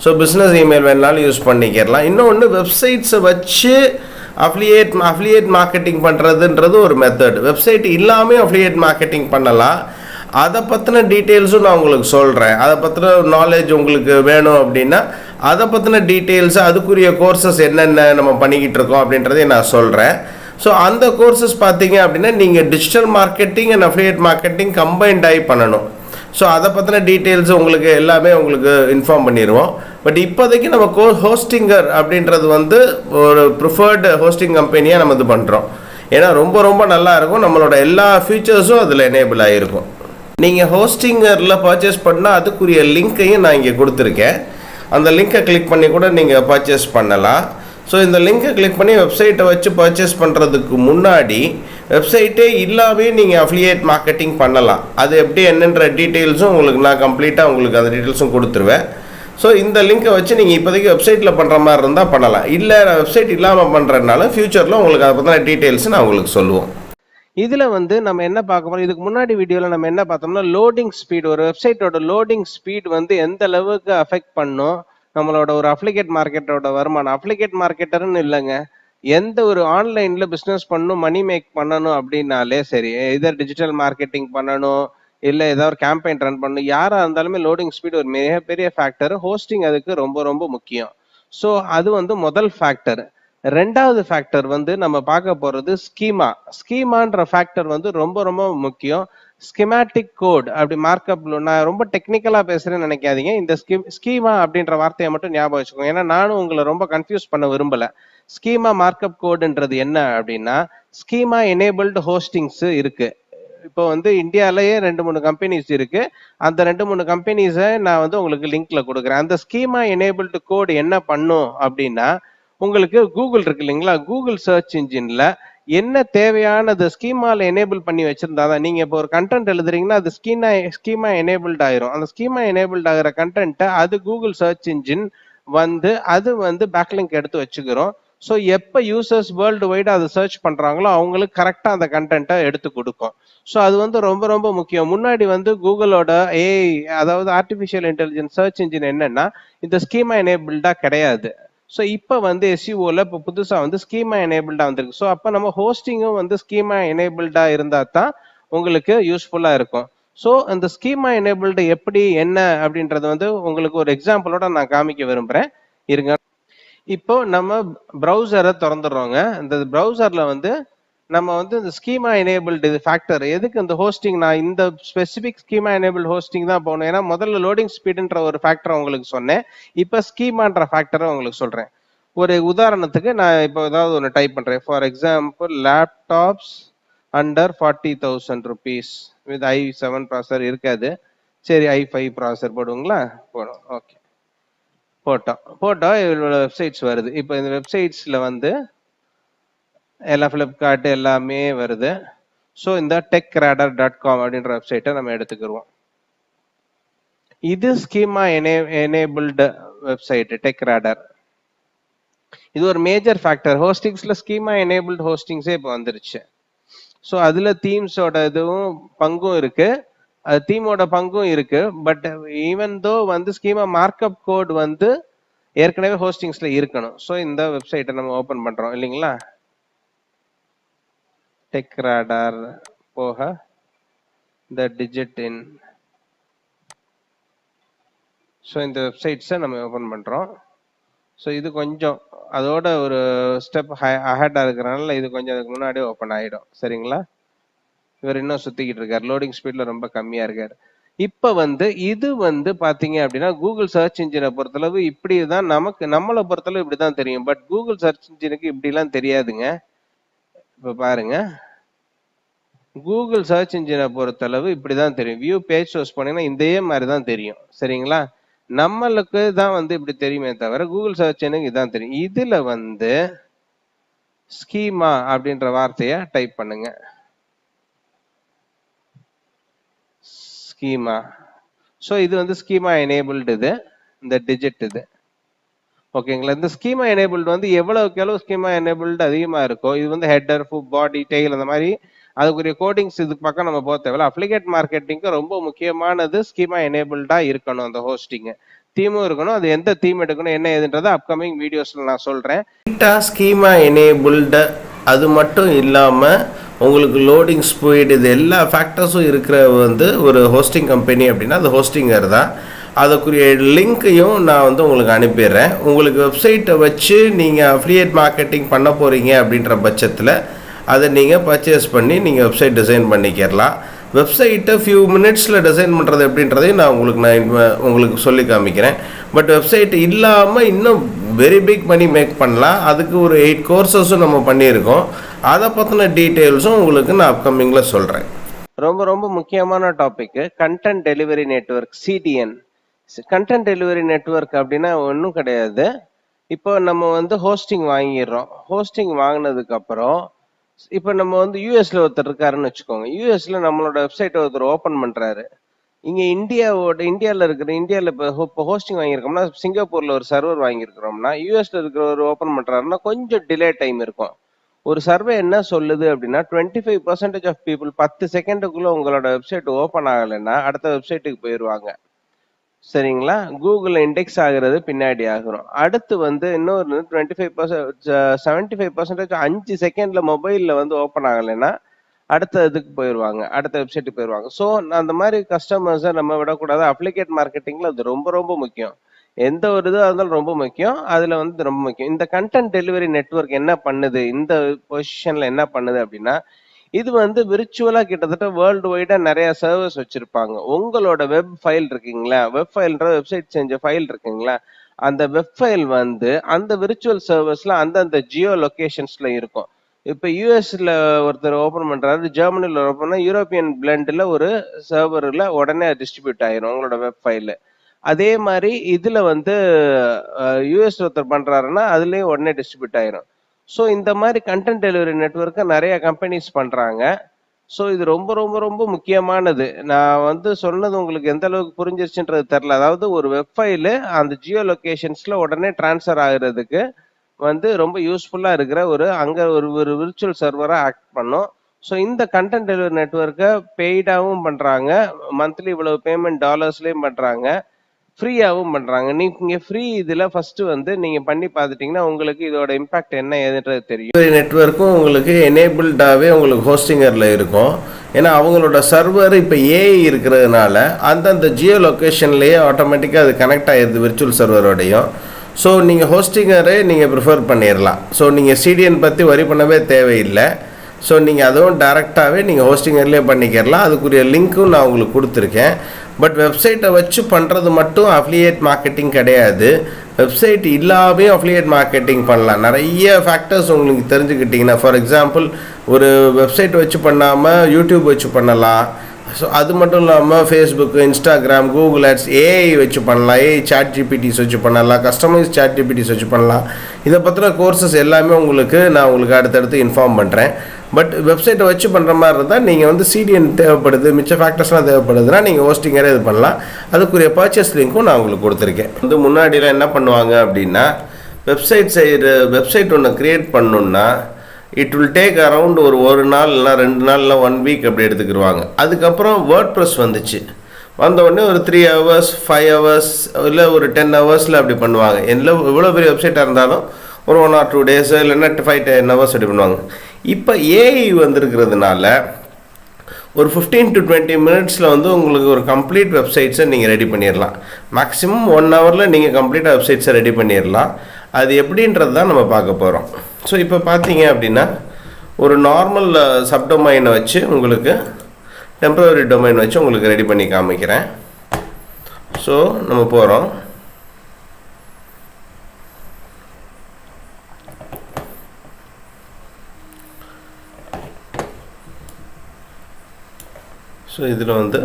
ஸோ பிஸ்னஸ் இமெயில் வேணாலும் யூஸ் பண்ணிக்கிறலாம். இன்னொன்று வெப்சைட்ஸை வச்சு அஃபிலியேட் மார்க்கெட்டிங் பண்ணுறதுன்றது ஒரு மெத்தட். வெப்சைட் இல்லாமல் அஃபிலியேட் மார்க்கெட்டிங் பண்ணலாம். அதை பற்றின டீட்டெயில்ஸும் நான் உங்களுக்கு சொல்கிறேன். அதை பற்றின நாலேஜ் உங்களுக்கு வேணும் அப்படின்னா அதை பற்றின டீட்டெயில்ஸு, அதுக்குரிய கோர்சஸ் என்னென்ன நம்ம பண்ணிக்கிட்டு இருக்கோம் அப்படின்றதையும் நான் சொல்கிறேன். ஸோ அந்த கோர்சஸ் பார்த்தீங்க அப்படின்னா நீங்கள் digital marketing and affiliate marketing combined ஆகி பண்ணணும். ஸோ அதை பற்றின டீட்டெயில்ஸ் உங்களுக்கு எல்லாமே உங்களுக்கு இன்ஃபார்ம் பண்ணிடுவோம். பட் இப்போதைக்கு நம்ம ஹோஸ்டிங்கர் அப்படின்றது வந்து ஒரு ப்ரிஃபர்டு ஹோஸ்டிங் கம்பெனியாக நம்ம இது பண்ணுறோம். ஏன்னா ரொம்ப ரொம்ப நல்லா இருக்கும், நம்மளோட எல்லா ஃபீச்சர்ஸும் அதில் எனேபிள் ஆகிருக்கும். நீங்கள் ஹோஸ்டிங்கரில் பர்ச்சேஸ் பண்ணால் அதுக்குரிய லிங்க்கையும் நான் இங்கே கொடுத்துருக்கேன். அந்த லிங்கை கிளிக் பண்ணி கூட நீங்கள் பர்ச்சேஸ் பண்ணலாம். ஸோ இந்த லிங்கை கிளிக் பண்ணி வெப்சைட்டை வச்சு பர்ச்சேஸ் பண்ணுறதுக்கு முன்னாடி வெப்சைட்டே இல்லாமே நீங்கள் அஃபிலியேட் மார்க்கெட்டிங் பண்ணலாம். அது எப்படி என்னன்ற டீட்டெயில்ஸும் உங்களுக்கு நான் கம்ப்ளீட்டாக உங்களுக்கு அந்த டீட்டெயில்ஸும் கொடுத்துருவேன். ஸோ இந்த லிங்கை வச்சு நீங்கள் இப்போதைக்கு வெப்சைட்டில் பண்ணுற மாதிரி இருந்தால் பண்ணலாம். இல்லை நான் வெப்சைட் இல்லாமல் பண்ணுறதுனால ஃப்யூச்சரில் உங்களுக்கு அதை பற்றின டீட்டெயில்ஸ் நான் உங்களுக்கு சொல்லுவோம். இதுல வந்து நம்ம என்ன பார்க்க போறோம், இதுக்கு முன்னாடி வீடியோல நம்ம என்ன பார்த்தோம்னா லோடிங் ஸ்பீட், ஒரு வெப்சைட்டோட லோடிங் ஸ்பீட் வந்து எந்த அளவுக்கு அஃபெக்ட் பண்ணும் நம்மளோட ஒரு அப்ளிகேட் மார்க்கெட்டோட வருமானம். அப்ளிகேட் மார்க்கெட்டர்னு இல்லைங்க, எந்த ஒரு ஆன்லைன்ல பிசினஸ் பண்ணணும், மணி மேக் பண்ணணும் அப்படின்னாலே சரி, இதர் டிஜிட்டல் மார்க்கெட்டிங் பண்ணணும் இல்ல ஏதாவது ஒரு கேம்பெயின் ரன் பண்ணணும், யாரா இருந்தாலுமே லோடிங் ஸ்பீட் ஒரு மிகப்பெரிய ஃபேக்டர். ஹோஸ்டிங் அதுக்கு ரொம்ப ரொம்ப முக்கியம். ஸோ அது வந்து முதல் ஃபேக்டர். ரெண்டாவது ஃபேக்டர் வந்து நம்ம பார்க்க போறது ஸ்கீமான்ற ஃபேக்டர் வந்து ரொம்ப ரொம்ப முக்கியம். ஸ்கிமேட்டிக் கோட் அப்படி மார்க்அப், நான் ரொம்ப டெக்னிக்கலா பேசுறேன்னு நினைக்காதீங்க. இந்த ஸ்கீமா அப்படின்ற வார்த்தையை மட்டும் ஞாபகம் வச்சுக்கோங்க. ஏன்னா நானும் உங்களை ரொம்ப கன்ஃபியூஸ் பண்ண விரும்பல. ஸ்கீமா மார்க்அப் கோடுன்றது என்ன அப்படின்னா, ஸ்கீமா எனேபிள்டு ஹோஸ்டிங்ஸ் இருக்கு. இப்போ வந்து இந்தியாலயே 2-3 கம்பெனிஸ் இருக்கு. அந்த 2-3 கம்பெனிஸை நான் வந்து உங்களுக்கு லிங்க்ல கொடுக்குறேன். அந்த ஸ்கீமா எனேபிள்டு கோடு என்ன பண்ணும் அப்படின்னா, உங்களுக்கு கூகுள் இருக்கு இல்லைங்களா, கூகுள் சர்ச் இன்ஜின்ல என்ன தேவையானது ஸ்கீமால எனேபிள் பண்ணி வச்சிருந்தாதான், நீங்க இப்போ ஒரு கண்டென்ட் எழுதுறீங்கன்னா அது ஸ்கீமா எனேபிள்ட் ஆயிரும். அந்த ஸ்கீமா எனேபிள்ட் ஆகிற கண்டென்ட்டை அது கூகுள் சர்ச் இன்ஜின் வந்து அது வந்து பேக்லிங்க் எடுத்து வச்சுக்கிறோம். ஸோ எப்போ யூசர்ஸ் வேர்ல்டு வைடு அதை சர்ச் பண்றாங்களோ அவங்களுக்கு கரெக்டா அந்த கண்டென்ட்டை எடுத்து கொடுக்கும். ஸோ அது வந்து ரொம்ப ரொம்ப முக்கியம். முன்னாடி வந்து கூகுளோட ஏஐ, அதாவது ஆர்டிஃபிஷியல் இன்டெலிஜென்ஸ் சர்ச் இன்ஜின் என்னன்னா இந்த ஸ்கீமா எனேபிள்டா கிடையாது. ஸோ இப்போ வந்து எஸ்யூஓல இப்போ புதுசாக வந்து ஸ்கீமா எனேபிள்டா வந்திருக்கு. ஸோ அப்போ நம்ம ஹோஸ்டிங்கும் வந்து ஸ்கீமா எனேபிள்டா இருந்தா தான் உங்களுக்கு யூஸ்ஃபுல்லா இருக்கும். ஸோ அந்த ஸ்கீமா எனேபிள்டு எப்படி என்ன அப்படின்றது வந்து உங்களுக்கு ஒரு எக்ஸாம்பிளோட நான் காமிக்க விரும்புறேன். இருங்க. இப்போ நம்ம ப்ரௌசரை திறந்துடுறோங்க. இந்த ப்ரௌசர்ல வந்து நம்ம வந்து இந்த ஸ்கீமா எனேபிள்டு ஃபேக்டர் எதுக்கு இந்த ஹோஸ்டிங், நான் இந்த ஸ்பெசிபிக் ஸ்கீமா எனேபிள் ஹோஸ்டிங் தான் போகணும். ஏன்னா முதல்ல லோடிங் ஸ்பீடுன்ற ஒரு ஃபேக்டர் உங்களுக்கு சொன்னேன், இப்போ ஸ்கீமான்ற ஃபேக்டரை உங்களுக்கு சொல்றேன். ஒரு உதாரணத்துக்கு நான் இப்போ ஏதாவது ஒன்று டைப் பண்றேன். For example laptops under 40,000 rupees with i7 ப்ராசர் இருக்காது, சரி i5 ப்ராசர் போடுங்களா, போடும். ஓகே, போட்டா இவ்வளோ வெப்சைட்ஸ் வருது. இப்போ இந்த வெப்சைட்ஸ்ல வந்து எல்லாம் ஃபிளிப்கார்ட் எல்லாமே வருது. ஸோ இந்த techradar.com அப்படின்ற வெப்சைட்டை நம்ம எடுத்துக்கிடுவோம். இது ஸ்கீமா எனேபிள்டு வெப்சைட் டெக்ராடர். இது ஒரு மேஜர் ஃபேக்டர். ஹோஸ்டிங்ஸ்ல ஸ்கீமா எனேபிள்டு ஹோஸ்டிங்ஸே இப்போ வந்துருச்சு. ஸோ அதுல தீம்ஸோட இதுவும் பங்கும் இருக்கு, அது தீமோட பங்கும் இருக்கு. பட் ஈவன் தோ வந்து ஸ்கீமா மார்க்அப் கோட் வந்து ஏற்கனவே ஹோஸ்டிங்ஸ்ல இருக்கணும். ஸோ இந்த வெப்சைட்டை நம்ம ஓபன் பண்றோம் இல்லைங்களா, டெக்ராடார் போக இந்த டிஜிட் இன். ஸோ இந்த வெப்சைட்ஸை நம்ம ஓபன் பண்றோம். ஸோ இது கொஞ்சம் அதோட ஒரு ஸ்டெப் அஹெட்டா இருக்கிறனால இது கொஞ்சம் அதுக்கு முன்னாடி ஓப்பன் ஆகிடும். சரிங்களா, இவர் இன்னும் சுத்திக்கிட்டு இருக்காரு, லோடிங் ஸ்பீட்ல ரொம்ப கம்மியா இருக்காரு. இப்ப வந்து இது வந்து பாத்தீங்க அப்படின்னா கூகுள் சர்ச் இன்ஜினை பொறுத்தளவு இப்படிதான், நம்மளை பொறுத்தளவு இப்படிதான் தெரியும். பட் கூகுள் சர்ச் இன்ஜினுக்கு இப்படி எல்லாம் தெரியாதுங்க. இப்ப பாருங்க, கூகுள் சர்ச் இன்ஜினை பொறுத்தளவு இப்படிதான் தெரியும். வியூ பேஜ் சோர்ஸ் போனீங்கன்னா இதே மாதிரி தான் தெரியும். சரிங்களா? நம்மளுக்கு தான் வந்து இப்படி தெரியுமே தவிர கூகுள் சர்ச் எனக்கு இதான் தெரியும். இதுல வந்து ஸ்கீமா அப்படின்ற வார்த்தையை டைப் பண்ணுங்க. ஸ்கீமா. ஸோ இது வந்து ஸ்கீமா எனேபிள்டு இது, இந்த டிஜிட் இது. ஓகேங்களா? இந்த ஸ்கீமா எனேபிள்டு வந்து எவ்வளவுக்கு எவ்வளவு ஸ்கீமா எனேபிள்டு அதிகமா இருக்கோ, இது வந்து ஹெட்டர், பாடி, டெயில் அந்த மாதிரி அதுக்குரிய கோடிங்ஸ் இதுக்கு பக்கம் நம்ம போக தேவையில்ல. அப்ளிகேட் மார்க்கெட்டிங்க்கு ரொம்ப முக்கியமானது ஸ்கீமா எனேபிள்டா இருக்கணும் அந்த ஹோஸ்டிங். தீமும் இருக்கணும். அது எந்த தீம் எடுக்கணும் என்ன ஏதுன்றதை அப்கமிங் வீடியோஸ்ல நான் சொல்றேன். ஸ்கீமா எனேபிள்டு அது மட்டும் இல்லாம உங்களுக்கு லோடிங் ஸ்பீட் இது எல்லா ஃபேக்டர்ஸும் இருக்கிற வந்து ஒரு ஹோஸ்டிங் கம்பெனி அப்படின்னா அது ஹோஸ்டிங்கர் தான். அதுக்குரிய லிங்க்கையும் நான் வந்து உங்களுக்கு அனுப்பிடுறேன். உங்களுக்கு வெப்சைட்டை வச்சு நீங்கள் அஃபிலியேட் மார்க்கெட்டிங் பண்ண போகிறீங்க அப்படின்ற பட்சத்தில் அதை நீங்கள் பர்ச்சேஸ் பண்ணி நீங்கள் வெப்சைட் டிசைன் பண்ணிக்கிறலாம். வெப்சைட்டை ஃபியூ மினிட்ஸில் டிசைன் பண்ணுறது எப்படின்றதையும் நான் உங்களுக்கு சொல்லி காமிக்கிறேன். பட் வெப்சைட் இல்லாமல் இன்னும் வெரி பிக் மணி மேக் பண்ணலாம். அதுக்கு ஒரு 8 கோர்சஸும் நம்ம பண்ணியிருக்கோம். அதை பற்றின டீட்டெயில்ஸும் உங்களுக்கு நான் அப்கமிங்கில் சொல்கிறேன். ரொம்ப ரொம்ப முக்கியமான topic content delivery network, CDN. Content delivery network அப்படின்னா ஒன்றும் கிடையாது. இப்போ நம்ம வந்து ஹோஸ்டிங் வாங்கிடுறோம். ஹோஸ்டிங் வாங்கினதுக்கு அப்புறம் இப்போ நம்ம வந்து யூஎஸ்ல ஒருத்தர் இருக்காருன்னு வச்சுக்கோங்க. யூஎஸ்ல நம்மளோட வெப்சைட்டை ஒருத்தர் ஓப்பன் பண்றாரு. இங்க இந்தியாவில் இப்போ ஹோஸ்டிங் வாங்கியிருக்கோம்னா, சிங்கப்பூர்ல ஒரு சர்வர் வாங்கியிருக்கிறோம்னா, யூஎஸ்ல இருக்கிறவர் ஓப்பன் பண்றாருன்னா கொஞ்சம் டிலே டைம் இருக்கும். ஒரு சர்வே என்ன சொல்லுது அப்படின்னா 25% ஆஃப் பீப்புள் 10 செகண்டுக்குள்ள உங்களோட வெப்சைட் ஓப்பன் ஆகலைன்னா அடுத்த வெப்சைட்டுக்கு போயிடுவாங்க. சரிங்களா? கூகுள்ல இண்டெக்ஸ் ஆகுறது பின்னாடி ஆகுறோம். அடுத்து வந்து இன்னொரு 75% 5 செகண்ட்ல மொபைல்ல வந்து ஓப்பன் ஆகலைன்னா அடுத்த இதுக்கு போயிடுவாங்க, அடுத்த வெப்சைட்டுக்கு போயிடுவாங்க. ஸோ அந்த மாதிரி கஸ்டமர்ஸை நம்ம விடக்கூடாது. அப்ளிகேட் மார்க்கெட்டிங்ல அது ரொம்ப ரொம்ப முக்கியம். எந்த ஒரு இதுவாக இருந்தாலும் ரொம்ப முக்கியம். அதுல வந்து ரொம்ப முக்கியம். இந்த கண்டென்ட் டெலிவரி நெட்வொர்க் என்ன பண்ணுது, இந்த பொசிஷன்ல என்ன பண்ணுது அப்படின்னா, இது வந்து விர்ச்சுவலா கிட்டத்தட்ட வேர்ல்டு வைடா நிறைய சர்வர்ஸ் வச்சிருப்பாங்க. உங்களோட வெப் ஃபைல் இருக்குங்களா, வெப் ஃபைல்ன்ற வெப்சைட் செஞ்ச ஃபைல் இருக்குங்களா, அந்த வெப் ஃபைல் வந்து அந்த விர்ச்சுவல் சர்வர்ஸ்ல அந்தந்த ஜியோ லொகேஷன்ஸ்ல இருக்கும். இப்ப யூஎஸ்ல ஒருத்தர் ஓபன் பண்றாரு, ஜெர்மனில ஓபன் யூரோப்பியன் பிளெண்ட்ல ஒரு சர்வர்ல உடனே டிஸ்ட்ரிபியூட் ஆயிரும் உங்களோட வெப் ஃபைல். அதே மாதிரி இதுல வந்து யூஎஸ் ஒருத்தர் பண்றாருன்னா அதுலயும் உடனே டிஸ்ட்ரிபியூட் ஆயிரும். ஸோ இந்த மாதிரி கண்டென்ட் டெலிவரி நெட்வொர்க்கை நிறைய கம்பெனிஸ் பண்றாங்க. ஸோ இது ரொம்ப ரொம்ப ரொம்ப முக்கியமானது. நான் வந்து சொன்னது உங்களுக்கு எந்த அளவுக்கு புரிஞ்சிருச்சுன்றது தெரியல. அதாவது ஒரு வெப் ஃபைலு அந்த ஜியோ லொகேஷன்ஸ்ல உடனே டிரான்ஸ்ஃபர் ஆகுறதுக்கு வந்து ரொம்ப யூஸ்ஃபுல்லா இருக்கிற அங்க ஒரு விர்ச்சுவல் சர்வரா ஆக்ட் பண்ணும். ஸோ இந்த கண்டென்ட் டெலிவரி நெட்வொர்க்கை பெய்டாவும் பண்றாங்க, மந்த்லி இவ்வளவு பேமெண்ட் டாலர்ஸ்லயும் பண்றாங்க, ஃப்ரீயாவும் பண்றாங்க. நீங்க ஃப்ரீ இதுல ஃபர்ஸ்ட் வந்து நீங்க பண்ணி பார்த்துட்டீங்கன்னா உங்களுக்கு இதோட இம்பாக்ட் என்ன ஏதுன்றது தெரியும். நெட்வொர்க்கும் உங்களுக்கு எனேபிள்டாவே உங்களுக்கு ஹோஸ்டிங்கர்ல இருக்கும். ஏன்னா அவங்களோட சர்வர் இப்போ ஏஐ இருக்கிறதுனால அந்தந்த ஜியோ லொக்கேஷன்லேயே ஆட்டோமேட்டிக்காக அது கனெக்ட் ஆகிடுது விர்ச்சுவல் சர்வரோடையும். ஸோ நீங்கள் ஹோஸ்டிங்கரே நீங்கள் ப்ரிஃபர் பண்ணிடலாம். ஸோ நீங்கள் சிடிஎன் பற்றி வரி பண்ணவே தேவையில்லை. ஸோ நீங்கள் அதுவும் டேரெக்டாகவே நீங்கள் ஹோஸ்டிங்கர்லேயே பண்ணிக்கிறலாம். அதுக்குரிய லிங்க்கும் நான் உங்களுக்கு கொடுத்துருக்கேன். பட் வெப்சைட்டை வச்சு பண்ணுறது மட்டும் அஃபிலியேட் மார்க்கெட்டிங் கிடையாது. வெப்சைட் இல்லாமே அஃபிலியேட் மார்க்கெட்டிங் பண்ணலாம். நிறைய ஃபேக்டர்ஸ் உங்களுக்கு தெரிஞ்சுக்கிட்டிங்கன்னா, ஃபார் எக்ஸாம்பிள் ஒரு வெப்சைட் வச்சு பண்ணாமல் யூடியூப் வச்சு பண்ணலாம். ஸோ அது மட்டும் இல்லாமல் Facebook, Instagram, Google ads, AI வச்சு பண்ணலாம், ஏஐ சாட் ஜிபிடிஸ் வச்சு பண்ணலாம், கஸ்டமைஸ் சாட் ஜிபிடிஸ் வச்சு பண்ணலாம். இதை பற்றின கோர்சஸ் எல்லாமே நான் உங்களுக்கு அடுத்தடுத்து இன்ஃபார்ம் பண்ணுறேன். பட் வெப்சைட்டை வச்சு பண்ணுற மாதிரி இருந்தால் நீங்கள் வந்து சிடிஎன் தேவைப்படுது, மிச்ச ஃபேக்டர்ஸ்லாம் தேவைப்படுதுன்னா நீங்கள் ஹோஸ்டிங்கரே இது பண்ணலாம். அதுக்குரிய பர்ச்சேஸ் லிங்க்கும் நான் உங்களுக்கு கொடுத்துருக்கேன். வந்து முன்னாடிலாம் என்ன பண்ணுவாங்க அப்படின்னா, வெப்சைட் ஒன்று க்ரியேட் பண்ணணுன்னா இட் வில் டேக் அரவுண்ட் ஒரு நாள் இல்லை 2 நாள் இல்லை 1 வீக் அப்படி எடுத்துக்கிடுவாங்க. அதுக்கப்புறம் வேர்ட்ப்ரெஸ் வந்துச்சு. வந்தவுடனே ஒரு 3 hours 5 hours இல்லை ஒரு 10 hours அப்படி பண்ணுவாங்க. எவ்வளோ பெரிய வெப்சைட்டாக இருந்தாலும் ஒரு 1 or 2 days இல்லைன்னா 5-10 hours அப்படி பண்ணுவாங்க. இப்போ ஏஐ வந்திருக்கிறதுனால ஒரு 15 to 20 minutesல வந்து உங்களுக்கு ஒரு கம்ப்ளீட் வெப்சைட்ஸை நீங்கள் ரெடி பண்ணிடலாம். மேக்ஸிமம் 1 hourல நீங்கள் கம்ப்ளீட்டாக வெப்சைட்ஸை ரெடி பண்ணிடலாம். அது எப்படின்றது தான் நம்ம பார்க்க போகிறோம். ஸோ இப்போ பார்த்தீங்க அப்படின்னா ஒரு நார்மல் சப்டொமைனை வச்சு உங்களுக்கு டெம்பரரி டொமைன் வச்சு உங்களுக்கு ரெடி பண்ணி காமிக்கிறேன். ஸோ நம்ம போகிறோம். ஸோ இதில் வந்து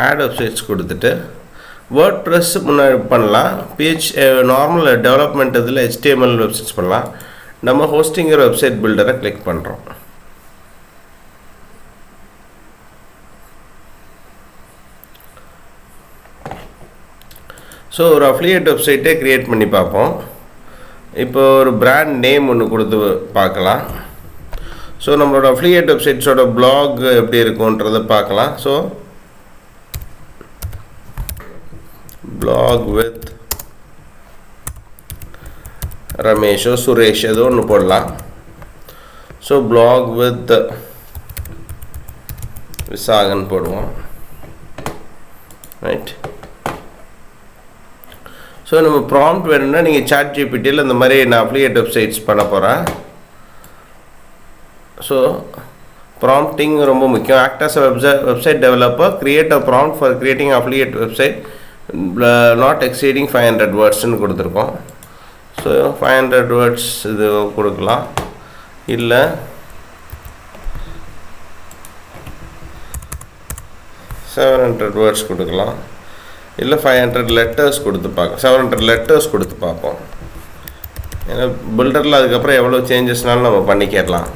ஆட் வெப்சைட்ஸ் கொடுத்துட்டு WordPress முன்னாடி பண்ணலாம். நார்மல் டெவலப்மெண்ட் இதில் HTML வெப்சைட்ஸ் பண்ணலாம். நம்ம ஹோஸ்டிங்கிற வெப்சைட் பில்டரை கிளிக் பண்ணுறோம். ஸோ ஒரு அஃபிலியேட் வெப்சைட்டே க்ரியேட் பண்ணி பார்ப்போம். இப்போ ஒரு பிராண்ட் நேம் ஒன்று கொடுத்து பார்க்கலாம். ஸோ நம்மளோட அஃபிலியேட் வெப்சைட்ஸோட பிளாக் எப்படி இருக்குன்றதை பார்க்கலாம். ஸோ பிளாக் வித் ரமேஷோ சுரேஷ் ஏதோ ஒன்று போடலாம். ஸோ பிளாக் வித் விசாகன் போடுவோம். ரைட். ஸோ நம்ம ப்ராம்ப்ட் வேணும்னா நீங்கள் ChatGPTயில் இந்த மாதிரி நான் அஃபிலியேட் வெப்சைட்ஸ் பண்ண போகிறேன். ஸோ ப்ராம்ப்டிங் ரொம்ப முக்கியம். Act as website developer, create a prompt for creating affiliate website not exceeding 500 வேர்ட்ஸ்ன்னு கொடுத்துருக்கோம். ஸோ 500 வேர்ட்ஸ் இது கொடுக்கலாம். இல்லை 700 வேர்ட்ஸ் கொடுக்கலாம். இல்லை 500 லெட்டர்ஸ் கொடுத்து பார்க்க 700 லெட்டர்ஸ் கொடுத்து பார்ப்போம். ஏன்னா பில்டரில் அதுக்கப்புறம் எவ்வளோ சேஞ்சஸ்னாலும் நம்ம பண்ணிக்கலாம்.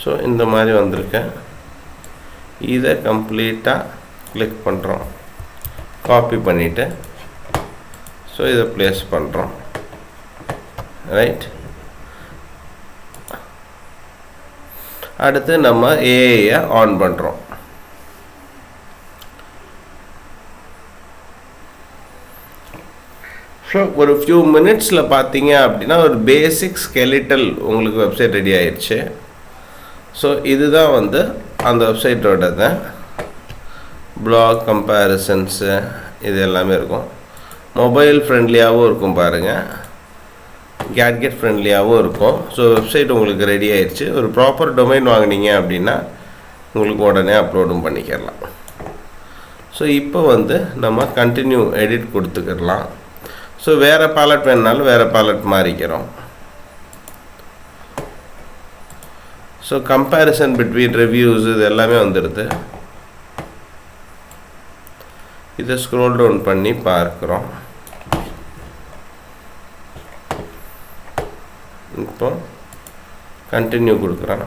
ஸோ இந்த மாதிரி வந்திருக்கேன். இதை கம்ப்ளீட்டாக கிளிக் பண்ணுறோம், காப்பி பண்ணிவிட்டு ஸோ இதை ப்ளேஸ் பண்ணுறோம். ரைட். அடுத்து நம்ம ஏஐயை ஆன் பண்ணுறோம். ஸோ ஒரு ஃபியூ மினிட்ஸில் பார்த்தீங்க அப்படின்னா ஒரு பேசிக் ஸ்கெலிட்டல் உங்களுக்கு வெப்சைட் ரெடி ஆயிடுச்சு. ஸோ இதுதான் வந்து அந்த வெப்சைட்டோட பிளாக் கம்பேரிசன்ஸு இது எல்லாமே இருக்கும். மொபைல் ஃப்ரெண்ட்லியாகவும் இருக்கும் பாருங்கள், கேட்கெட் ஃப்ரெண்ட்லியாகவும் இருக்கும். ஸோ வெப்சைட் உங்களுக்கு ரெடி ஆயிடுச்சு. ஒரு ப்ராப்பர் டொமைன் வாங்கினீங்க அப்படின்னா உங்களுக்கு உடனே அப்லோடும் பண்ணிக்கலாம். ஸோ இப்போ வந்து நம்ம கண்டினியூ எடிட் கொடுத்துக்கலாம். ஸோ வேறு பேலட் வேணுனாலும் வேறு பேலட் மாறிக்கிறோம். ஸோ கம்பேரிசன் பிட்வீன் ரிவ்யூஸ் இது எல்லாமே வந்துடுது. இதை ஸ்க்ரோல் டவுன் பண்ணி பார்க்குறோம். இப்போ கண்டினியூ கொடுக்குறோம்.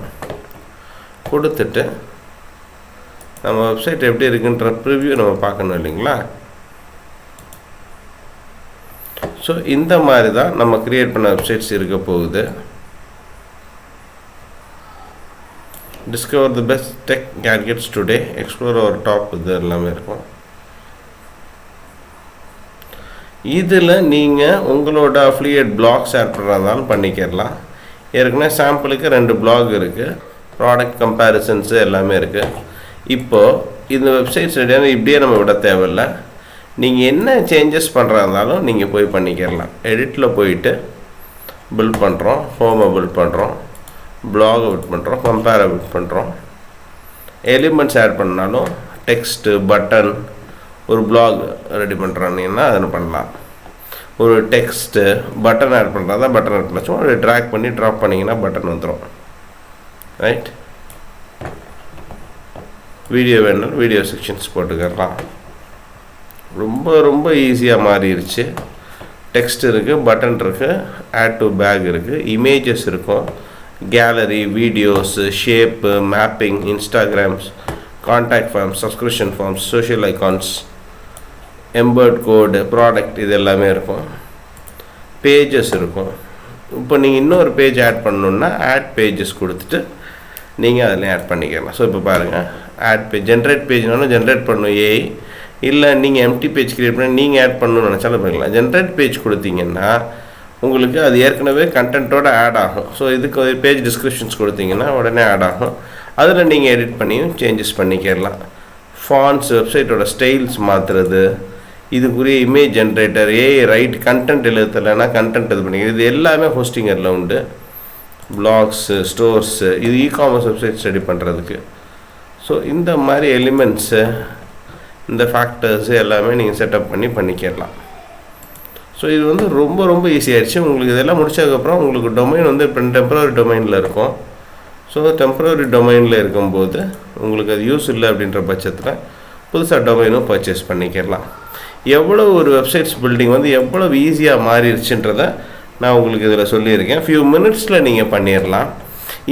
கொடுத்துட்டு நம்ம வெப்சைட் எப்படி இருக்குன்ற ப்ரிவ்யூ நம்ம பார்க்கணும் இல்லைங்களா. ஸோ இந்த மாதிரி தான் நம்ம க்ரியேட் பண்ண வெப்சைட்ஸ் இருக்க போகுது. Discover the best tech gadgets today, explore our top, இது எல்லாமே இருக்கும். இதில் நீங்கள் உங்களோட அஃபிலியேட் பிளாக்ஸ் ஆட் பண்ணுறதாலும் பண்ணிக்கலாம். ஏற்கனவே சாம்பிளுக்கு 2 பிளாக் இருக்குது, ப்ராடக்ட் கம்பேரிசன்ஸு எல்லாமே இருக்குது. இப்போது இந்த வெப்சைட்ஸ் ரெடியான இப்படியே நம்ம விட தேவையில்லை. நீங்கள் என்ன சேஞ்சஸ் பண்ணுறா இருந்தாலும் நீங்கள் போய் பண்ணிக்கலாம். எடிட்டில் போயிட்டு பில்ட் பண்ணுறோம், ஹோமை பில்ட் பண்ணுறோம், பிளாகை பில்ட் பண்ணுறோம், கம்பேரை பில்ட் பண்ணுறோம். எலிமெண்ட்ஸ் ஆட் பண்ணாலும் டெக்ஸ்ட்டு, பட்டன், ஒரு பிளாக் ரெடி பண்ணுறாங்கன்னா அதை பண்ணலாம். ஒரு டெக்ஸ்ட்டு பட்டன் ஆட் பண்ணுறதா பட்டன் ஆட் பண்ண சும்மா ட்ராக் பண்ணி ட்ராப் பண்ணிங்கன்னா பட்டன் வந்துடும். ரைட். வீடியோ வேணும், வீடியோ செக்ஷன்ஸ் போட்டுக்கலாம். ரொம்ப ரொம்ப ஈஸியாக மாறிடுச்சு. டெக்ஸ்ட் இருக்குது, பட்டன் இருக்குது, ஆட் டு பேக் இருக்குது, இமேஜஸ் இருக்கும், gallery, videos, shape, mapping, instagrams, contact forms, subscription forms, social icons, embed code, product, இது எல்லாமே இருக்கும். பேஜஸ் இருக்கும். இப்போ நீங்கள் இன்னொரு பேஜ் ஆட் பண்ணணுன்னா ஆட் பேஜஸ் கொடுத்துட்டு நீங்கள் அதில் ஆட் பண்ணிக்கலாம். ஸோ இப்போ பாருங்கள், ஆட் பேஜ் ஜென்ரேட் பேஜ்னாலும் ஜென்ரேட் பண்ணணும் ஏஐ. இல்லை நீங்கள் எம்டி பேஜ் க்ரியேட் பண்ணி நீங்கள் ஆட் பண்ணணும்னு நினச்சாலும் பண்ணிக்கலாம். ஜென்ரேட் பேஜ் கொடுத்தீங்கன்னா உங்களுக்கு அது ஏற்கனவே கண்டென்ட்டோடு ஆட் ஆகும். ஸோ இதுக்கு ஒரு பேஜ் டிஸ்கிரிப்ஷன்ஸ் கொடுத்தீங்கன்னா உடனே ஆட் ஆகும். அதில் நீங்கள் எடிட் பண்ணியும் சேஞ்சஸ் பண்ணிக்கலாம். ஃபான்ட்ஸ், வெப்சைட்டோட ஸ்டைல்ஸ் மாற்றுறது, இதுக்குரிய image generator, AI write content எழுதலைன்னா கண்டென்ட் இது பண்ணிக்கிறது, இது எல்லாமே ஹோஸ்டிங்கரில் உண்டு. பிளாக்ஸு, ஸ்டோர்ஸு, இது இகாமர்ஸ் வெப்சைட்ஸ் ரெடி பண்ணுறதுக்கு. ஸோ இந்த மாதிரி எலிமெண்ட்ஸு இந்த ஃபேக்டர்ஸ் எல்லாமே நீங்கள் செட்டப் பண்ணிக்கலாம். ஸோ இது வந்து ரொம்ப ரொம்ப ஈஸியாகிடுச்சு. உங்களுக்கு இதெல்லாம் முடிச்சதுக்கப்புறம் உங்களுக்கு டொமைன் வந்து இப்போ டெம்பரரி டொமைனில் இருக்கும். ஸோ டெம்பரரி டொமைனில் இருக்கும்போது உங்களுக்கு அது யூஸ் இல்லை அப்படின்ற பட்சத்தில் புதுசாக டொமைனும் பர்ச்சேஸ் பண்ணிக்கலாம். எவ்வளோ ஒரு வெப்சைட்ஸ் பில்டிங் வந்து எவ்வளோ ஈஸியாக மாறிடுச்சுன்றதை நான் உங்களுக்கு இதில் சொல்லியிருக்கேன். ஃபியூ மினிட்ஸில் நீங்கள் பண்ணிடலாம்.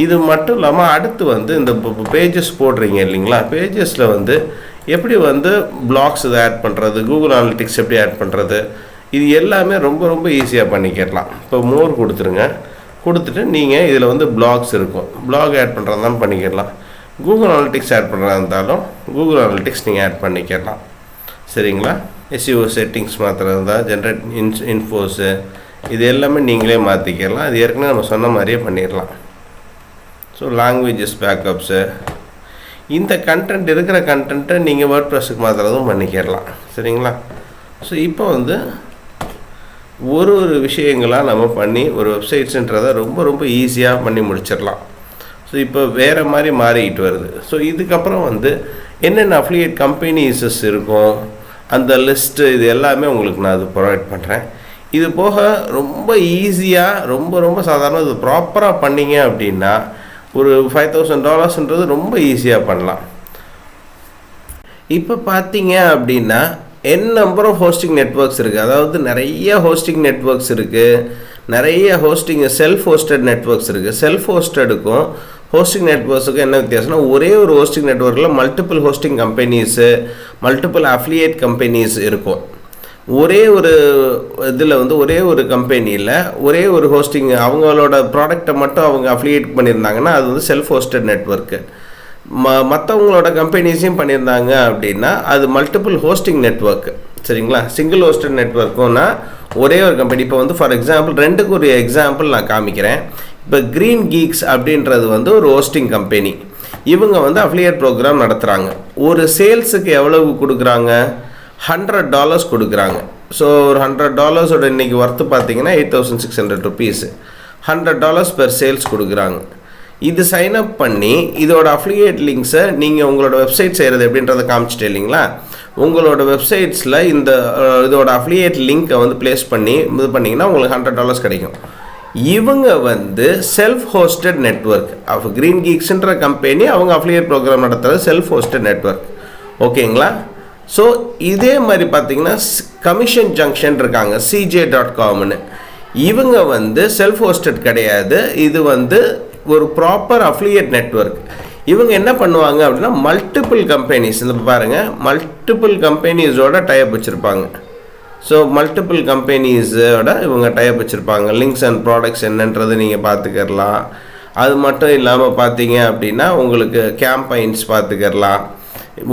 இது மட்டும் இல்லாமல் அடுத்து வந்து இந்த பேஜஸ் போடுறீங்க இல்லைங்களா, பேஜஸில் வந்து எப்படி வந்து பிளாக்ஸ் இதை ஆட் பண்ணுறது, கூகுள் அனலிட்டிக்ஸ் எப்படி ஆட் பண்ணுறது, இது எல்லாமே ரொம்ப ரொம்ப ஈஸியாக பண்ணிக்கலாம். இப்போ மோர் கொடுத்துருங்க. கொடுத்துட்டு நீங்கள் இதில் வந்து பிளாக்ஸ் இருக்கும், பிளாக் ஆட் பண்ணுறதாலும் பண்ணிக்கலாம். கூகுள் அனலிட்டிக்ஸ் ஆட் பண்ணுறதா இருந்தாலும் கூகுள் அனலிட்டிக்ஸ் நீங்கள் ஆட் பண்ணிக்கலாம். சரிங்களா? SEO செட்டிங்ஸ் மாத்திரம் இருந்தால் ஜென்ரேட் இன்ஃபோஸு இது எல்லாமே நீங்களே மாற்றிக்கலாம். அது ஏற்கனவே நம்ம சொன்ன மாதிரியே பண்ணிடலாம். ஸோ லாங்குவேஜஸ் பேக்கப்ஸு, இந்த கண்டென்ட் இருக்கிற கண்டென்ட்டை நீங்கள் வேர்ட்ப்ரெஸ்ஸுக்கு மாத்திரதும் பண்ணிக்கலாம். சரிங்களா? ஸோ இப்போ வந்து ஒரு விஷயங்களாக நம்ம பண்ணி ஒரு வெப்சைட்ஸுன்றதை ரொம்ப ரொம்ப ஈஸியாக பண்ணி முடிச்சிடலாம். ஸோ இப்போ வேறு மாதிரி மாறிக்கிட்டு வருது. ஸோ இதுக்கப்புறம் வந்து என்னென்ன அஃபிலியேட் கம்பெனிஸஸ் இருக்கும் அந்த லிஸ்ட்டு இது எல்லாமே உங்களுக்கு நான் அது ப்ரொவைட் பண்ணுறேன். இது போக ரொம்ப ஈஸியாக ரொம்ப ரொம்ப சாதாரண இது ப்ராப்பராக பண்ணிங்க அப்படின்னா ஒரு $5,000 ரொம்ப ஈஸியாக பண்ணலாம். இப்போ பார்த்தீங்க அப்படின்னா நம்பர் ஆஃப் ஹோஸ்டிங் நெட்வொர்க்ஸ் இருக்குது. அதாவது நிறைய ஹோஸ்டிங் நெட்வொர்க்ஸ் இருக்குது, நிறைய ஹோஸ்டிங் செல்ஃப் ஹோஸ்டட் நெட்வொர்க்ஸ் இருக்குது. செல்ஃப் ஹோஸ்டடுக்கும் ஹோஸ்டிங் நெட்வொர்க்ஸுக்கும் என்ன வித்தியாசம்னா, ஒரே ஒரு ஹோஸ்டிங் நெட்வொர்க்கில் multiple hosting companies multiple affiliate companies இருக்கும். ஒரே ஒரு இதில் வந்து ஒரே ஒரு கம்பெனியில் ஒரே ஒரு ஹோஸ்டிங் அவங்களோட ப்ராடக்டை மட்டும் அவங்க அஃபிலியேட் பண்ணியிருந்தாங்கன்னா அது வந்து செல்ஃப் ஹோஸ்டட் நெட்வொர்க்கு. மற்றவங்களோட கம்பெனிஸையும் பண்ணியிருந்தாங்க அப்படின்னா அது மல்டிபிள் ஹோஸ்டிங் நெட்வொர்க்கு. சரிங்களா? சிங்கிள் ஹோஸ்டட் நெட்வொர்க்குன்னா ஒரே ஒரு கம்பெனி. இப்போ வந்து ஃபார் எக்ஸாம்பிள் ரெண்டுக்கு ஒரு எக்ஸாம்பிள் நான் காமிக்கிறேன். இப்போ க்ரீன் கீக்ஸ் அப்படின்றது வந்து ஒரு ஹோஸ்டிங் கம்பெனி. இவங்க வந்து அஃபிலியேட் ப்ரோக்ராம் நடத்துகிறாங்க. ஒரு சேல்ஸுக்கு எவ்வளவு கொடுக்குறாங்க? $100 கொடுக்குறாங்க. ஸோ ஒரு $100 இன்றைக்கி ஒர்த்து பார்த்தீங்கன்னா ₹8,600. $100 பெர் சேல்ஸ் கொடுக்குறாங்க. இது சைன்அப் பண்ணி இதோட அஃபிலியேட் லிங்க்ஸை நீங்கள் உங்களோட வெப்சைட் செய்கிறது எப்படின்றத காமிச்சிட்டு இல்லைங்களா, உங்களோட வெப்சைட்ஸில் இதோட அஃபிலியேட் லிங்க்கை வந்து ப்ளேஸ் பண்ணி இது பண்ணிங்கன்னா உங்களுக்கு $100 கிடைக்கும். இவங்க வந்து self hosted network of green கீக்ஸ்ன்ற கம்பெனி. அவங்க அஃபிலியேட் ப்ரோக்ராம் நடத்துகிறது செல்ஃப் ஹோஸ்டட் நெட்வொர்க். ஓகேங்களா? ஸோ இதே மாதிரி பார்த்தீங்கன்னா கமிஷன் ஜங்ஷன் இருக்காங்க, CJ.comனு. இவங்க வந்து செல்ஃப் ஹோஸ்டட் கிடையாது, இது வந்து ஒரு ப்ராப்பர் அஃபிலியேட் நெட்வொர்க். இவங்க என்ன பண்ணுவாங்க அப்படின்னா மல்டிபிள் கம்பெனிஸ், இந்த பாருங்கள், மல்டிபிள் கம்பெனிஸோட டைப் வச்சுருப்பாங்க. ஸோ மல்டிபிள் கம்பெனிஸோட இவங்க டைப் வச்சுருப்பாங்க. லிங்க்ஸ் அண்ட் ப்ராடக்ட்ஸ் என்னன்றது நீங்கள் பார்த்துக்கலாம். அது மட்டும் இல்லாமல் பார்த்தீங்க அப்படின்னா உங்களுக்கு கேம்பைன்ஸ் பார்த்துக்கலாம்.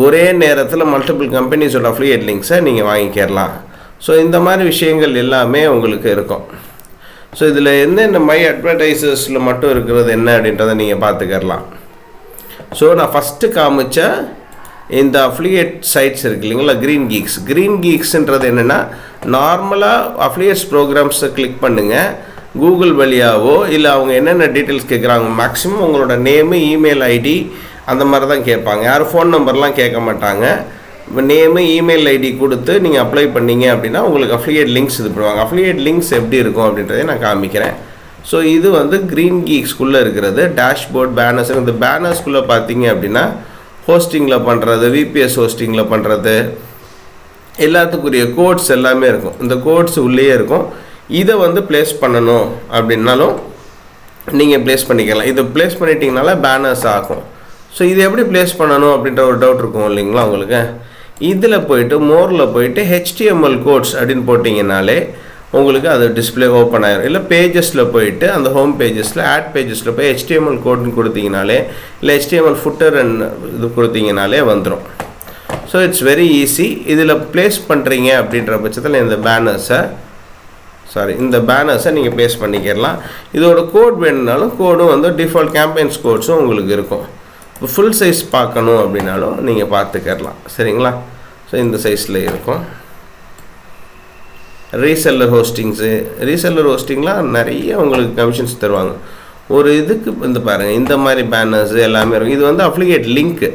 ஒரே நேரத்தில் மல்டிபிள் கம்பெனிஸோட அஃபிலியேட் லிங்க்ஸை நீங்கள் வாங்கிக்கலாம். ஸோ இந்த மாதிரி விஷயங்கள் எல்லாமே உங்களுக்கு இருக்கும். ஸோ இதில் என்னென்ன மை அட்வர்டைசர்ஸில் மட்டும் இருக்கிறது என்ன அப்படின்றத நீங்கள் பார்த்துக்கலாம். ஸோ நான் ஃபஸ்ட்டு காமிச்ச இந்த அஃபிலியேட் சைட்ஸ் இருக்குது இல்லைங்களா, க்ரீன் கீக்ஸ்ன்றது என்னென்னா நார்மலாக அஃபிலியேட்ஸ் ப்ரோக்ராம்ஸை கிளிக் பண்ணுங்கள். கூகுள் வழியாவோ இல்லை அவங்க என்னென்ன டீட்டெயில்ஸ் கேட்குறாங்க, மேக்ஸிமம் உங்களோட நேமு, இமெயில் ஐடி அந்த மாதிரி தான் கேட்பாங்க. யாரும் ஃபோன் நம்பர்லாம் கேட்க மாட்டாங்க. நேமு, இமெயில் ஐடி கொடுத்து நீங்கள் அப்ளை பண்ணீங்க அப்படின்னா உங்களுக்கு அஃபிலியேட் லிங்க்ஸ் இது பண்ணுவாங்க. அஃபிலியேட் லிங்க்ஸ் எப்படி இருக்கும் அப்படின்றத நான் காமிக்கிறேன். ஸோ இது வந்து க்ரீன் கீக்ஸ்குள்ளே இருக்கிறது டேஷ்போர்ட் பேனர்ஸ். இந்த பேனர்ஸ்குள்ளே பார்த்தீங்க அப்படின்னா ஹோஸ்டிங்கில் பண்ணுறது, VPS ஹோஸ்டிங்கில் பண்ணுறது, எல்லாத்துக்குரிய கோட்ஸ் எல்லாமே இருக்கும். இந்த கோட்ஸ் உள்ளே இருக்கும். இதை வந்து ப்ளேஸ் பண்ணணும் அப்படின்னாலும் நீங்கள் ப்ளேஸ் பண்ணிக்கலாம். இதை ப்ளேஸ் பண்ணிட்டீங்கனால பேனர்ஸ் ஆகும். ஸோ இது எப்படி ப்ளேஸ் பண்ணணும் அப்படின்ற ஒரு டவுட் இருக்கும் இல்லைங்களா உங்களுக்கு. இதில் போய்ட்டு மோரில் போய்ட்டு HTML கோட்ஸ் அப்படின்னு போட்டிங்கனாலே உங்களுக்கு அது டிஸ்பிளே ஓப்பன் ஆகிடும். இல்லை பேஜஸில் போய்ட்டு அந்த ஹோம் பேஜஸில் ஆட் பேஜஸில் போய் HTML கோட்னு கொடுத்தீங்கனாலே இல்லை HTML ஃபுட்டர் இது கொடுத்தீங்கனாலே வந்துடும். So it's very easy. இதில் ப்ளேஸ் பண்ணுறீங்க அப்படின்ற பட்சத்தில் இந்த பேனர்ஸை நீங்கள் ப்ளேஸ் பண்ணிக்கலாம். இதோட கோட் வேணுனாலும் கோடும் வந்து டிஃபால்ட் கேம்பெயின்ஸ் கோட்ஸும் உங்களுக்கு இருக்கும். இப்போ ஃபுல் சைஸ் பார்க்கணும் அப்படின்னாலும் நீங்கள் பார்த்துக்கலாம். சரிங்களா? ஸோ இந்த சைஸில் இருக்கும். ரீசெல்லர் ஹோஸ்டிங்லாம் நிறைய உங்களுக்கு கமிஷன்ஸ் தருவாங்க. ஒரு இதுக்கு வந்து பாருங்கள் இந்த மாதிரி பேனர்ஸ் எல்லாமே இருக்கும். இது வந்து அஃபிலியேட் லிங்க்கு,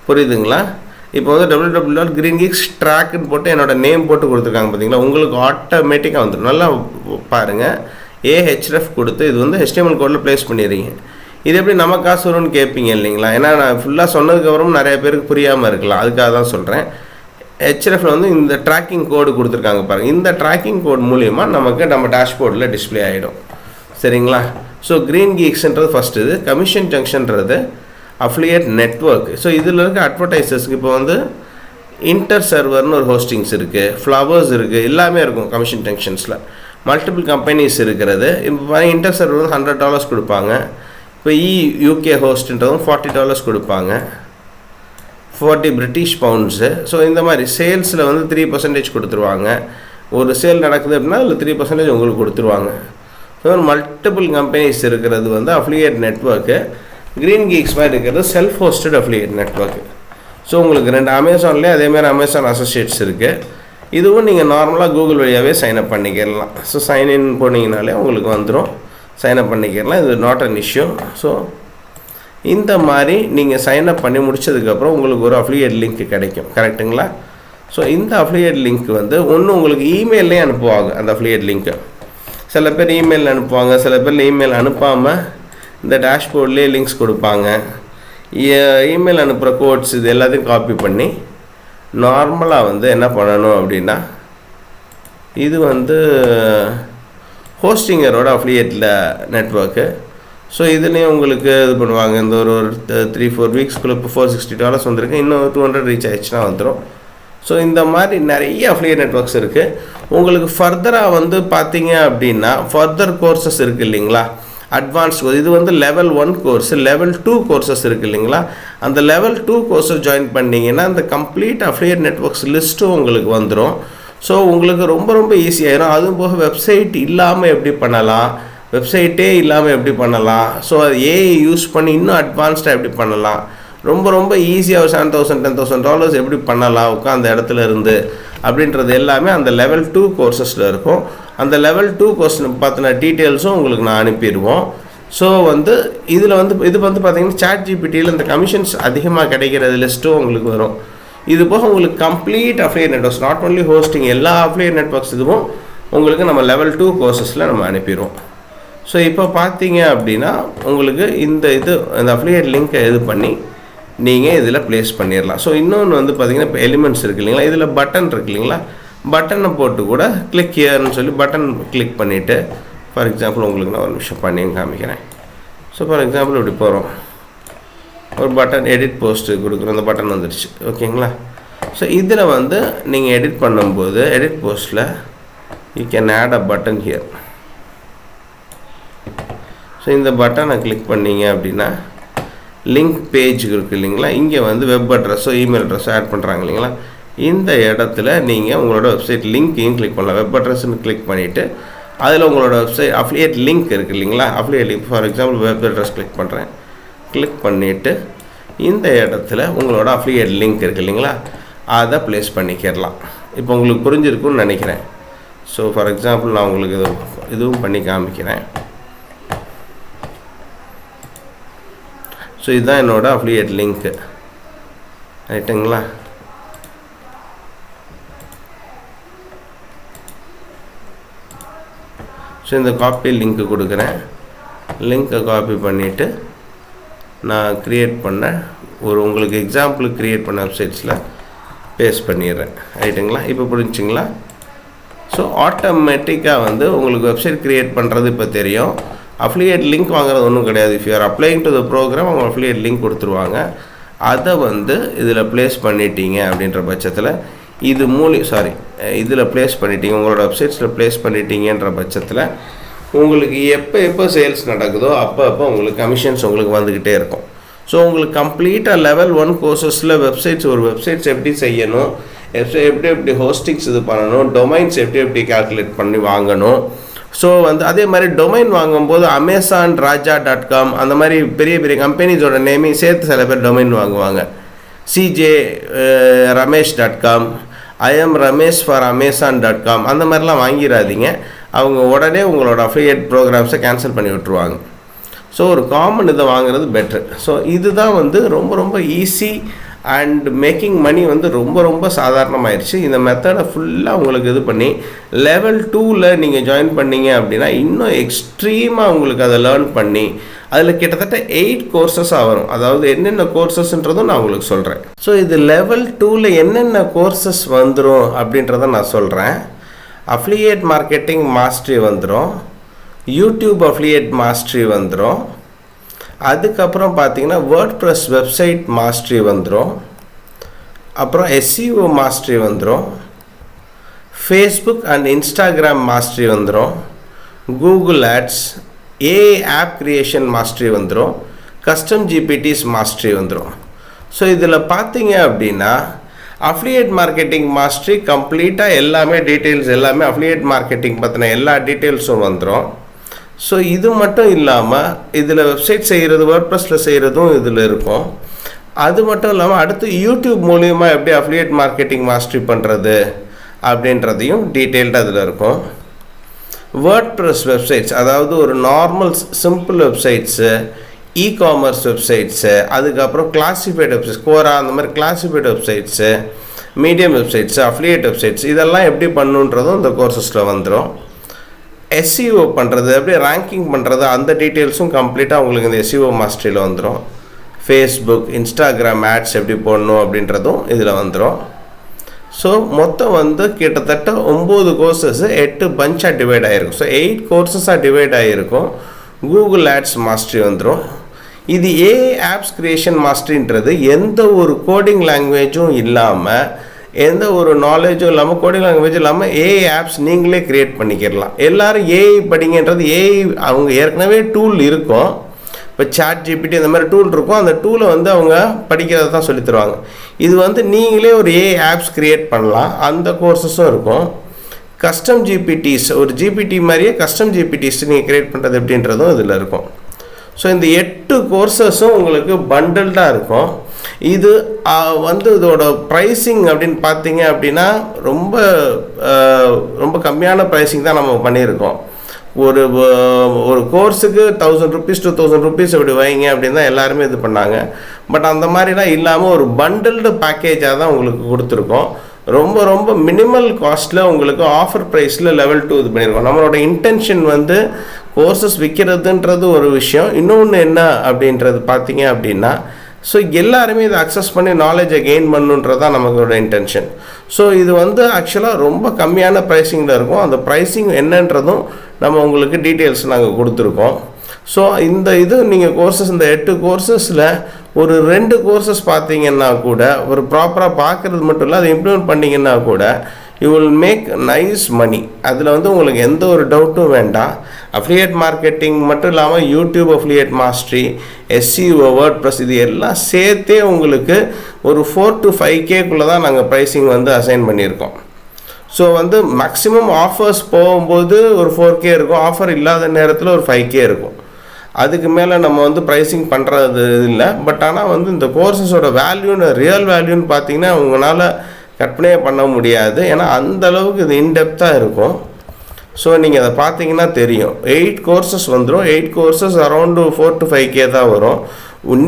புரியுதுங்களா? இப்போ வந்து www.greengeeks.trackன்னு போட்டு என்னோட நேம் போட்டு கொடுத்துருக்காங்க பார்த்தீங்களா, உங்களுக்கு ஆட்டோமேட்டிக்காக வந்துடும். நல்லா பாருங்கள், AHREF கொடுத்து இது வந்து HTML கோடில் ப்ளேஸ் பண்ணிடுறீங்க. இது எப்படி நம்ம காசு வரும்னு கேட்பீங்க இல்லைங்களா, ஏன்னா நான் ஃபுல்லாக சொன்னதுக்கப்புறம் நிறைய பேருக்கு புரியாமல் இருக்கலாம், அதுக்காக தான் சொல்கிறேன். HREFல வந்து இந்த ட்ராக்கிங் கோடு கொடுத்துருக்காங்க பாருங்கள், இந்த ட்ராக்கிங் கோட் மூலிமா நமக்கு நம்ம டேஷ்போர்டில் டிஸ்பிளே ஆகிடும். சரிங்களா? ஸோ க்ரீன் கீக்ஸ்ன்றது ஃபஸ்ட்டு. இது கமிஷன் ஜங்ஷன்றது அஃபிலியேட் நெட்வொர்க். ஸோ இதில் இருக்க அட்வர்டைசர்ஸ்க்கு இப்போ வந்து இன்டர் சர்வர்னு ஒரு ஹோஸ்டிங்ஸ் இருக்குது, ஃப்ளவர்ஸ் இருக்குது, எல்லாமே இருக்கும் கமிஷன் ஜங்ஷன்ஸில். மல்டிபிள் கம்பெனிஸ் இருக்கிறது. இப்போ இன்டர் சர்வர் வந்து $100 கொடுப்பாங்க. இப்போ UK ஹோஸ்ட்ன்றதும் $40 கொடுப்பாங்க, 40 பிரிட்டிஷ் பவுண்ட்ஸு. ஸோ இந்த மாதிரி சேல்ஸில் வந்து 3% கொடுத்துருவாங்க. ஒரு சேல் நடக்குது அப்படின்னா அதில் 3% உங்களுக்கு கொடுத்துருவாங்க. ஸோ மல்டிபிள் கம்பெனிஸ் இருக்கிறது வந்து அஃபிலியேட் நெட்வொர்க்கு. க்ரீன் கீக்ஸ் மாதிரி இருக்கிறது self hosted affiliate network. So உங்களுக்கு 2 அமேசான்லேயே அதேமாதிரி அமேசான் அசோசியேட்ஸ் இருக்குது. இதுவும் நீங்கள் நார்மலாக கூகுள் வழியாகவே சைன்அப் பண்ணிக்கிறலாம். ஸோ சைன்இன் போனீங்கனாலே உங்களுக்கு வந்துடும், சைன்அப் பண்ணிக்கிறலாம். இது நாட் அன் இஷ்யூ. ஸோ இந்த மாதிரி நீங்கள் சைன்அப் பண்ணி முடித்ததுக்கப்புறம் உங்களுக்கு ஒரு அஃபிலியேட் லிங்க் கிடைக்கும். கரெக்டுங்களா? ஸோ இந்த அஃபிலியேட் லிங்க் வந்து ஒன்று உங்களுக்கு இமெயிலே அனுப்புவாங்க. அந்த அஃபிலியேட் லிங்க்கு சில பேர் இமெயில் அனுப்புவாங்க, சில பேர் இமெயில் அனுப்பாமல் இந்த டேஷ்போர்ட்லேயே லிங்க்ஸ் கொடுப்பாங்க. இமெயில் அனுப்புகிற கோட்ஸ் இது எல்லாத்தையும் காப்பி பண்ணி நார்மலாக வந்து என்ன பண்ணணும் அப்படின்னா, இது வந்து ஹோஸ்டிங்கரோட அஃபிலியேட்டில் நெட்வொர்க்கு. ஸோ இதுலேயும் உங்களுக்கு இது பண்ணுவாங்க. இந்த ஒரு 3-4 வீக்ஸ்க்குள்ளே இப்போ $460 வந்திருக்கு, இன்னும் 200 ரீச் ஆகிடுச்சுன்னா வந்துடும். ஸோ இந்த மாதிரி நிறைய அஃபிலியேட் நெட்வொர்க்ஸ் இருக்குது. உங்களுக்கு ஃபர்தராக வந்து பார்த்தீங்க அப்படின்னா ஃபர்தர் கோர்சஸ் இருக்குது இல்லைங்களா, அட்வான்ஸ். இது வந்து லெவல் 1 கோர்ஸ், லெவல் 2 கோர்சஸ் இருக்குது இல்லைங்களா. அந்த லெவல் 2 கோர்ஸஸ் ஜாயின் பண்ணிங்கன்னா அந்த கம்ப்ளீட் அஃபிலியேட் நெட்வொர்க்ஸ் லிஸ்ட்டும் உங்களுக்கு வந்துடும். ஸோ உங்களுக்கு ரொம்ப ரொம்ப ஈஸியாகிடும். அதுவும் போக வெப்சைட் இல்லாமல் எப்படி பண்ணலாம், வெப்சைட்டே இல்லாமல் எப்படி பண்ணலாம், ஸோ அது ஏஐ யூஸ் பண்ணி இன்னும் அட்வான்ஸ்டாக எப்படி பண்ணலாம், ரொம்ப ரொம்ப ஈஸியாக ஒரு $7,000-10,000 எப்படி பண்ணலாம் உட்காந்த இடத்துல இருந்து அப்படின்றது எல்லாமே அந்த லெவல் 2 கோர்சஸில் இருக்கும். அந்த லெவல் 2 கோர்ஸ் பார்த்தின டீட்டெயில்ஸும் உங்களுக்கு நான் அனுப்பிடுவோம். ஸோ வந்து இதில் வந்து இது வந்து பார்த்திங்கன்னா ChatGPTயில் இந்த கமிஷன்ஸ் அதிகமாக கிடைக்கிறது லிஸ்ட்டும் உங்களுக்கு வரும். இது போக உங்களுக்கு complete affiliate networks, not only hosting, எல்லா அஃபிலியேட் நெட்வொர்க்ஸ் இதுவும் உங்களுக்கு நம்ம லெவல் 2 கோர்சஸில் நம்ம அனுப்பிடுவோம். ஸோ இப்போ பார்த்தீங்க அப்படின்னா உங்களுக்கு இந்த அஃபிலியேட் லிங்க்கை இது பண்ணி நீங்கள் இதில் ப்ளேஸ் பண்ணிடலாம். ஸோ இன்னொன்று வந்து பார்த்திங்கன்னா இப்போ எலிமெண்ட்ஸ் இருக்குது இல்லைங்களா, இதில் பட்டன் இருக்குது இல்லைங்களா, பட்டனை போட்டு கூட கிளிக் ஹியர்னு சொல்லி பட்டன் கிளிக் பண்ணிவிட்டு, ஃபார் எக்ஸாம்பிள் உங்களுக்கு நான் ஒரு நிமிஷம் பண்ணி காமிக்கிறேன். ஸோ ஃபார் எக்ஸாம்பிள் இப்படி போகிறோம், ஒரு பட்டன் எடிட் போஸ்ட்டு கொடுக்குறோம், அந்த பட்டன் வந்துடுச்சு. ஓகேங்களா? ஸோ இதில் வந்து நீங்கள் எடிட் பண்ணும்போது எடிட் போஸ்ட்டில் you can add a button here. So இந்த பட்டனை கிளிக் பண்ணிங்க அப்படின்னா லிங்க் பேஜ் இருக்குது இல்லைங்களா, இங்கே வந்து வெப் அட்ரஸோ இமெயில் அட்ரஸோ ஆட் பண்ணுறாங்க இல்லைங்களா, இந்த இடத்துல நீங்கள் உங்களோட வெப்சைட் லிங்க்கையும் கிளிக் பண்ணலாம். வெப் அட்ரஸ்ன்னு கிளிக் பண்ணிவிட்டு அதில் உங்களோட வெப்சைட் அஃபிலியேட் லிங்க் இருக்குது இல்லைங்களா, affiliate link for example web address click பண்ணுறேன். கிளிக் பண்ணிவிட்டு இந்த இடத்துல உங்களோட அஃபிலியேட் லிங்க் இருக்குது இல்லைங்களா, அதை ப்ளேஸ் பண்ணிக்கிறலாம். இப்போ உங்களுக்கு புரிஞ்சிருக்குன்னு நினைக்கிறேன். ஸோ ஃபார் எக்ஸாம்பிள் நான் உங்களுக்கு இதுவும் பண்ணி காமிக்கிறேன். ஸோ இதுதான் என்னோட அஃபிலியேட் லிங்க்கு, ரைட்டுங்களா. ஸோ இந்த காப்பி லிங்க்கு கொடுக்குறேன். லிங்க்கை காப்பி பண்ணிவிட்டு நான் க்ரியேட் பண்ண உங்களுக்கு எக்ஸாம்பிளுக்கு க்ரியேட் பண்ண வெப்சைட்ஸில் பேஸ்ட் பண்ணிடுறேன், ரைட்டுங்களா. இப்போ புரிஞ்சுங்களா? ஸோ ஆட்டோமேட்டிக்காக வந்து உங்களுக்கு வெப்சைட் க்ரியேட் பண்ணுறது இப்போ தெரியும். அஃபிலியேட் லிங்க் வாங்குறது ஒன்றும் கிடையாது. If you are applying to the program அவங்க அஃபிலியேட் லிங்க் கொடுத்துருவாங்க. அதை வந்து இதில் ப்ளேஸ் பண்ணிட்டீங்க அப்படின்ற பட்சத்தில் இதில் ப்ளேஸ் பண்ணிட்டீங்க, உங்களோட வெப்சைட்ஸில் ப்ளேஸ் பண்ணிட்டீங்கன்ற பட்சத்தில் உங்களுக்கு எப்போ சேல்ஸ் நடக்குதோ அப்போ உங்களுக்கு கமிஷன்ஸ் உங்களுக்கு வந்துக்கிட்டே இருக்கும். ஸோ உங்களுக்கு கம்ப்ளீட்டாக லெவல் 1 கோர்சஸில் ஒரு வெப்சைட்ஸ் எப்படி செய்யணும், எப்படி ஹோஸ்டிங்ஸ் இது பண்ணணும், டொமைன்ஸ் எப்படி கால்குலேட் பண்ணி வாங்கணும். ஸோ வந்து அதே மாதிரி டொமைன் வாங்கும்போது amazonraja.com அந்த மாதிரி பெரிய பெரிய கம்பெனிஸோட நேமையும் சேர்த்து சில பேர் டொமைன் வாங்குவாங்க. cjramesh.com, IamRamesh4Amazon.com அந்த மாதிரிலாம் வாங்கிடாதீங்க. அவங்க உடனே உங்களோட அஃபிலியேட் ப்ரோக்ராம்ஸை கேன்சல் பண்ணி விட்டுருவாங்க. ஸோ ஒரு காமன் இதை வாங்குறது பெட்ரு. ஸோ இதுதான் வந்து ரொம்ப ரொம்ப ஈஸி அண்ட் மேக்கிங் மணி வந்து ரொம்ப ரொம்ப சாதாரணமாயிருச்சு. இந்த மெத்தடை ஃபுல்லாக உங்களுக்கு இது பண்ணி லெவல் 2ல் நீங்கள் ஜாயின் பண்ணீங்க அப்படின்னா இன்னும் எக்ஸ்ட்ரீமாக உங்களுக்கு அதை லேர்ன் பண்ணி அதில் கிட்டத்தட்ட 8 கோர்சஸாக வரும். அதாவது என்னென்ன கோர்சஸ்ன்றதும் நான் உங்களுக்கு சொல்கிறேன். ஸோ இது லெவல் 2ல் என்னென்ன கோர்சஸ் வந்துடும் அப்படின்றத நான் சொல்கிறேன். அஃபிலியேட் மார்க்கெட்டிங் மாஸ்டரி வந்துடும், யூடியூப் அஃபிலியேட் மாஸ்டரி வந்துடும், அதுக்கப்புறம் பார்த்தீங்கன்னா வேர்ட்ப்ரெஸ் வெப்சைட் மாஸ்டரி வந்துடும், அப்புறம் SEO மாஸ்டரி வந்துடும், ஃபேஸ்புக் அண்ட் இன்ஸ்டாகிராம் மாஸ்டரி வந்துடும், Google ads, AI app creation mastery வந்துடும், கஸ்டம் GPTs மாஸ்டரி வந்துடும். ஸோ இதில் பார்த்தீங்க அப்படின்னா அஃபிலியேட் மார்க்கெட்டிங் மாஸ்டரி கம்ப்ளீட்டாக எல்லாமே டீட்டெயில்ஸ் எல்லாமே அஃபிலியேட் மார்க்கெட்டிங் பற்றின எல்லா டீட்டெயில்ஸும் வந்துடும். ஸோ இது மட்டும் இல்லாமல் இதில் வெப்சைட் செய்கிறது வேர்ட்ப்ரெஸில் செய்கிறதும் இதில் இருக்கும். அது மட்டும் இல்லாமல் அடுத்து யூடியூப் மூலிமா எப்படி அஃபிலியேட் மார்க்கெட்டிங் மாஸ்டரி பண்ணுறது அப்படின்றதையும் டீட்டெயில்டாக அதில் இருக்கும். வேர்ட்ப்ரெஸ் வெப்சைட்ஸ், அதாவது ஒரு normal simple websites, e-commerce websites, அதுக்கப்புறம் கிளாசிஃபைடு வெப்சைட்ஸ், கோரா அந்த மாதிரி classified websites, medium websites, affiliate websites, இதெல்லாம் எப்படி பண்ணுன்றதும் இந்த கோர்சஸில் வந்துடும். SEO பண்ணுறது, எப்படி ரேங்கிங் பண்ணுறது, அந்த டீட்டெயில்ஸும் கம்ப்ளீட்டாக உங்களுக்கு இந்த SEO மாஸ்டரியில் வந்துடும். ஃபேஸ்புக், இன்ஸ்டாகிராம் ஆட்ஸ் எப்படி போடணும் அப்படின்றதும் இதில் வந்துடும். ஸோ மொத்தம் வந்து கிட்டத்தட்ட 9 கோர்சஸ் 8 பஞ்சாக டிவைட் ஆகிருக்கும். ஸோ 8 கோர்சஸாக டிவைட் ஆகிருக்கும். கூகுள் ஆட்ஸ் மாஸ்டரி வந்துடும். இது AI ஆப்ஸ் கிரியேஷன் மாஸ்டரின்றது எந்த ஒரு கோடிங் லாங்குவேஜும் இல்லாமல், எந்த ஒரு நாலேஜும் இல்லாமல், கோடிங் லாங்குவேஜ் இல்லாமல் AI ஆப்ஸ் நீங்களே க்ரியேட் பண்ணிக்கிடலாம். எல்லோரும் AI படிங்கன்றது AI அவங்க ஏற்கனவே டூல் இருக்கும். இப்போ சாட் GPT இந்த மாதிரி டூல் இருக்கும். அந்த டூலை வந்து அவங்க படிக்கிறத தான் சொல்லி தருவாங்க. இது வந்து நீங்களே ஒரு AI ஆப்ஸ் க்ரியேட் பண்ணலாம். அந்த கோர்சஸும் இருக்கும். கஸ்டம் GPTs, ஒரு GPT மாதிரியே கஸ்டம் GPTs நீங்கள் க்ரியேட் பண்ணுறது எப்படின்றதும் இதில் இருக்கும். ஸோ இந்த 8 கோர்சஸும் உங்களுக்கு பண்டல்டாக இருக்கும். இது வந்து இதோட ப்ரைஸிங் அப்படின்னு பார்த்தீங்க அப்படின்னா ரொம்ப ரொம்ப கம்மியான ப்ரைஸிங் தான் நம்ம பண்ணியிருக்கோம். ஒரு கோர்ஸுக்கு 1000 rupees to 1000 rupees அப்படி வைங்க அப்படின்னு தான் எல்லாருமே இது பண்ணாங்க. பட் அந்த மாதிரிலாம் இல்லாமல் ஒரு பண்டல்டு பேக்கேஜாக தான் உங்களுக்கு கொடுத்துருக்கோம். ரொம்ப ரொம்ப மினிமல் காஸ்ட்டில் உங்களுக்கு ஆஃபர் ப்ரைஸில் லெவல் 2 இது பண்ணியிருக்கோம். நம்மளோட இன்டென்ஷன் வந்து கோர்சஸ் விற்கிறதுன்றது ஒரு விஷயம். இன்னொன்று என்ன அப்படின்றது பார்த்தீங்க அப்படின்னா, ஸோ எல்லாருமே இதை அக்சஸ் பண்ணி நாலேஜை கெயின் பண்ணுன்றது தான் நமக்கோட இன்டென்ஷன். ஸோ இது வந்து ஆக்சுவலாக ரொம்ப கம்மியான ப்ரைஸிங்கில் இருக்கும். அந்த ப்ரைஸிங் என்னன்றதும் நம்ம உங்களுக்கு டீட்டெயில்ஸ் நாங்கள் கொடுத்துருக்கோம். ஸோ இந்த இது நீங்கள் கோர்சஸ் இந்த 8 கோர்சஸில் ஒரு 2 கோர்சஸ் பார்த்தீங்கன்னா கூட, ஒரு ப்ராப்பராக பார்க்குறது மட்டும் இல்லை, அதை இம்ப்ளிமெண்ட் பண்ணிங்கன்னா கூட யூ வில் மேக் நைஸ் மணி. அதில் வந்து உங்களுக்கு எந்த ஒரு டவுட்டும் வேண்டாம். அஃபிலியேட் மார்க்கெட்டிங் மட்டும் இல்லாமல் YouTube affiliate mastery, SEO, WordPress இது எல்லாம் சேர்த்தே உங்களுக்கு ஒரு 4 to 5K தான் நாங்கள் ப்ரைஸிங் வந்து அசைன் பண்ணியிருக்கோம். ஸோ வந்து மேக்ஸிமம் ஆஃபர்ஸ் போகும்போது ஒரு 4K இருக்கும், ஆஃபர் இல்லாத நேரத்தில் ஒரு 5K இருக்கும். அதுக்கு மேலே நம்ம வந்து ப்ரைஸிங் பண்ணுறது இல்லை. பட் ஆனால் வந்து இந்த கோர்சஸோட வேல்யூன்னு ரியல் வேல்யூன்னு பார்த்தீங்கன்னா உங்களால் கற்பனையே பண்ண முடியாது. ஏன்னா அந்தளவுக்கு இது இன்டெப்த்தாக இருக்கும். ஸோ நீங்கள் அதை பார்த்தீங்கன்னா தெரியும். 8 கோர்சஸ் வந்துடும். 8 கோர்சஸ் அரௌண்டு 4 to 5K தான் வரும்.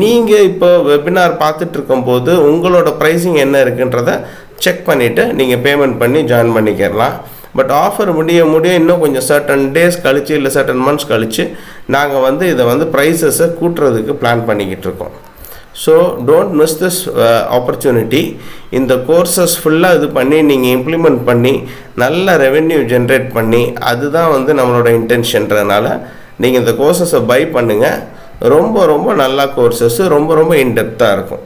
நீங்கள் இப்போ வெபினார் பார்த்துட்டு இருக்கும்போது உங்களோட ப்ரைஸிங் என்ன இருக்குன்றதை செக் பண்ணிவிட்டு நீங்கள் பேமெண்ட் பண்ணி ஜாயின் பண்ணிக்கிறலாம். பட் ஆஃபர் முடிய இன்னும் கொஞ்சம் சர்டன் டேஸ் கழித்து இல்லை சர்டன் மந்த்ஸ் கழித்து நாங்கள் வந்து இதை வந்து ப்ரைஸஸை கூட்டுறதுக்கு பிளான் பண்ணிக்கிட்டு இருக்கோம். So don't miss this opportunity. இந்த கோர்சஸ் ஃபுல்லாக இது பண்ணி நீங்கள் இம்ப்ளிமெண்ட் பண்ணி நல்ல ரெவென்யூ ஜென்ரேட் பண்ணி, அதுதான் வந்து நம்மளோட இன்டென்ஷன்றதுனால நீங்கள் இந்த கோர்சஸை பை பண்ணுங்கள். ரொம்ப ரொம்ப நல்ல கோர்சஸ்ஸு, ரொம்ப ரொம்ப இன்டெப்த்தாக இருக்கும்.